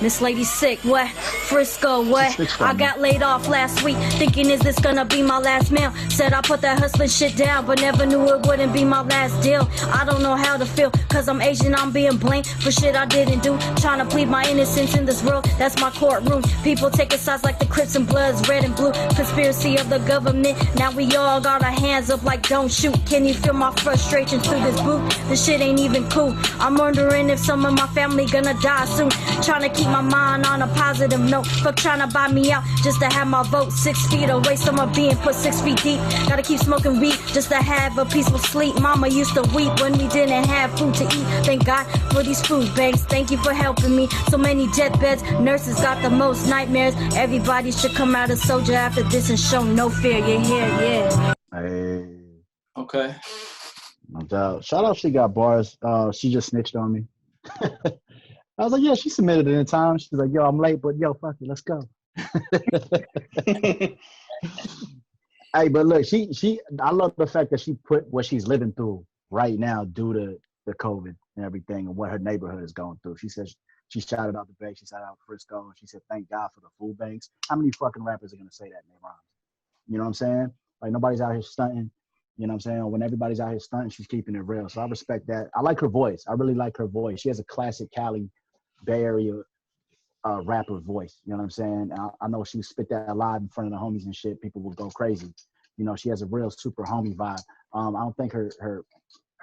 This lady's sick, what? Frisco, what? I got laid off last week, thinking is this gonna be my last meal? Said I put that hustling shit down, but never knew it wouldn't be my last deal. I don't know how to feel, cause I'm Asian, I'm being blamed for shit I didn't do. Trying to plead my innocence in this world, that's my courtroom. People taking sides like the Crips and Bloods, red and blue. Conspiracy of the government, now we all got our hands up like don't shoot. Can you feel my frustration through this spook. This shit ain't even cool. I'm wondering if some of my family gonna die soon. Trying to keep my mind on a positive note. Fuck trying to buy me out just to have my vote. 6 feet away, someone being put 6 feet deep. Gotta keep smoking weed just to have a peaceful sleep. Mama used to weep when we didn't have food to eat. Thank God for these food banks. Thank you for helping me. So many deathbeds. Nurses got the most nightmares. Everybody should come out a soldier after this and show no fear. You hear? Yeah. Hey. Okay. No doubt. Shout out, she got bars. She just snitched on me. I was like, yeah, she submitted it in time. She's like, yo, I'm late, but yo, fuck it, let's go. Hey, but look, I love the fact that she put what she's living through right now due to the COVID and everything and what her neighborhood is going through. She says she shouted out the Bay, she shouted out Frisco, and she said, thank God for the food banks. How many fucking rappers are going to say that in their rhymes? You know what I'm saying? Like, nobody's out here stunting. You know what I'm saying? When everybody's out here stunting, she's keeping it real. So I respect that. I like her voice. I really like her voice. She has a classic Cali, Bay Area rapper voice. You know what I'm saying? I know she would spit that live in front of the homies and shit. People would go crazy. You know, she has a real super homie vibe. I don't think her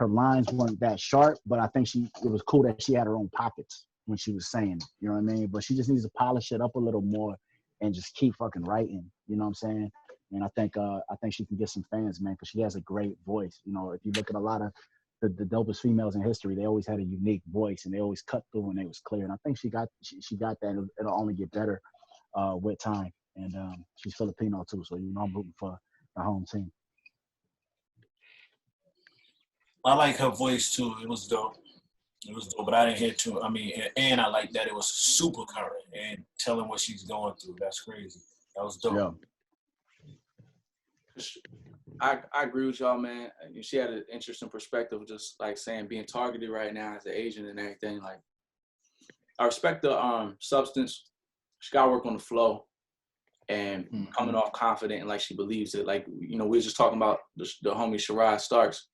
lines weren't that sharp, but I think it was cool that she had her own pockets when she was saying it. You know what I mean? But she just needs to polish it up a little more and just keep fucking writing. You know what I'm saying? And I think she can get some fans, man, because she has a great voice. You know, if you look at a lot of the dopest females in history, they always had a unique voice and they always cut through and they was clear. And I think she got that. It'll only get better with time. And she's Filipino too, so you know I'm rooting for the home team. I like her voice too. It was dope. But I didn't hear too. I mean, and I like that it was super current and telling what she's going through. That's crazy. That was dope. Yeah. I agree with y'all, man. She had an interesting perspective, just like saying being targeted right now as an Asian and everything. Like, I respect the substance. She got to work on the flow and coming off confident and like she believes it. Like, you know, we were just talking about the homie Sherrod Starks.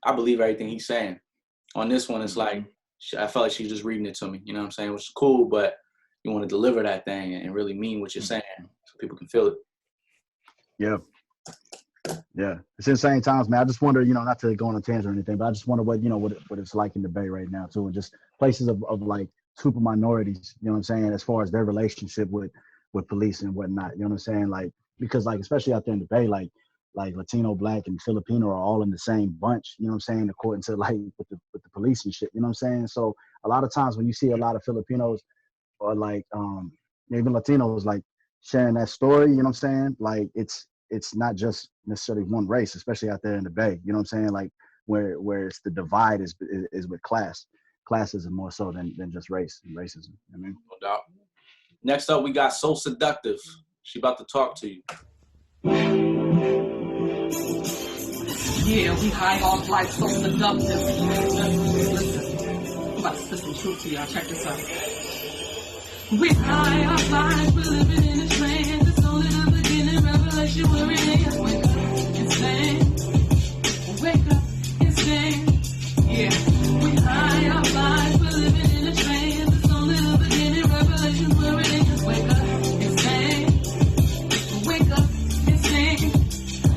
I believe everything he's saying. On this one, it's like I felt like she's just reading it to me. You know what I'm saying? Which is cool, but you want to deliver that thing and really mean what you're saying so people can feel it. Yeah. Yeah, it's insane times, man. I just wonder, you know, not to go on a tangent or anything, but I just wonder what it's like in the Bay right now too, and just places of like super minorities, you know what I'm saying, as far as their relationship with police and whatnot, you know what I'm saying, like, because like especially out there in the Bay, like Latino, Black, and Filipino are all in the same bunch, you know what I'm saying, according to like with the police and shit, you know what I'm saying. So a lot of times when you see a lot of Filipinos or like even Latinos like sharing that story, you know what I'm saying, like it's not just necessarily one race, especially out there in the Bay. You know what I'm saying? Like where it's the divide is with class. Classism more so than just race and racism. I mean, no doubt. Next up, we got So Seductive. She about to talk to you. Yeah, we high off life, so seductive. Listen, I'm about to spit some truth to y'all. Check this out. We high off life, we're living in a trance. It's only the beginning, revelation, we're in it. Wake up, insane. Wake up, insane. Yeah, we high off life, we're living in a trance. It's only the beginning, revelation, we're in it. Wake up, insane. Wake up, insane.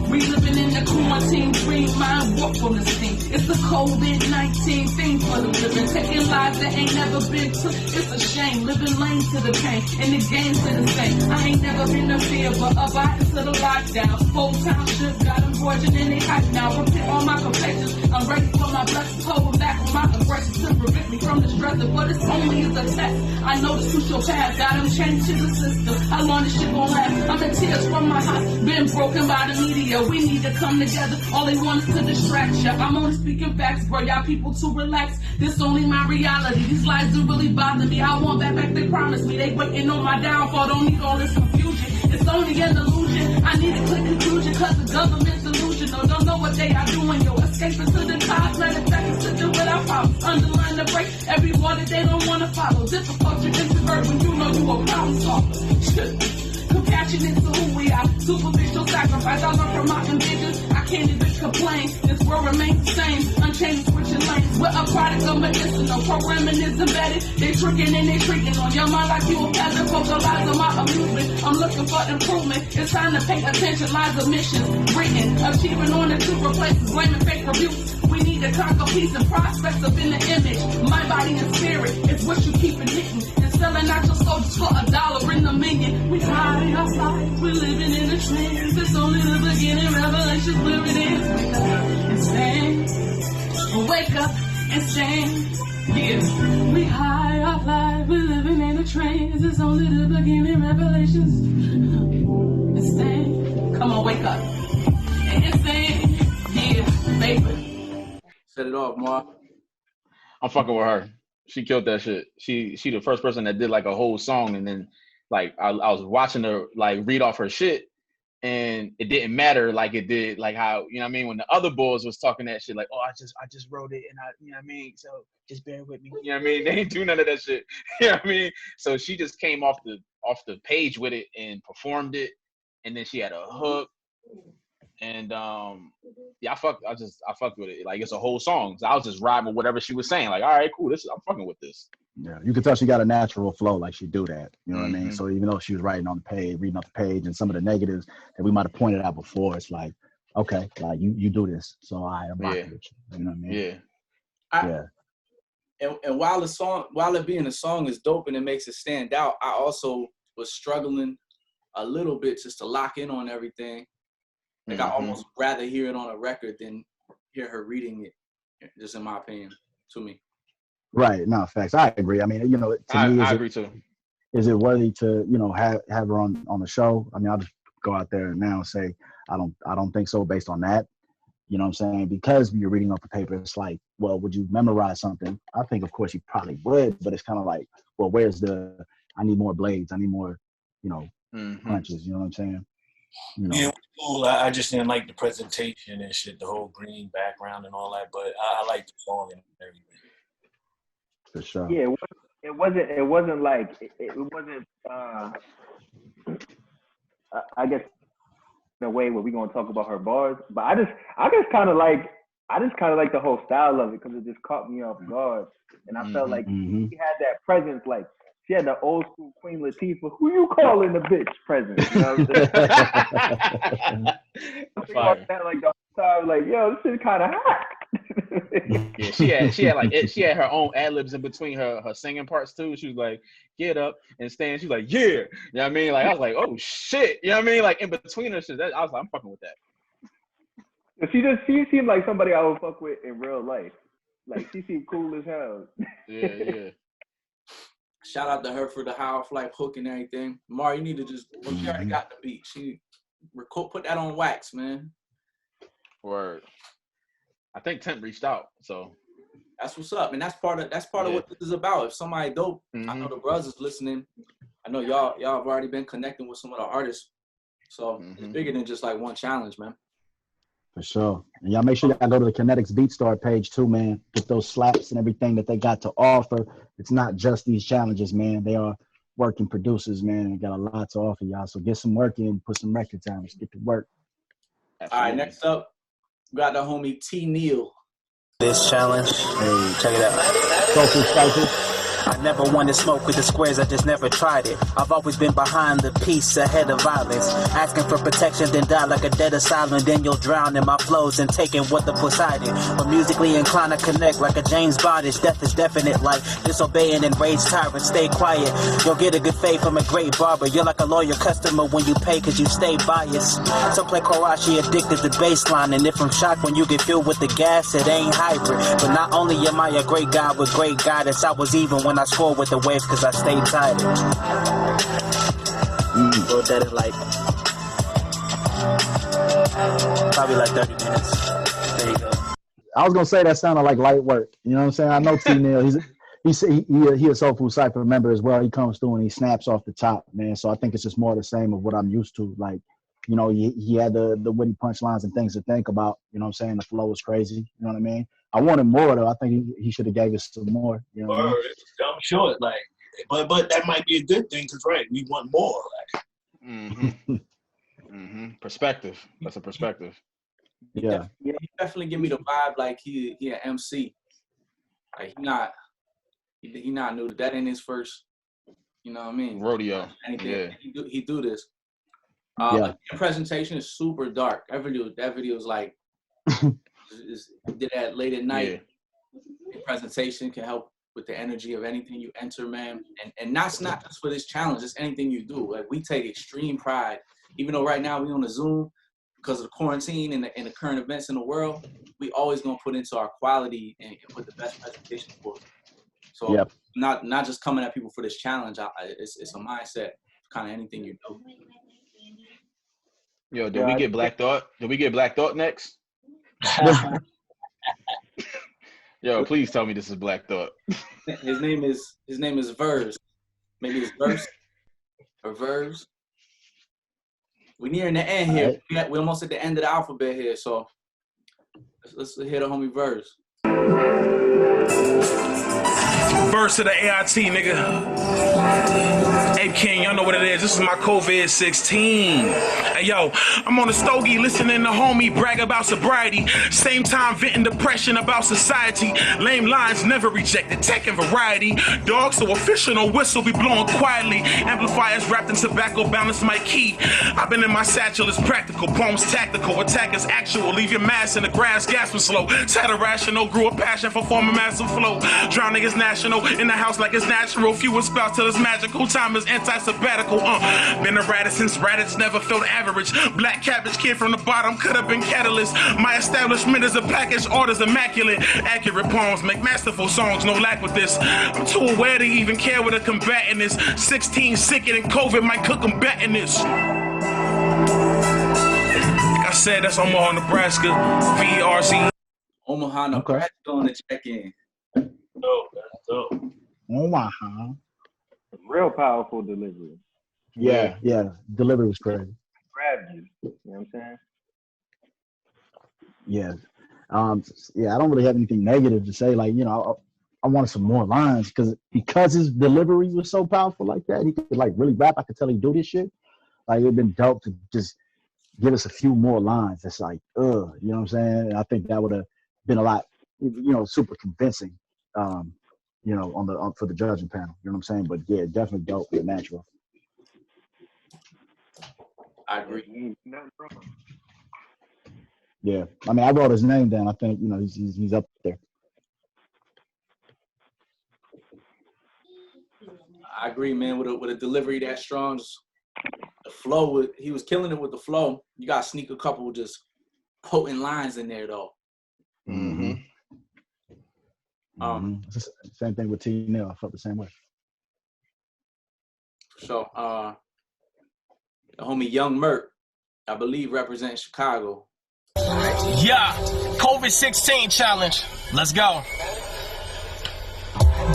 We living in the quarantine dream, mind walk on this thing. It's the COVID-19 thing for the living, taking lives that ain't never been took. It's a shame, living lame to the pain, and the game to the same. I ain't never been a fear, but abiding to the lockdown. Full-time shit, got them gorging and they hot now. Repent on my confessions, I'm ready for my blessings. Holding back on my aggressions to prevent me from the stress, but it's only as a test. I know this crucial path, got them changed to the system. How long this shit gon' last? I'm in tears from my heart, been broken by the media. We need to come together, all they want is to distract ya. I'm only speaking facts, bro, y'all people to relax. This only my reality, these lies do really bother me. I want that back, they promised me. They waiting on my downfall, don't need all this confusion. It's only an illusion, I need a quick conclusion, cause the government's delusional. Don't know what they are doing, yo. Escaping to the top, manufacturing system without problems. Underline the break, every wall that they don't wanna follow. Difficult to introvert when you know you a problem solver. Compassionate to who we are, superficial sacrifice. I learn from my envisions, I can't even complain. This world remains the same, unchanged, switching lanes. We're a product of medicinal programming is embedded. They tricking and they tricking on your mind like you a peasant. Focalize on my amusement, I'm looking for improvement. It's time to pay attention, lives of missions written. Achieving on the truth replaces blaming fake reviews. We We need to conquer peace and prospects up in the image. My body and spirit is what you keep admitting. And selling out your soldiers for $1 in the million. We high outside, we're living in a trance. It's only the beginning, revelations where it is. Wake up and stand. Wake up and stand. Yeah. We high off life, we're living in a trance. It's only the beginning, revelations. And stand. Come on, wake up. And stand. Yeah, baby. Set it off, Mark. I'm fucking with her. She killed that shit. She the first person that did like a whole song, and then like I was watching her like read off her shit, and it didn't matter like it did like how, you know what I mean, when the other boys was talking that shit like, oh, I just wrote it and I, you know what I mean, so just bear with me, you know what I mean. They ain't do none of that shit, you know what I mean. So she just came off the page with it and performed it, and then she had a hook, and yeah, I fucked with it. Like, it's a whole song. So I was just riding with whatever she was saying. Like, all right, cool. I'm fucking with this. Yeah, you could tell she got a natural flow, like she do that. You know what I mean? So even though she was writing on the page, reading off the page, and some of the negatives that we might have pointed out before, it's like, okay, like you do this, so I'm rocking with you. You know what I mean? Yeah. And while it being a song is dope and it makes it stand out, I also was struggling a little bit just to lock in on everything. Like, I almost rather hear it on a record than hear her reading it, just in my opinion, to me. Right. No, facts. I agree. I mean, you know, to me, I agree too. Is it worthy to, you know, have her on the show? I mean, I'll just go out there now and say, I don't think so based on that. You know what I'm saying? Because you're reading off the paper, it's like, well, would you memorize something? I think, of course, you probably would, but it's kind of like, well, I need more blades. I need more, you know, punches. You know what I'm saying? You know. Yeah, cool. I just didn't like the presentation and shit, the whole green background and all that, but I like the song and everything. For sure. Yeah, it wasn't like it wasn't. I guess in a way where we're gonna talk about her bars, but I just kind of like the whole style of it because it just caught me off guard, and I felt like she had that presence, like she had the old school Queen Latifah, who you calling the bitch presence. You know what I'm saying? I think about that like the whole time, like, yo, this shit kind of hot. Yeah, she had her own ad libs in between her singing parts too. She was like, get up and stand. She was like, yeah. You know what I mean? Like, I was like, oh shit. You know what I mean? Like, in between her shit, I was like, I'm fucking with that. She seemed like somebody I would fuck with in real life. Like, she seemed cool as hell. Yeah. Shout out to her for the High Off Life hook and everything. Mar, you need to just, she already got the beat. She put that on wax, man. Word. I think Temp reached out, so that's what's up, and that's part of what this is about. If somebody dope, I know the brothers listening. I know y'all have already been connecting with some of the artists, so it's bigger than just like one challenge, man. For sure. And y'all make sure y'all go to the Conetiks BeatStar page too, man. Get those slaps and everything that they got to offer. It's not just these challenges, man. They are working producers, man, and got a lot to offer y'all. So get some work in, put some records down. Let's get to work. All right, next up, we got the homie T. Neal. This challenge, check it out. Social cycle. I never wanted smoke with the squares, I just never tried it. I've always been behind the peace, ahead of violence. Asking for protection, then die like a dead asylum. Then you'll drown in my flows and taking what the Poseidon. But musically inclined to connect like a James Bondish. Death is definite, like disobeying enraged tyrants. Stay quiet, you'll get a good fade from a great barber. You're like a loyal customer when you pay cause you stay biased. Some play Karashi addicted to baseline. And if I'm shocked when you get filled with the gas, it ain't hybrid. But not only am I a great guy with great guidance, I was even when I scored with the waves cause I stayed tight. Wrote that in like probably like 30 minutes. There you go. I was gonna say that sounded like light work. You know what I'm saying? I know T. Neal. He a Soul Food Cypher member as well. He comes through and he snaps off the top, man. So I think it's just more the same of what I'm used to. Like, you know, he had the witty punchlines and things to think about. You know what I'm saying? The flow was crazy. You know what I mean? I wanted more though. I think he should have gave us some more. You know what I mean? I'm sure, like, but that might be a good thing because we want more. Like, perspective. That's a perspective. Yeah. He definitely give me the vibe like he an MC. Like he not new. That ain't his first. You know what I mean? Rodeo. Anything. Yeah. He do this. The presentation is super dark. That video is like Did that late at night. Your presentation can help with the energy of anything you enter, man. And that's not just for this challenge, it's anything you do. Like, we take extreme pride, even though right now we on the Zoom because of the quarantine and the current events in the world, we always gonna put into our quality and put the best presentation forward. So not just coming at people for this challenge, it's a mindset, kind of anything you do. Yo, did we get Black Thought? Did we get Black Thought next? Yo, please tell me this is Black Thought. His name is Verse. Maybe it's Verse or Verse. We're nearing the end here. Right. We're almost at the end of the alphabet here, so let's hear the homie Verse. Verse to the AIT, nigga. Hey, King, y'all know what it is. This is my COVID-16. Hey, yo, I'm on a stogie listening to homie brag about sobriety. Same time venting depression about society. Lame lines never rejected, tech and variety. Dog, so official, no whistle be blowing quietly. Amplifiers wrapped in tobacco, balance my key. I've been in my satchel, it's practical. Poems tactical, attack is actual. Leave your mass in the grass, gasping slow. Sad irrational, grew a passion for forming massive flow. Drowning is national, in the house like it's natural. Fewer spouts till it's magical. Time is anti-sabbatical. Been a radish since radish never felt average. Black cabbage kid from the bottom could have been catalyst. My establishment is a package, orders immaculate. Accurate poems make masterful songs, no lack with this. I'm too aware to even care what a combatant is. 16 sicker than COVID might cook combatant this. Like I said, that's Omaha, Nebraska. VRC. Omaha, Nebraska on the check-in. Dope, that's dope. Omaha. Real powerful delivery. Yeah. Delivery was crazy. Grabbed you. You know what I'm saying? Yeah. I don't really have anything negative to say. Like, I wanted some more lines because his delivery was so powerful like that. He could like really rap. I could tell he do this shit. Like, it'd been dope to just give us a few more lines. That's like, you know what I'm saying? And I think that would have been a lot, super convincing. For the judging panel, you know what I'm saying? But yeah, definitely dope and natural. I agree. Yeah, I mean, I wrote his name down. I think he's up there. I agree, man. With a delivery that strong, the flow. He was killing it with the flow. You got to sneak a couple just potent lines in there though. Mm-hmm. Same thing with T. Neal. I felt the same way. So, the homie Young Merc, I believe, represents Chicago. Yeah, COVID-16 challenge. Let's go.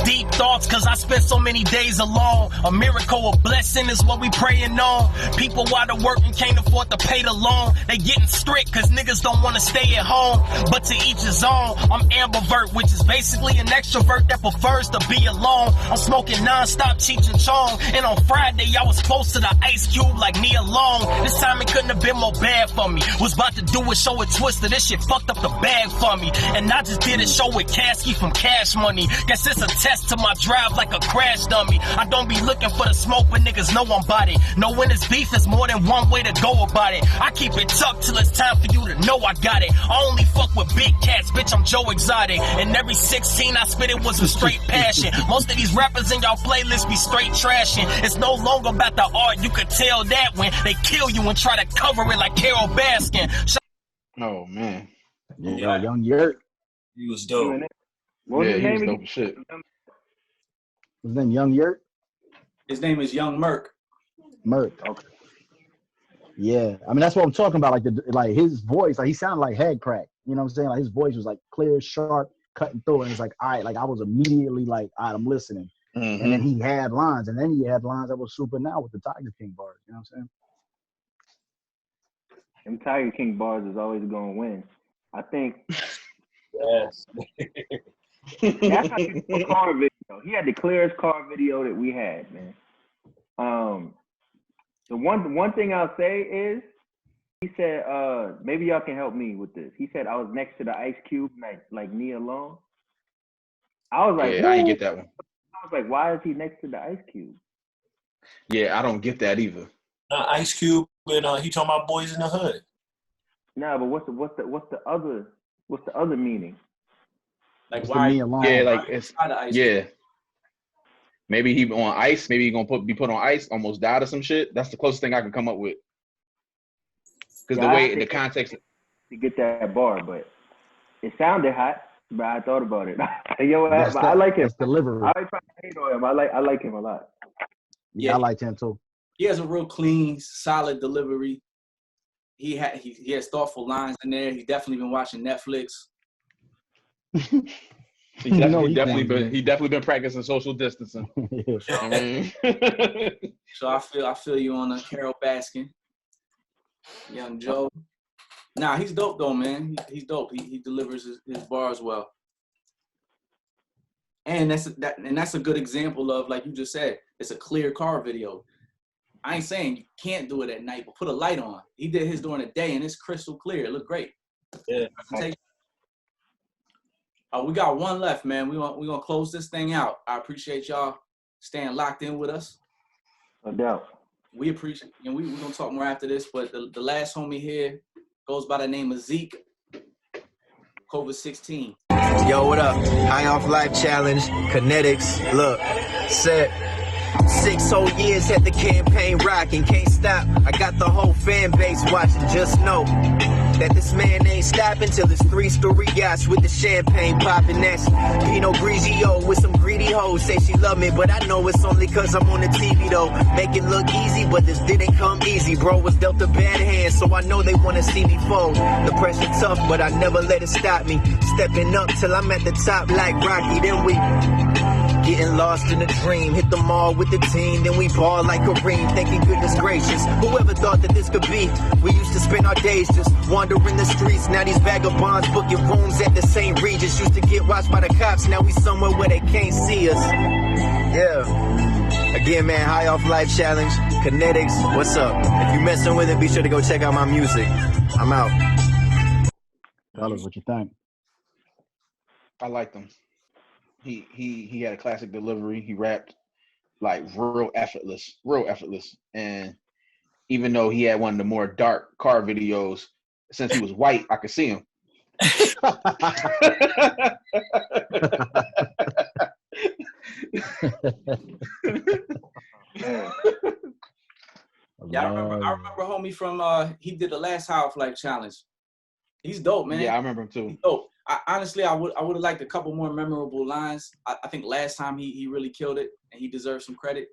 Deep thoughts, cause I spent so many days alone. A miracle, a blessing is what we praying on. People out of work and can't afford to pay the loan. They getting strict cause niggas don't wanna stay at home. But to each his own. I'm ambivert, which is basically an extrovert that prefers to be alone. I'm smoking non-stop Cheech and Chong. And on Friday I was close to the Ice Cube like Nia Long. This time it couldn't have been more bad for me. Was about to do a show with Twister. This shit fucked up the bag for me. And I just did a show with Caskey from Cash Money. Guess it's a test to my drive like a crash dummy. I don't be looking for the smoke, but niggas know I'm body. Know when it's beef, there's more than one way to go about it. I keep it tucked till it's time for you to know I got it. I only fuck with big cats, bitch, I'm Joe Exotic. And every 16 I spit it was with straight passion. Most of these rappers in y'all playlists be straight trashing. It's no longer about the art, you could tell that when they kill you and try to cover it like Carol Baskin. Oh, man. Yeah, Young Yurt. He was dope. What was his name? He was dope shit. His name Young Yurt? His name is Young Merc. Merc. Okay. Yeah, I mean that's what I'm talking about. Like his voice, like he sounded like head crack. You know what I'm saying? Like his voice was like clear, sharp, cutting through, and it's like, all right, like I was immediately like, all right, I'm listening. Mm-hmm. And then he had lines, that was super now with the Tiger King bars. You know what I'm saying? Them Tiger King bars is always gonna win. I think. Yes. That's how he did car video. He had the clearest car video that we had, man. The one thing I'll say is, he said, maybe y'all can help me with this. He said I was next to the Ice Cube, like Nia Long. I was like, yeah, I didn't get that one. I was like, why is he next to the Ice Cube? Yeah, I don't get that either. Ice Cube and he talking about Boys in the Hood. Nah, but what's the What's the other meaning? Like why? Yeah, like it's Maybe he on ice. Maybe he gonna be put on ice. Almost died or some shit. That's the closest thing I can come up with. Because the way the context to get that bar, but it sounded hot. But I thought about it. I like him. That's delivery. I ain't trying to hate on him. I like him a lot. Yeah, I like him too. He has a real clean, solid delivery. He has thoughtful lines in there. He's definitely been watching Netflix. He definitely been practicing social distancing. I mean. So I feel you on Carol Baskin, Young Joe. Nah, he's dope though, man. He's dope. He delivers his bars well. And that's a good example of, like you just said, it's a clear car video. I ain't saying you can't do it at night, but put a light on. He did his during the day, and it's crystal clear. It looked great. Yeah. We got one left, man. We're gonna close this thing out. I appreciate y'all staying locked in with us. No doubt. We appreciate, and we're gonna talk more after this. But the last homie here goes by the name of Zeke. Covid-16. Yo, what up? High Off Life Challenge, Conetiks, look, set. 6 whole years had the campaign rocking, can't stop. I got the whole fan base watching, just know that this man ain't stopping till it's 3-story yachts with the champagne popping. That's Pinot Grigio with some greedy hoes. Say she love me, but I know it's only cause I'm on the TV though. Make it look easy, but this didn't come easy. Bro was dealt a bad hand, so I know they wanna see me fold. The pressure tough, but I never let it stop me. Stepping up till I'm at the top like Rocky, then we getting lost in a dream, hit the mall with the team, then we ball like Kareem, thanking goodness gracious. Whoever thought that this could be? We used to spend our days just wandering the streets. Now these vagabonds booking rooms at the St. Regis. Used to get watched by the cops, now we somewhere where they can't see us. Yeah. Again, man, High Off Life Challenge, Conetiks, what's up? If you messing with it, be sure to go check out my music. I'm out. Fellas, what you think? I liked him. He had a classic delivery. He rapped like real effortless. And even though he had one of the more dark car videos, since he was white, I could see him. Yeah, I remember homie from he did the last High Off Life Challenge. He's dope, man. Yeah, I remember him too. He's dope. Honestly, I would have liked a couple more memorable lines. I think last time he really killed it, and he deserves some credit.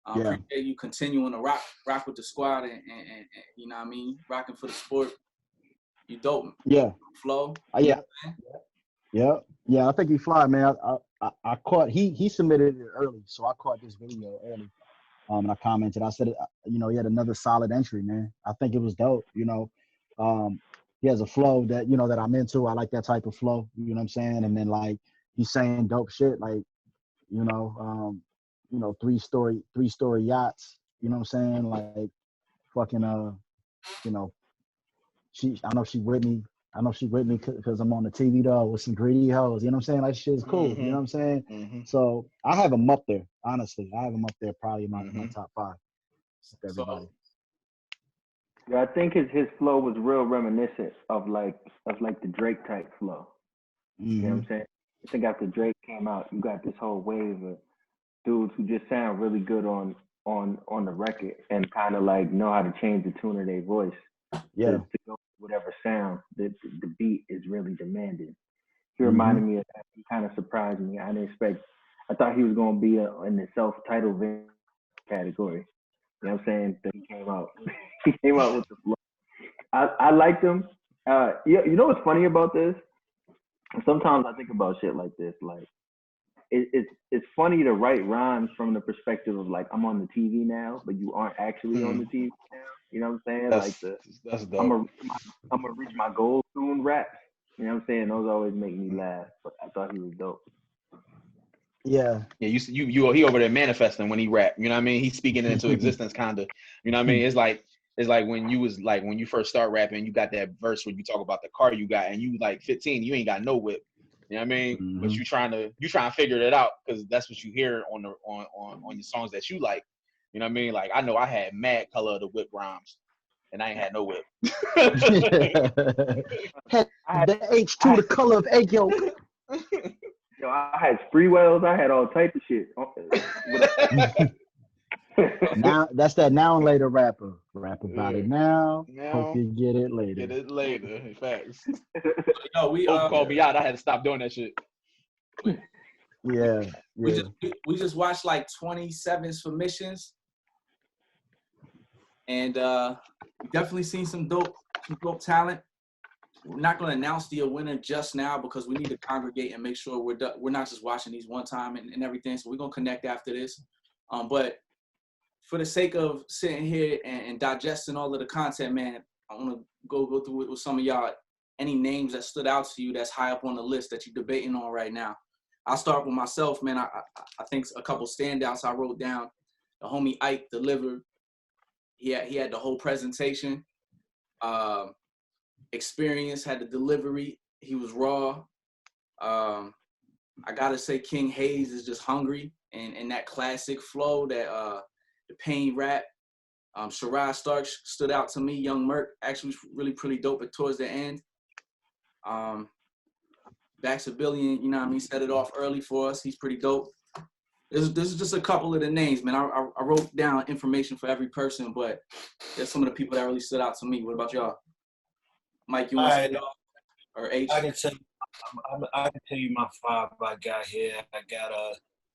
Appreciate you continuing to rock with the squad, and you know what I mean, rocking for the sport. You dope. Yeah. Flow. Yeah. I think he fly, man. I caught he submitted it early, so I caught this video early. And I commented. I said, he had another solid entry, man. I think it was dope. He has a flow that that I'm into. I like that type of flow. You know what I'm saying? And then like he's saying dope shit, like 3-story yachts. You know what I'm saying? Like fucking I know she with me because I'm on the TV though with some greedy hoes. You know what I'm saying? Like shit is cool. Mm-hmm. You know what I'm saying? Mm-hmm. So I have him up there. Honestly, I have him up there probably in my top 5. Everybody. Yeah, I think his flow was real reminiscent of like the Drake type flow. Mm-hmm. You know what I'm saying? I think after Drake came out, you got this whole wave of dudes who just sound really good on the record and kind of like know how to change the tune of their voice. Yeah. To go with whatever sound that the beat is really demanding. He reminded me of that. He kind of surprised me. I thought he was going to be in the self-titled category. You know what I'm saying? But he came out with the flow. I liked him. You know what's funny about this? Sometimes I think about shit like this. Like, it's funny to write rhymes from the perspective of like, I'm on the TV now, but you aren't actually on the TV now. You know what I'm saying? That's dope. I'm gonna reach my goal soon raps. You know what I'm saying? Those always make me laugh. But I thought he was dope. Yeah. Yeah, he over there manifesting when he rap. You know what I mean? He's speaking it into existence, kind of. You know what I mean? It's like when you first start rapping, you got that verse where you talk about the car you got, and you like 15, you ain't got no whip. You know what I mean? Mm-hmm. But you trying to figure it out because that's what you hear on your songs that you like. You know what I mean? Like I know I had mad color of the whip rhymes, and I ain't had no whip. The H2, the color of egg yolk. Yo, I had Spreewells. I had all types of shit. Now that's that now and later rapper. Rap about it now. Now, Hope you get it later. Get it later. Facts. Yo, we called me out. I had to stop doing that shit. Yeah. We just watched like 27 submissions, and we definitely seen some dope talent. We're not going to announce the winner just now because we need to congregate and make sure we're not just watching these one time and everything. So we're going to connect after this. But for the sake of sitting here and digesting all of the content, man, I want to go through it with some of y'all. Any names that stood out to you that's high up on the list that you're debating on right now? I'll start with myself, man. I think a couple standouts I wrote down. The homie Ike delivered. He had the whole presentation. Experience had the delivery. He was raw. I gotta say King Hayes is just hungry and that classic flow, that the pain rap. Sherrod Starks stood out to me. Young Merc actually was really pretty dope towards the end. Baxabillion, you know what I mean, set it off early for us. He's pretty dope. This is just a couple of the names, man. I wrote down information for every person, but there's some of the people that really stood out to me. What about y'all? Mike, you want to say it off? Or H? I can tell you my five I got here. I got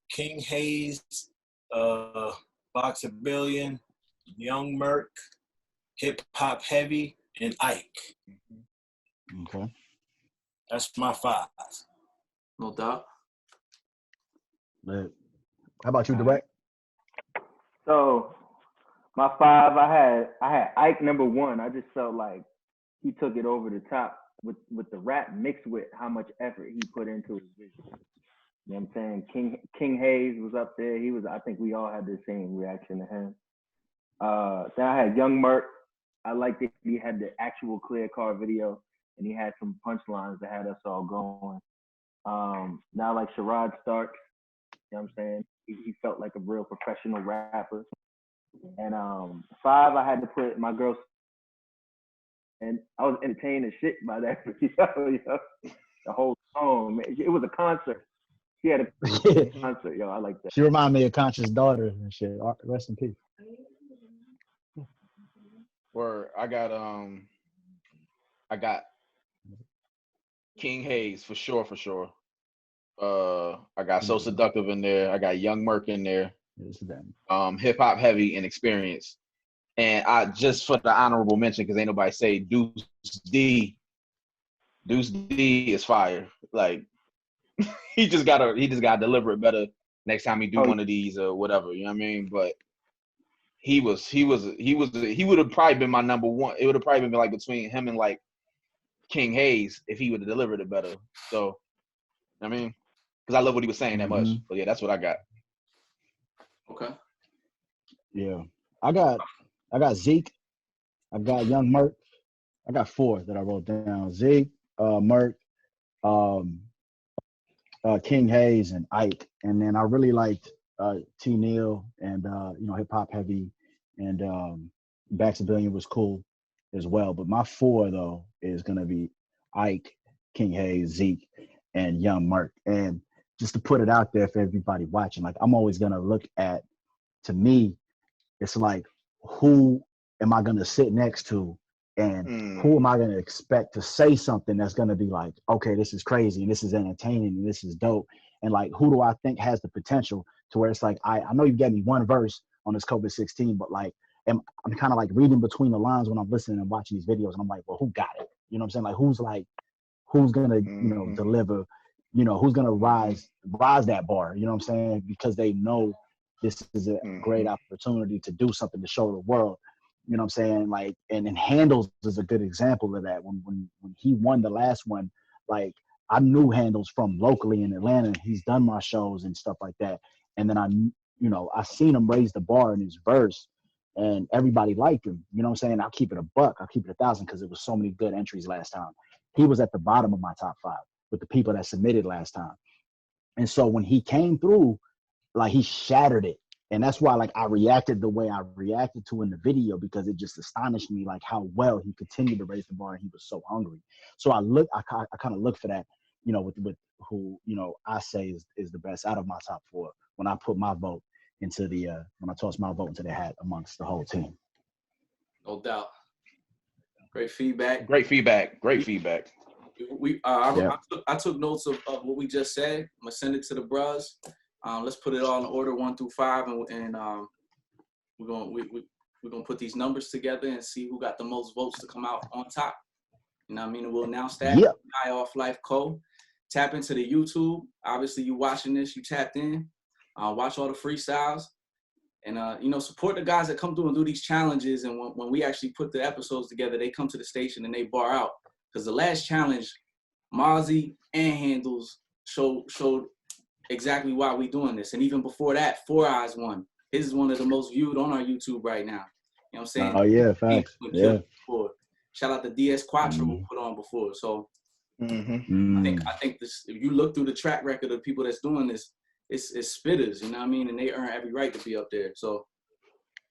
King Hayes, Boxabillion, Young Merc, Hip Hop Heavy, and Ike. Okay. That's my five. No doubt. How about you, Direct? So my five, I had Ike number one. I just felt like he took it over the top with the rap mixed with how much effort he put into his vision. You know what I'm saying? King Hayes was up there. I think we all had the same reaction to him. Then I had Young Merc. I liked it. He had the actual clear car video, and he had some punchlines that had us all going. Now like Sherrod Starks, you know what I'm saying? He felt like a real professional rapper. And five, I had to put my girl, and I was entertained as shit by that video, the whole song. Man. It was a concert. She had a concert, I like that. She reminded me of Conscious daughter and shit. Rest in peace. Where I got King Hayes for sure. I got So Seductive in there. I got Young Merc in there. Hip Hop Heavy and Experience. And I just for the honorable mention, because ain't nobody say Deuce D. Deuce D is fire. Like he just gotta deliver it better next time he do one of these or whatever. You know what I mean? But he would have probably been my number one. It would have probably been like between him and like King Hayes if he would have delivered it better. So I mean, because I love what he was saying that much. But yeah, that's what I got. Okay. Yeah, I got Zeke. I got Young Merc. I got four that I wrote down: Zeke, Merc, King Hayes, and Ike. And then I really liked T. Neal and Hip Hop Heavy, and Baxabillion was cool as well. But my four though is gonna be Ike, King Hayes, Zeke, and Young Merc. And just to put it out there for everybody watching, like I'm always gonna look at, to me, it's like, who am I gonna sit next to, and who am I gonna expect to say something that's gonna be like, okay, this is crazy, and this is entertaining, and this is dope, and like, who do I think has the potential to where it's like, I know you gave me one verse on this COVID-16, but like, I'm kind of like reading between the lines when I'm listening and watching these videos, and I'm like, well, who got it? You know what I'm saying? Like, who's gonna, deliver, who's gonna rise that bar, you know what I'm saying? Because they know this is a great opportunity to do something to show the world, you know what I'm saying? Like, and Handles is a good example of that. When he won the last one, like, I knew Handles from locally in Atlanta. He's done my shows and stuff like that. And then I seen him raise the bar in his verse, and everybody liked him. You know what I'm saying? I'll keep it a buck. I'll keep it 1,000 because it was so many good entries last time. He was at the bottom of my top 5 with the people that submitted last time. And so when he came through, like, he shattered it. And that's why, like, I reacted the way I reacted to in the video, because it just astonished me, like, how well he continued to raise the bar, and he was so hungry. So I kind of look for that, you know, with who, you know, I say is the best out of my top 4 when I put my vote into the when I toss my vote into the hat amongst the whole team. No doubt. Great feedback. Great feedback. Great feedback. I took notes of what we just said. I'm gonna send it to the bros. Let's put it all in order 1 through 5, and we're gonna put these numbers together and see who got the most votes to come out on top. You know what I mean? And we'll announce that. Yep. High Off Life Co. Tap into the YouTube. Obviously, you watching this, you tapped in. Watch all the freestyles, and you know, support the guys that come through and do these challenges. And when we actually put the episodes together, they come to the station and they bar out. Because the last challenge, Mozzie and Handles showed exactly why we doing this. And even before that, 4 Eyes won. His is one of the most viewed on our YouTube right now. You know what I'm saying? Oh yeah, facts. Yeah. Shout out to DS Quattro who put on before. So I think this, if you look through the track record of people that's doing this, it's spitters, you know what I mean? And they earn every right to be up there. So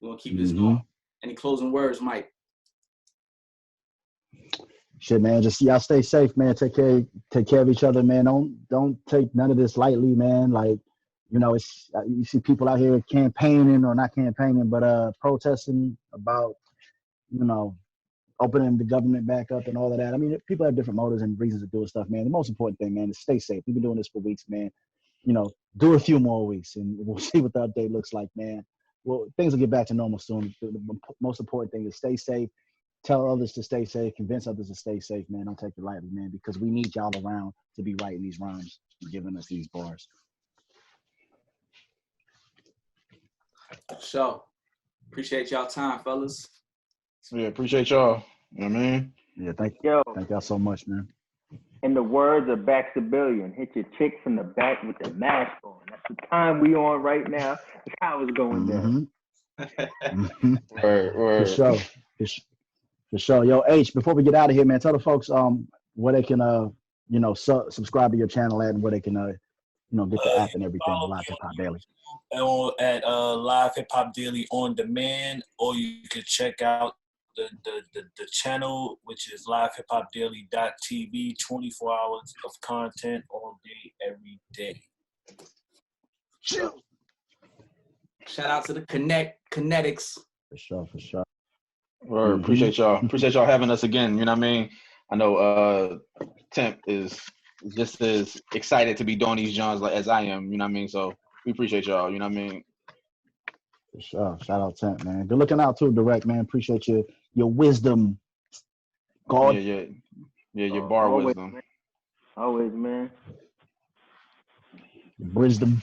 we're gonna keep this going. Any closing words, Mike? Shit, man, just y'all stay safe, man. Take care of each other, man. Don't take none of this lightly, man. Like, you know, it's you see people out here campaigning, or not campaigning, but protesting about, you know, opening the government back up and all of that. I mean, people have different motives and reasons to do stuff, man. The most important thing, man, is stay safe. We've been doing this for weeks, man. You know, do a few more weeks, and we'll see what the update looks like, man. Well, things will get back to normal soon. The most important thing is stay safe. Tell others to stay safe. Convince others to stay safe, man. Don't take it lightly, man, because we need y'all around to be writing these rhymes and giving us these bars. So, appreciate y'all time, fellas. Yeah, appreciate y'all. You know what I mean? Yeah, thank y'all so much, man. In the words of Baxabillion, hit your chick from the back with the mask on. That's the time we on right now. That's how it's going down. For sure. For sure. Yo, H, before we get out of here, man, tell the folks where they can you know, subscribe to your channel at, and where they can you know, get the app and everything, Live Hip Hop Daily. At Live Hip Hop Daily on demand, or you can check out the channel, which is livehiphopdaily.tv. 24 hours of content all day, every day. Shout out to the Conetiks. For sure. Or appreciate y'all having us again. You know what I mean? I know Temp is just as excited to be doing these Johns as I am. You know what I mean? So we appreciate y'all. You know what I mean? For sure. Shout out Temp, man. Good looking out too, Direct, man. Appreciate your wisdom, God. Yeah, your bar always, wisdom. Man. Always, man. Wisdom.